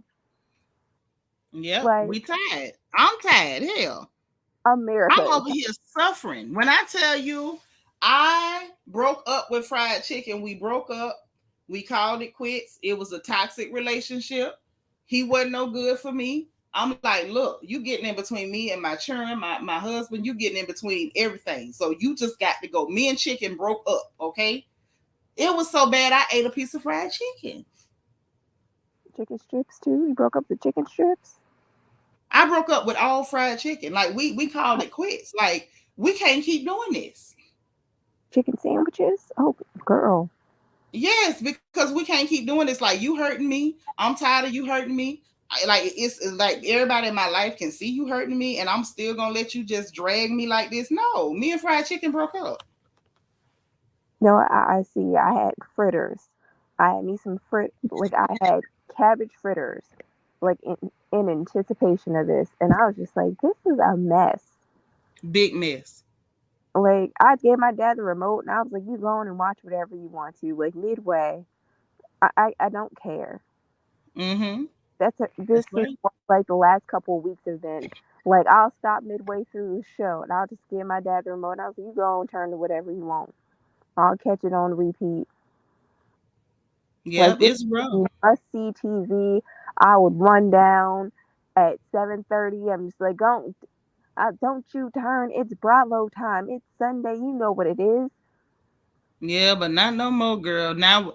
Yeah, like, we tired. I'm tired. Hell, America. I'm over here suffering. When I tell you, I broke up with Fried Chicken. We broke up. We called it quits. It was a toxic relationship. He wasn't no good for me. I'm like, look, you getting in between me and my children, my husband, you getting in between everything. So you just got to go. Me and Chicken broke up, okay? It was so bad I ate a piece of fried chicken. Chicken strips too. You broke up the chicken strips. I broke up with all fried chicken. Like we called it quits. Like we can't keep doing this. Chicken sandwiches. Oh, girl. Yes, because we can't keep doing this. Like you hurting me. I'm tired of you hurting me. Like it's like everybody in my life can see you hurting me, and I'm still gonna let you just drag me like this. No, me and fried chicken broke up. No, I see. I had fritters. I had me some like I had cabbage fritters, like in anticipation of this, and I was just like, this is a mess. Big mess. Like I gave my dad the remote, and I was like, you go on and watch whatever you want to. Like midway, I don't care. Mm-hmm. This That's is right. what, like the last couple of weeks have been. Like I'll stop midway through the show, and I'll just give my dad the remote. And I was like, you go and turn to whatever you want. I'll catch it on repeat. Like Yep, this it's rough. must see TV. I would run down at 7:30. I'm just like, don't you turn? It's Bravo time. It's Sunday. You know what it is. Yeah, but not no more, girl. Now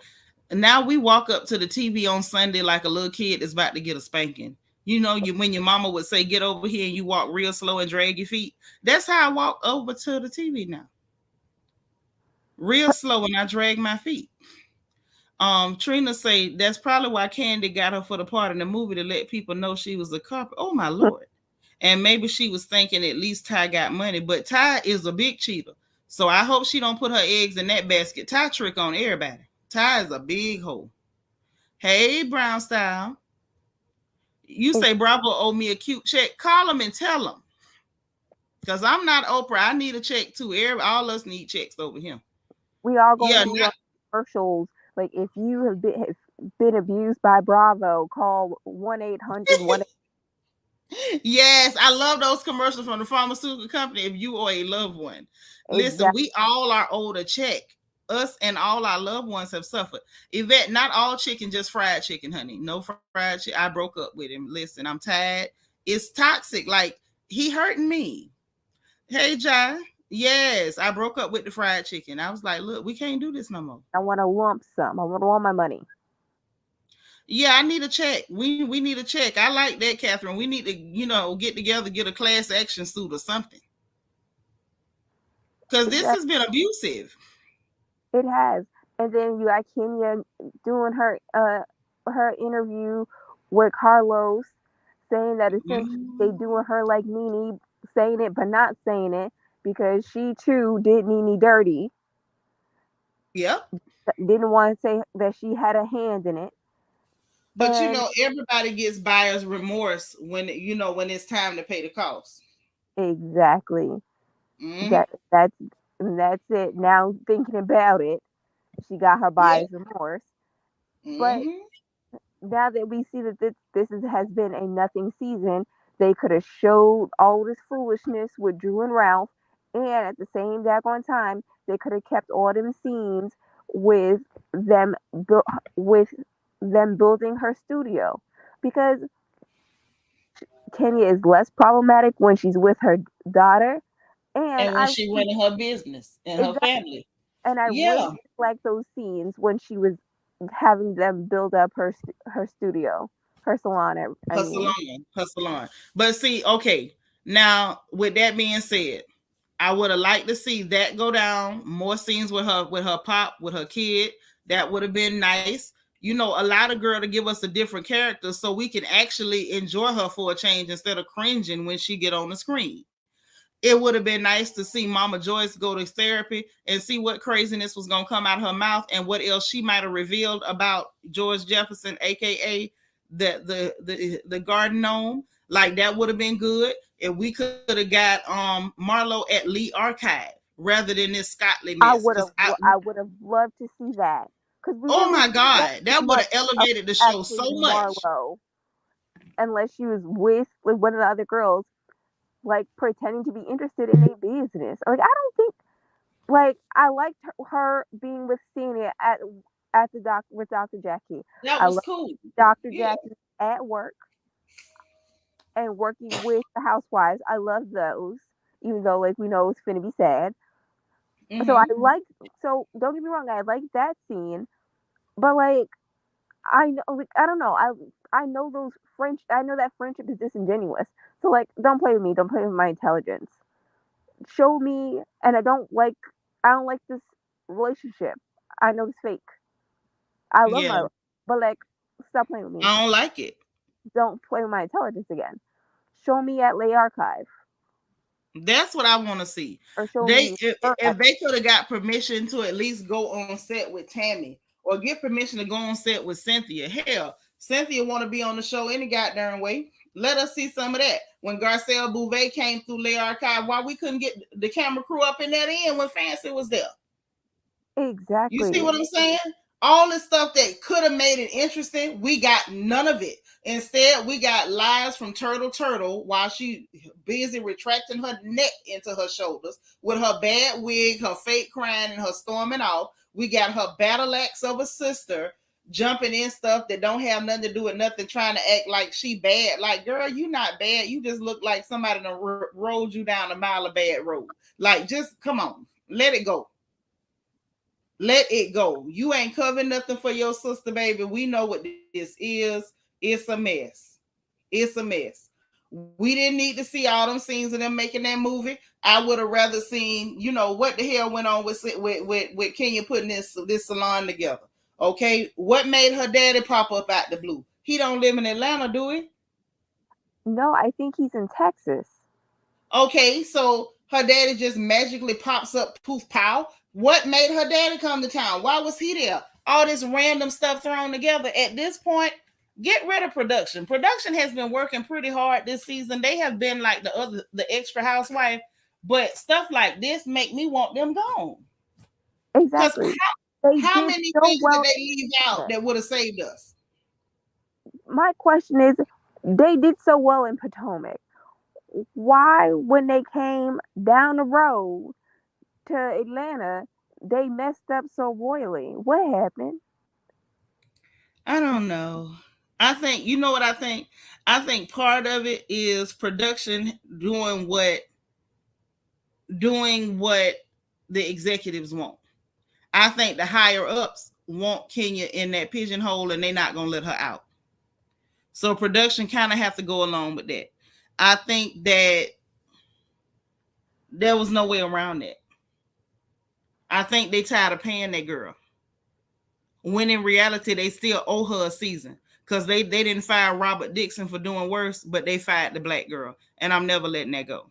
we walk up to the TV on Sunday like a little kid that's about to get a spanking. You know, you when your mama would say, "Get over here," and you walk real slow and drag your feet. That's how I walk over to the TV now, real slow, and I drag my feet. Trina say that's probably why Candy got her for the part in the movie to let people know she was a couple. Oh my lord! And maybe she was thinking at least Ty got money, but Ty is a big cheater. So I hope she don't put her eggs in that basket. Ty trick on everybody. Ty is a big hoe. Hey, Brown Style. You say Bravo owe me a cute check. Call them and tell them. Because I'm not Oprah. I need a check too. All us need checks over here. We all Yeah, gonna be on commercials. Like if you have been abused by Bravo, call 1-800 one. yes, I love those commercials from the pharmaceutical company. If you or a loved one, listen, Exactly. we all are owed a check. Us and all our loved ones have suffered. Yvette, not all chicken, just fried chicken, honey. No fried chicken. I broke up with him. Listen, I'm tired. It's toxic. Like he hurting me. Hey, Jai. Yes, I broke up with the fried chicken. I was like, look, we can't do this no more. I want a lump sum. I want all my money. Yeah, I need a check. We need a check. I like that, Catherine. We need to, get together, get a class action suit or something. Because this Exactly. has been abusive. It has. And then you got Kenya doing her interview with Carlos, saying that essentially they Mm-hmm. doing her like Nene, saying it but not saying it because she too did Nene dirty. Yep. Didn't want to say that she had a hand in it. But And everybody gets buyer's remorse when it's time to pay the cost. exactly. Mm-hmm. That's it. Now thinking about it, she got her Yep. buyer's remorse. But Mm-hmm. now that we see that has been a nothing season, they could have showed all this foolishness with Drew and Ralph, and at the same daggone time, they could have kept all them scenes with them bu- with them building her studio, because Kenya is less problematic when she's with her daughter, and And when she running her business and her exactly, family. and I really Yeah. like those scenes when she was having them build up her studio, her salon. I Her mean, salon. Her salon. But see, okay. Now, with that being said, I would have liked to see that go down. More scenes with her pop, with her kid. That would have been nice. A lot of girl to give us a different character so we can actually enjoy her for a change instead of cringing when she get on the screen. It would have been nice to see Mama Joyce go to therapy and see what craziness was going to come out of her mouth and what else she might have revealed about George Jefferson, aka the garden gnome. Like that would have been good if we could have got Marlo at Lee Archive rather than this Scotland mess. Because I would have loved to see that, because we oh really my didn't get god, that would much have of elevated the show actually so much. Marlo, unless she was with like one of the other girls, like pretending to be interested in a business. Like I don't think, like I liked her being with Sanya at the doc with Dr. Jackie. That I was love cool. Dr. Yeah. Jackie at work and working with the housewives. I love those, even though like we know it's gonna be sad. So I Mm-hmm. like so don't get me wrong, I like that scene, but like I know like I don't know, I know those I know that friendship is disingenuous. So like don't play with me, don't play with my intelligence. Show me and I don't like this relationship. I know it's fake. I love Yeah. my but like stop playing with me. I don't like it. Don't play with my intelligence again. Show me at Lay Archive That's what I want to see. or show They me if they could have got permission to at least go on set with Tammy or get permission to go on set with Cynthia. Hell, Cynthia want to be on the show any goddamn way. Let us see some of that. When Garcelle Bouvet came through Le Archive, why we couldn't get the camera crew up in that end when Fancy was there? You see exactly. what I'm saying? All the stuff that could have made it interesting, we got none of it. Instead, we got lies from Turtle while she busy retracting her neck into her shoulders with her bad wig, her fake crying, and her storming off. We got her battle axe of a sister jumping in stuff that don't have nothing to do with nothing, trying to act like she bad. Like, girl, you not bad. You just look like somebody that rolled you down a mile of bad road. Like, just come on, let it go. Let it go. You ain't covering nothing for your sister, baby. We know what this is. It's a mess. It's a mess. We didn't need to see all them scenes of them making that movie. I would have rather seen, what the hell went on with Kenya putting this salon together. Okay, what made her daddy pop up out the blue? He don't live in Atlanta, do he? No, I think he's in Texas. Okay, so her daddy just magically pops up, poof, pow. What made her daddy come to town? Why was he there? All this random stuff thrown together. At this point, get rid of production. Production has been working pretty hard this season. They have been like the extra housewife, but stuff like this make me want them gone. Because Exactly. They how did many so things did well. they leave out that would have saved us? My question is, they did so well in Potomac. Why, when they came down the road to Atlanta, they messed up so royally? What happened? I don't know. I think you know what I think. I think part of it is production doing what the executives want. I think the higher ups want Kenya in that pigeonhole and they're not gonna let her out. So production kind of have to go along with that. I think that there was no way around that. I think they tired of paying that girl. When in reality they still owe her a season. Because they didn't fire Robert Dixon for doing worse, but they fired the black girl. And I'm never letting that go.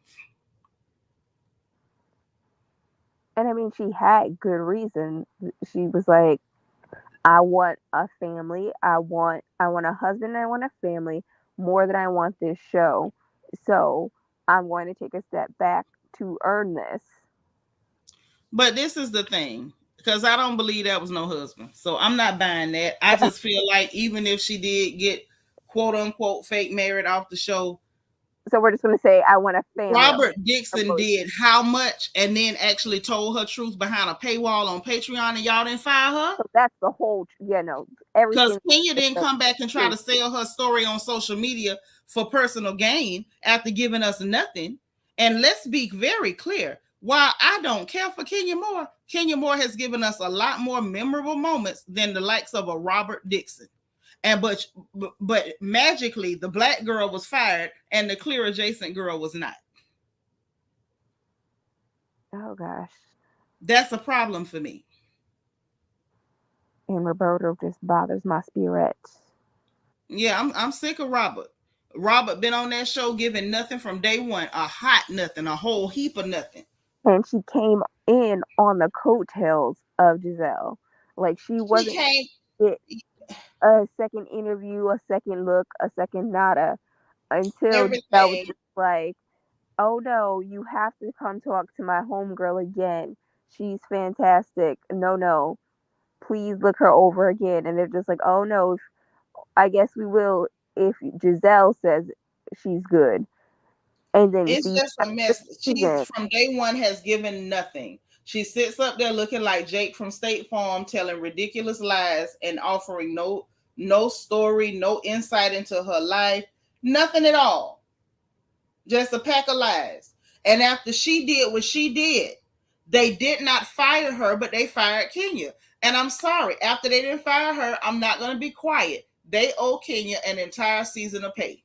And I mean, she had good reason. She was like, I want a family. I want a husband. I want a family more than I want this show. So I'm going to take a step back to earn this. But this is the thing, because I don't believe that was no husband. So I'm not buying that. I just feel like even if she did get quote unquote fake married off the show, So we're just going to say, I want a family. Robert Dixon did how much and then actually told her truth behind a paywall on Patreon and y'all didn't fire her? So that's the whole, Because everything. Kenya didn't come back and try to sell her story on social media for personal gain after giving us nothing. And let's be very clear. While I don't care for Kenya Moore has given us a lot more memorable moments than the likes of a Robert Dixon. And but magically the black girl was fired and the clear adjacent girl was not. Oh gosh. That's a problem for me. And Roberto just bothers my spirit. Yeah, I'm sick of Robert. Robert been on that show giving nothing from day one, a hot nothing, a whole heap of nothing. And she came in on the coattails of Giselle. Like she She wasn't came get a second interview, a second look, a second nada until Giselle was everything. just like, oh no, you have to come talk to my homegirl again. She's fantastic. No, no, please look her over again. And they're just like, oh no, I guess we will if Giselle says she's good. And then It's see just a mess. She's season. from day one has given nothing. She sits up there looking like Jake from State Farm, telling ridiculous lies and offering no story, no insight into her life, nothing at all. Just a pack of lies. And after she did what she did, they did not fire her, but they fired Kenya. And I'm sorry, after they didn't fire her, I'm not going to be quiet. They owe Kenya an entire season of pay.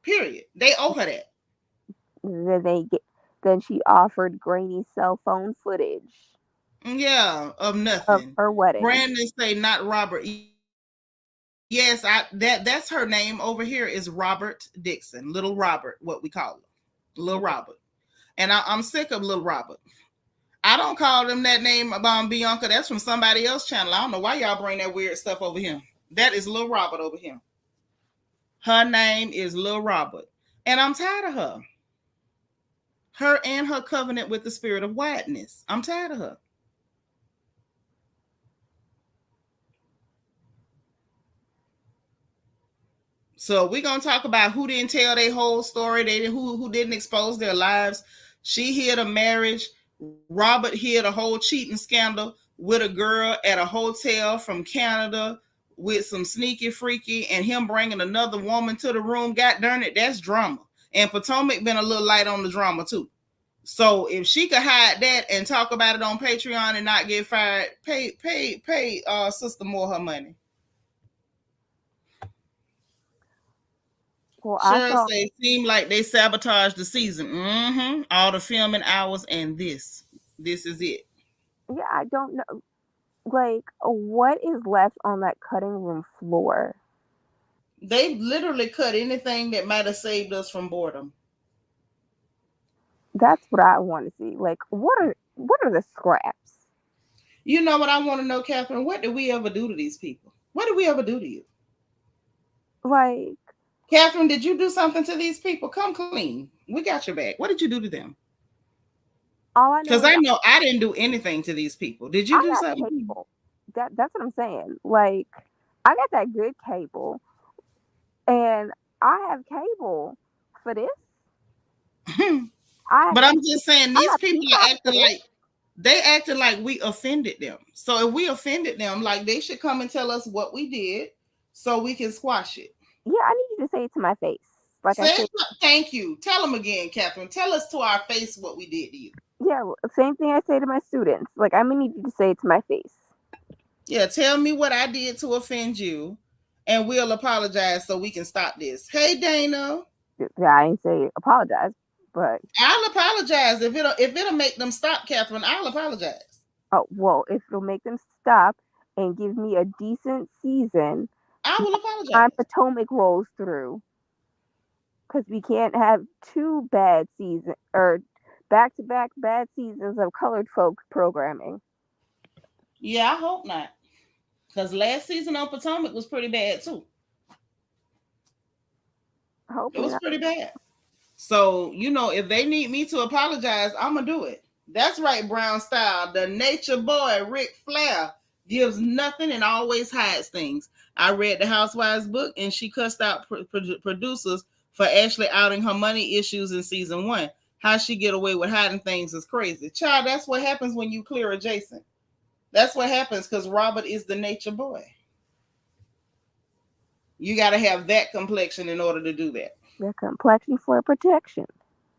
Period. They owe her that. Then she offered grainy cell phone footage Yeah, of of nothing. her wedding. Brandon say not Robert. Yes, that's her name over here is Robert Dixon, Little Robert, what we call him, Little Robert. And I'm sick of Little Robert. I don't call them that name about Bianca. That's from somebody else's channel. I don't know why y'all bring that weird stuff over here. That is Little Robert over here. Her name is Little Robert. And I'm tired of her. Her and her covenant with the spirit of whiteness. I'm tired of her. So we're gonna talk about who didn't tell their whole story. They who didn't expose their lives. She hid a marriage. Robert hid a whole cheating scandal with a girl at a hotel from Canada with some sneaky freaky, and him bringing another woman to the room. God darn it, that's drama. And Potomac been a little light on the drama too. So if she could hide that and talk about it on Patreon and not get fired, pay Sister Moore her money. Well, Sure, say seem like they sabotaged the season. Mm-hmm. All the filming hours and this is it. Yeah, I don't know. Like, what is left on that cutting room floor? They literally cut anything that might have saved us from boredom. That's what I want to see. Like, what are the scraps? You know what I want to know, Catherine? What did we ever do to these people? What did we ever do to you? Like, Catherine, did you do something to these people? Come clean. We got your back. What did you do to them? all I know Because is I know I didn't do anything to these people. Did you I do got something? cable. That's what I'm saying. Like, I got that good cable, and I have cable for this. But I'm just saying, these people are acting like they acted like we offended them. So if we offended them, like they should come and tell us what we did so we can squash it. Yeah, I need you to say it to my face. Like Say, I said, thank you. Tell them again, Catherine. Tell us to our face what we did to you. yeah, same thing I say to my students. Like, I'm gonna need you to say it to my face. Yeah, tell me what I did to offend you, and we'll apologize so we can stop this. Hey, Dana. Yeah, I ain't say apologize, but I'll apologize if it'll make them stop, Catherine. I'll apologize. oh well, if it'll make them stop and give me a decent season, I will apologize. time Potomac rolls through, because we can't have two bad seasons or back-to-back bad seasons of colored folk programming. Yeah, I hope not. Because last season on Potomac was pretty bad too. Hopefully It was not. pretty bad. So, if they need me to apologize, I'm going to do it. That's right, Brown Style. The nature boy, Ric Flair, gives nothing and always hides things. I read the Housewives book, and she cussed out producers for Ashley outing her money issues in season 1. How she get away with hiding things is crazy. Child, that's what happens when you clear adjacent. That's what happens because Robert is the nature boy. You got to have that complexion in order to do that. The complexion for protection.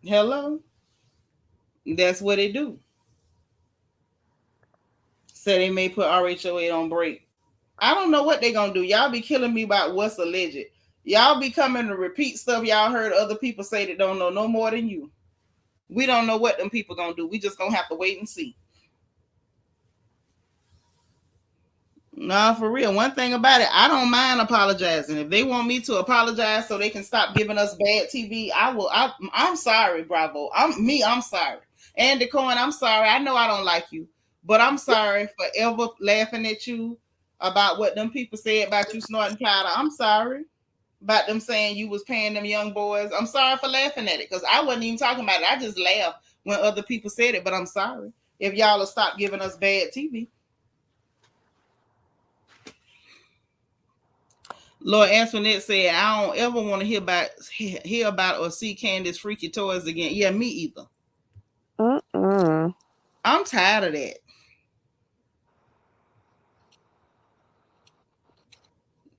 Hello? That's what they do. So they may put RHOA on break. I don't know what they're going to do. Y'all be killing me about what's alleged. Y'all be coming to repeat stuff y'all heard other people say that don't know no more than you. We don't know what them people going to do. We just going to have to wait and see. Nah, for real. One thing about it, I don't mind apologizing. If they want me to apologize so they can stop giving us bad TV, I will. I'm sorry, Bravo. I'm sorry. Andy Cohen, I'm sorry. I know I don't like you, but I'm sorry for ever laughing at you about what them people said about you snorting powder. I'm sorry about them saying you was paying them young boys. I'm sorry for laughing at it because I wasn't even talking about it. I just laughed when other people said it, but I'm sorry. If y'all will stop giving us bad TV. Lord Antoinette said, I don't ever want to hear about or see Candace freaky toys again. Yeah, me either. Mm. I'm tired of that.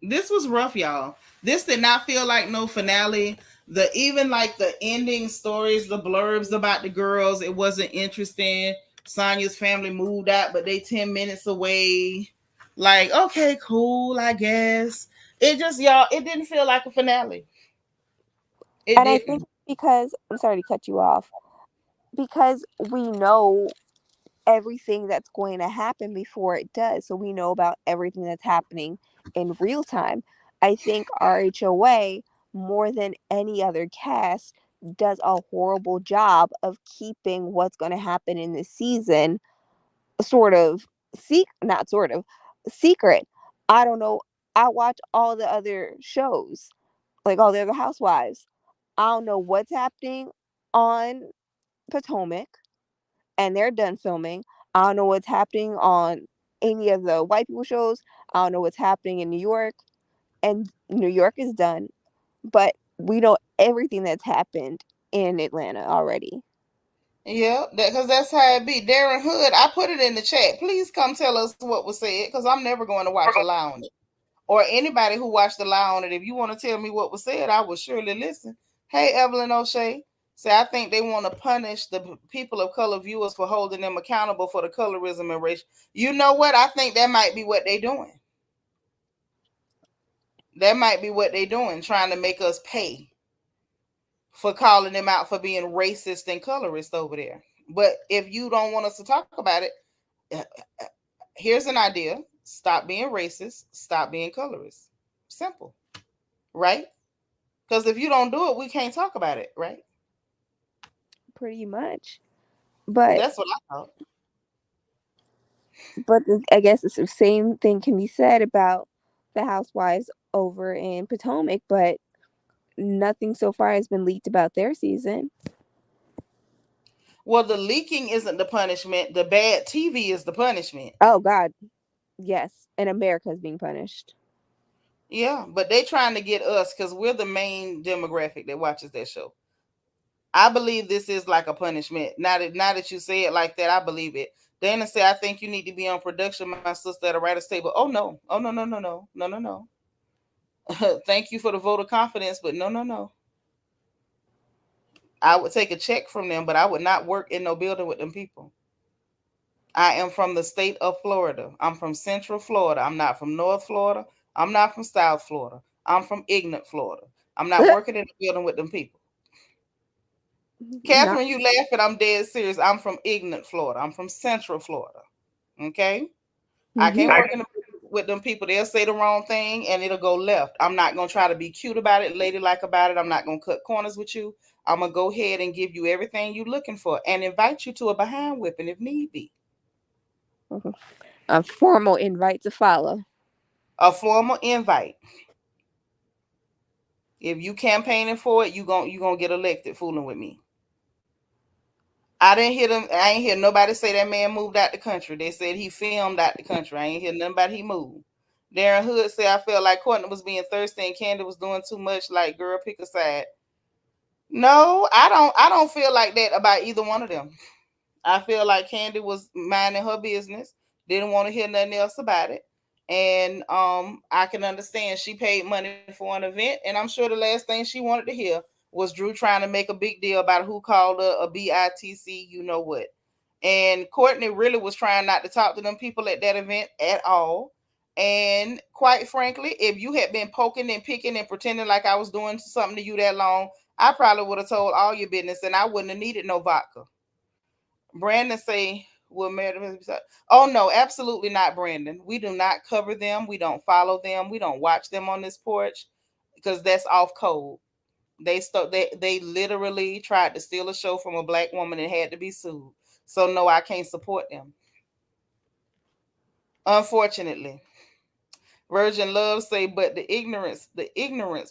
This was rough, y'all. This did not feel like no finale. The even like the ending stories, the blurbs about the girls, it wasn't interesting. Sanya's family moved out, but they 10 minutes away. Like, okay, cool, I guess. It just, y'all, it didn't feel like a finale. It And I think didn't. because I'm sorry to cut you off, because we know everything that's going to happen before it does. So we know about everything that's happening in real time. I think RHOA, more than any other cast, does a horrible job of keeping what's going to happen in this season sort of not sort of secret. I don't know. I watch all the other shows, like all the other housewives. I don't know what's happening on Potomac, and they're done filming. I don't know what's happening on any of the white people shows. I don't know what's happening in New York, and New York is done. But we know everything that's happened in Atlanta already. Yeah, because that's how it be. Darren Hood, I put it in the chat. Please come tell us what was said, because I'm never going to watch a lie on it. Or anybody who watched the lie on it. If you want to tell me what was said, I will surely listen. Hey, Evelyn O'Shea. Say, I think they want to punish the people of color viewers for holding them accountable for the colorism and race. You know what? I think that might be what they're doing. That might be what they're doing, trying to make us pay for calling them out for being racist and colorist over there. But if you don't want us to talk about it, uh, here's an idea: stop being racist, stop being colorist. Simple, right? Because if you don't do it, we can't talk about it, right? Pretty much. But That's what I thought. I guess the same thing can be said about the housewives over in Potomac, but nothing so far has been leaked about their season. Well, the leaking isn't the punishment. The bad TV is the punishment. Oh God, yes, and America is being punished. Yeah, but they trying to get us because we're the main demographic that watches that show. I believe this is like a punishment. Now that you say it like that, I believe it. Dana said, I think you need to be on production, my sister, at a writer's table. Oh no. Oh no, no, no, no. No, no, no. Thank you for the vote of confidence, but no, no, no. I would take a check from them, but I would not work in no building with them people. I am from the state of Florida. I'm from Central Florida. I'm not from North Florida. I'm not from South Florida. I'm from ignorant Florida. I'm not working in a building with them people. Not Catherine, you laughing? I'm dead serious. I'm from ignorant Florida. I'm from Central Florida. Okay? I can't yes. work in with them people. They'll say the wrong thing and it'll go left. I'm not gonna try to be cute about it, ladylike about it. I'm not gonna cut corners with you. I'm gonna go ahead and give you everything you're looking for and invite you to a behind whipping if need be. A formal invite to follow. A formal invite. If you campaigning for it, you gonna get elected fooling with me. I didn't hear them. I ain't hear nobody say that man moved out the country. They said he filmed out the country. I ain't hear nothing about he moved. Darren Hood said, I felt like Courtney was being thirsty and Candy was doing too much. Like, girl, pick a side. No, I don't feel like that about either one of them. I feel like Candy was minding her business, didn't want to hear nothing else about it. And I can understand she paid money for an event, and I'm sure the last thing she wanted to hear was Drew trying to make a big deal about who called her a BITC, you know what. And Courtney really was trying not to talk to them people at that event at all. And quite frankly, if you had been poking and picking and pretending like I was doing something to you that long, I probably would have told all your business and I wouldn't have needed no vodka. Brandon say, will Madam? Oh no, absolutely not, Brandon. We do not cover them. We don't follow them. We don't watch them on this porch because that's off code. They literally tried to steal a show from a black woman and had to be sued. So no, I can't support them. Unfortunately. Virgin Love say, but the ignorance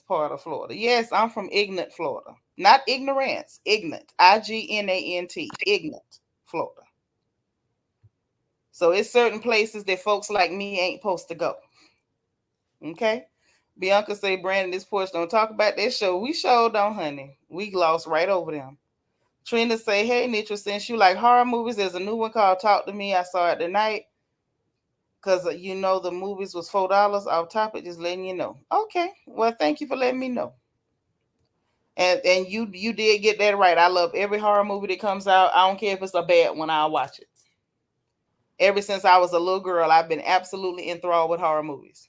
part of Florida. Yes, I'm from ignorant Florida. Not ignorance, ignorant. IGNANT, ignorant Florida. So it's certain places that folks like me ain't supposed to go. Okay. Bianca say, Brandon, this porch don't talk about that show. We showed on, honey. We glossed right over them. Trina say, hey, Nitra, since you like horror movies, there's a new one called Talk to Me. I saw it tonight because you know the movies was $4 off topic. Just letting you know. Okay, well, thank you for letting me know. And you did get that right. I love every horror movie that comes out. I don't care if it's a bad one. I'll watch it. Ever since I was a little girl, I've been absolutely enthralled with horror movies.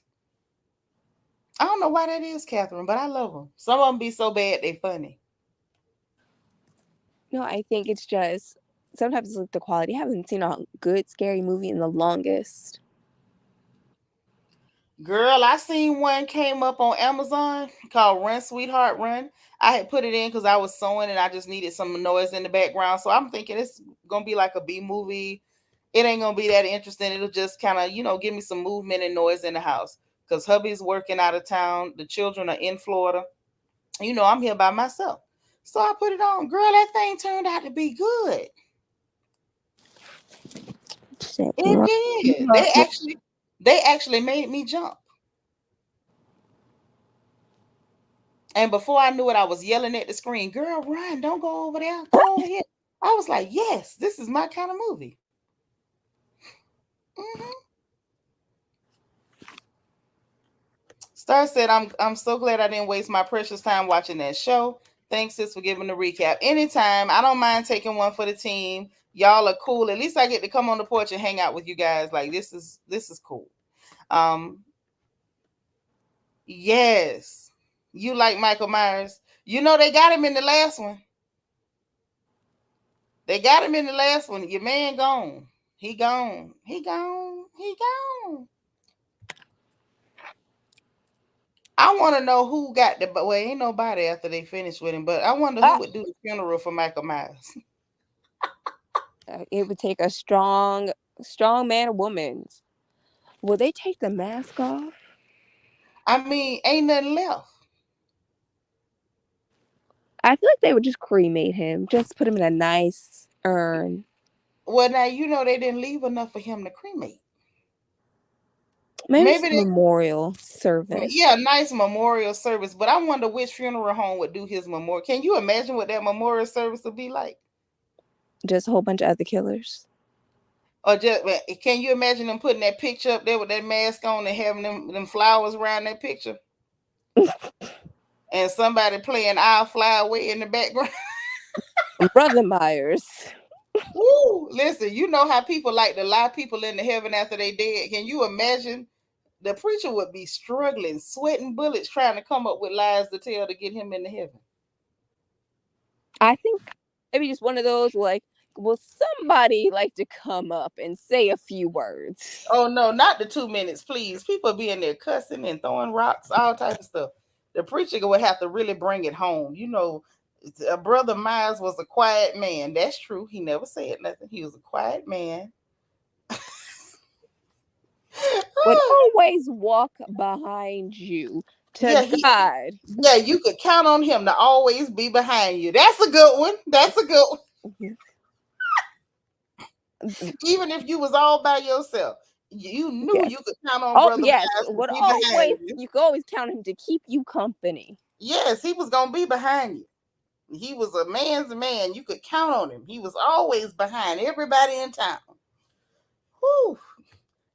I don't know why that is, Catherine, but I love them. Some of them be so bad they funny. No, I think it's just sometimes it's like the quality. I haven't seen a good scary movie in the longest. Girl, I seen one came up on Amazon called Run Sweetheart Run. I had put it in because I was sewing and I just needed some noise in the background. So I'm thinking it's gonna be like a B movie. It ain't gonna be that interesting. It'll just kind of, give me some movement and noise in the house. Because hubby's working out of town. The children are in Florida. I'm here by myself. So I put it on. Girl, that thing turned out to be good. It did. They actually made me jump. And before I knew it, I was yelling at the screen, girl, run, don't go over there. Go over here. I was like, yes, this is my kind of movie. Mm-hmm. Star said, I'm so glad I didn't waste my precious time watching that show. Thanks, sis, for giving the recap. Anytime. I don't mind taking one for the team. Y'all are cool. At least I get to come on the porch and hang out with you guys. Like this is cool. Yes. You like Michael Myers. They got him in the last one. They got him in the last one. Your man gone. He gone. He gone. He gone. I want to know who got the. But well, ain't nobody after they finished with him. But I wonder who would do the funeral for Michael Myers. It would take a strong man or woman. Will they take the mask off? I mean, ain't nothing left. I feel like they would just cremate him. Just put him in a nice urn. Well, now they didn't leave enough for him to cremate. Maybe memorial service. Yeah, nice memorial service. But I wonder which funeral home would do his memorial. Can you imagine what that memorial service would be like? Just a whole bunch of other killers. Or just can you imagine them putting that picture up there with that mask on and having them flowers around that picture? And somebody playing I'll Fly Away in the background. Brother Myers. Woo! Listen, you know how people like to lie people into heaven after they dead. Can you imagine? The preacher would be struggling, sweating bullets, trying to come up with lies to tell to get him into heaven. I think maybe just one of those like, will somebody like to come up and say a few words? Oh no, not the 2 minutes, please. People be in there cussing and throwing rocks, all type of stuff. The preacher would have to really bring it home. Brother Myers was a quiet man. That's true. He never said nothing. He was a quiet man. Would always walk behind you to God. Yeah, you could count on him to always be behind you. That's a good one. That's a good one. Even if you was all by yourself, you knew you could count on Brother Myers to be behind you. You could always count him to keep you company. Yes, he was gonna be behind you. He was a man's man. You could count on him. He was always behind everybody in town. Whew.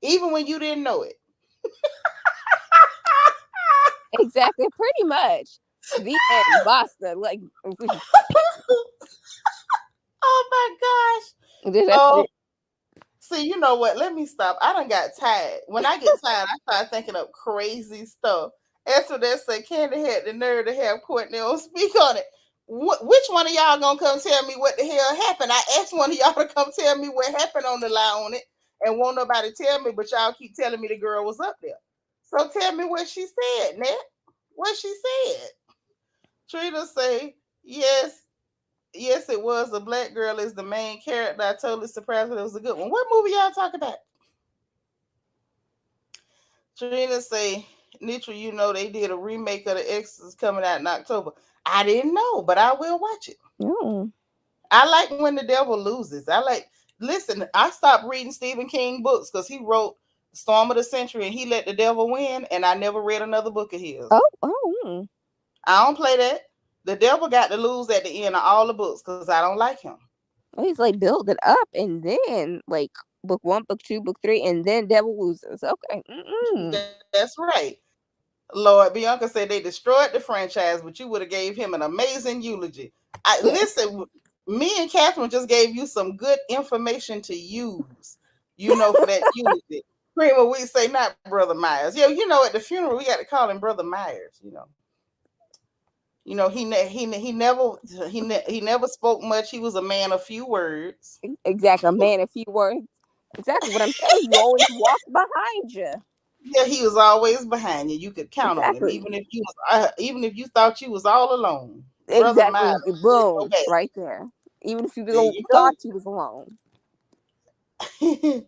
Even when you didn't know it. Exactly, pretty much. The end, basta. Like, oh my gosh. See, you know what? Let me stop. I done got tired. When I get tired, I start thinking of crazy stuff. After that, said Candy had the nerve to have Courtney on speak on it. Which one of y'all gonna come tell me what the hell happened? I asked one of y'all to come tell me what happened on the lie on it, and won't nobody tell me, but y'all keep telling me the girl was up there. So tell me what she said, Nat. What she said. Trina say, yes, it was. A black girl is the main character. I totally surprised that it was a good one. What movie y'all talk about? Trina say, Nitra, they did a remake of The Exorcist coming out in October. I didn't know, but I will watch it. Mm. I like when the devil loses. Listen, I stopped reading Stephen King books because he wrote Storm of the Century and he let the devil win, and I never read another book of his. Oh. I don't play that. The devil got to lose at the end of all the books because I don't like him. Well, he's like build it up, and then like book one, book two, book three, and then devil loses. Okay. Mm-mm. That's right. Lord, Bianca said they destroyed the franchise, but you would have gave him an amazing eulogy. Listen, me and Catherine just gave you some good information to use, for that eulogy. Prima, we say not Brother Myers. Yeah, at the funeral we got to call him Brother Myers. He never spoke much. He was a man of few words. Exactly, a man, a few words. Exactly what I'm saying. He always walked behind you. Yeah, he was always behind you. You could count on him, Exactly. even if you thought you was all alone. Brother Exactly. Miles, Boom. okay, Right there. Even if there you you thought go. he was alone,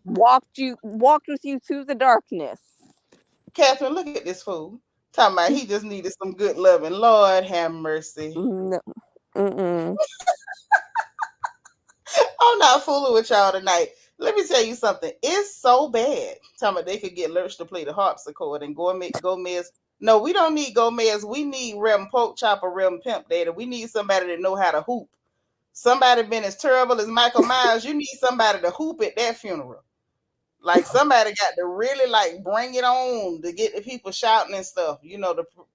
walked with you through the darkness. Catherine, look at this fool. Talking about he just needed some good loving. Lord have mercy. No. Mm-mm. I'm not fooling with y'all tonight. Let me tell you something. It's so bad. Talking about they could get Lurch to play the harpsichord and Gomez. No, we don't need Gomez. We need Rem Poke Chopper, Rem Pimp Data. We need somebody that know how to hoop. Somebody been as terrible as Michael Myers. You need somebody to hoop at that funeral. Like somebody got to really like bring it on to get the people shouting and stuff.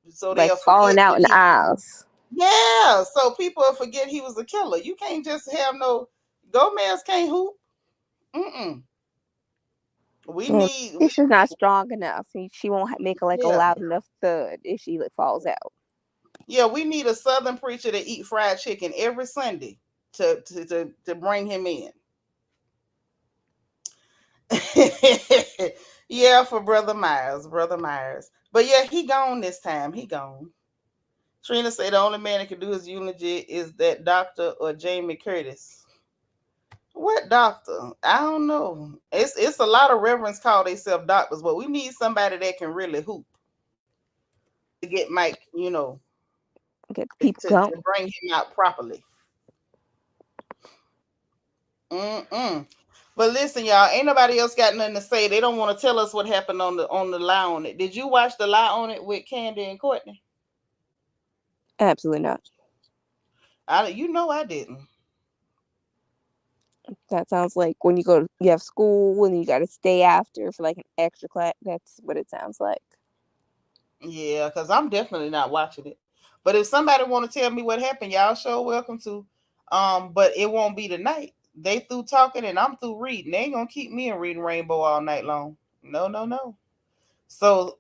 So Like they'll falling forget out that in the he. aisles. Yeah, so people will forget he was a killer. You can't just have no Gomez can't hoop. Mm-mm. We Yeah, need, she's just not strong enough. She won't make like a yeah, loud enough thud if she like falls out. yeah. We need a Southern preacher to eat fried chicken every Sunday to bring him in. Yeah, for Brother Myers. But yeah, he gone this time. He gone. Trina said the only man that can do his eulogy is that doctor or Jamie Curtis. What doctor? I don't know. It's a lot of reverends call themselves doctors, but we need somebody that can really hoop to get Mike, Get the people to going. bring him out properly. Mm-mm. But listen, y'all, ain't nobody else got nothing to say. They don't want to tell us what happened on the lie on it. Did you watch the lie on it with Candy and Courtney? Absolutely not. I didn't. That sounds like when you have school and you got to stay after for like an extra class. That's what it sounds like. Yeah, because I'm definitely not watching it. But if somebody want to tell me what happened, y'all sure welcome to. But it won't be tonight. They through talking and I'm through reading. They ain't gonna keep me in reading Rainbow all night long. No, no, no. So,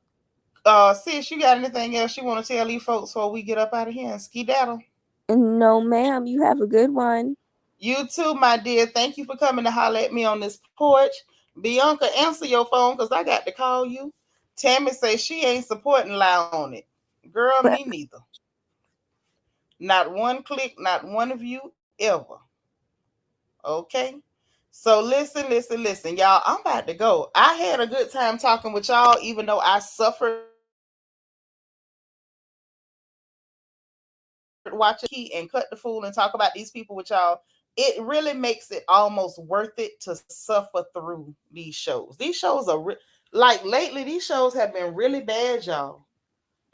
sis, you got anything else you want to tell these folks before we get up out of here and skedaddle? No, ma'am. You have a good one. You too, my dear. Thank you for coming to holler at me on this porch. Bianca, answer your phone because I got to call you. Tammy say she ain't supporting lie on it. Girl, me neither. Not one click, not one of you ever. Okay? So listen, y'all. I'm about to go. I had a good time talking with y'all, even though I suffered watching key and cut the fool and talk about these people with y'all. It really makes it almost worth it to suffer through these shows. These shows are like lately. These shows have been really bad, y'all.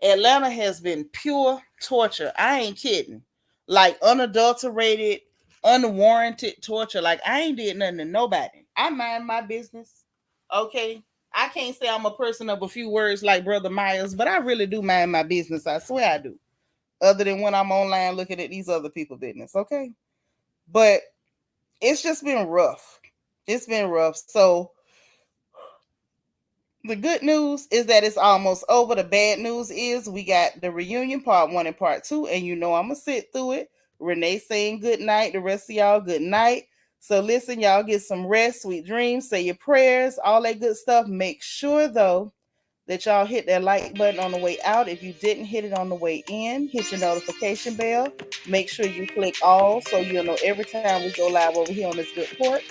Atlanta has been pure torture. I ain't kidding. Like unadulterated, unwarranted torture. Like I ain't did nothing to nobody. I mind my business. Okay. I can't say I'm a person of a few words like Brother Myers, but I really do mind my business. I swear I do. Other than when I'm online looking at these other people's business. Okay. But it's just been rough. It's been rough. So the good news is that it's almost over. The bad news is we got the reunion part 1 and part 2, and I'm gonna sit through it. Renee saying good night. The rest of y'all, good night. So listen, y'all get some rest, sweet dreams, say your prayers, all that good stuff. Make sure though that y'all hit that like button on the way out. If you didn't hit it on the way in, hit your notification bell. Make sure you click all so you'll know every time we go live over here on this good porch.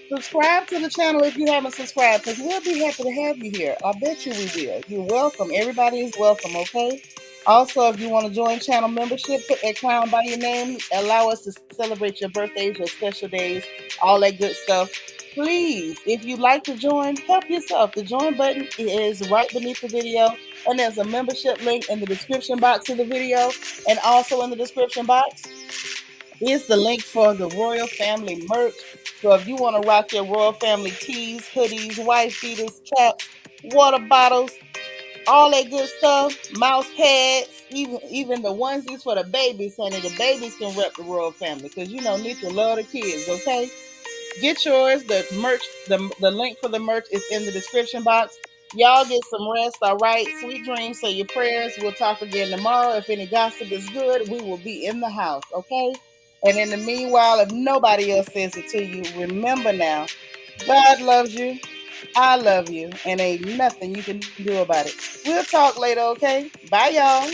Subscribe to the channel if you haven't subscribed, because we'll be happy to have you here. I bet you we will. You're welcome. Everybody is welcome, okay? Also, if you want to join channel membership, put that crown by your name. Allow us to celebrate your birthdays, your special days, all that good stuff. Please, if you'd like to join, help yourself. The join button is right beneath the video, and there's a membership link in the description box of the video, and also in the description box is the link for the Royal Family merch. So if you want to rock your Royal Family tees, hoodies, wife beaters, caps, water bottles, all that good stuff, mouse pads, even the onesies for the babies, honey. The babies can rep the Royal Family because you know Nitra love the kids, okay? Get yours. The merch, the link for the merch is in the description box. Y'all get some rest, all right? Sweet dreams, say your prayers. We'll talk again tomorrow. If any gossip is good, we will be in the house, okay? And in the meanwhile, if nobody else says it to you, remember now, God loves you, I love you, and ain't nothing you can do about it. We'll talk later, okay? Bye, y'all.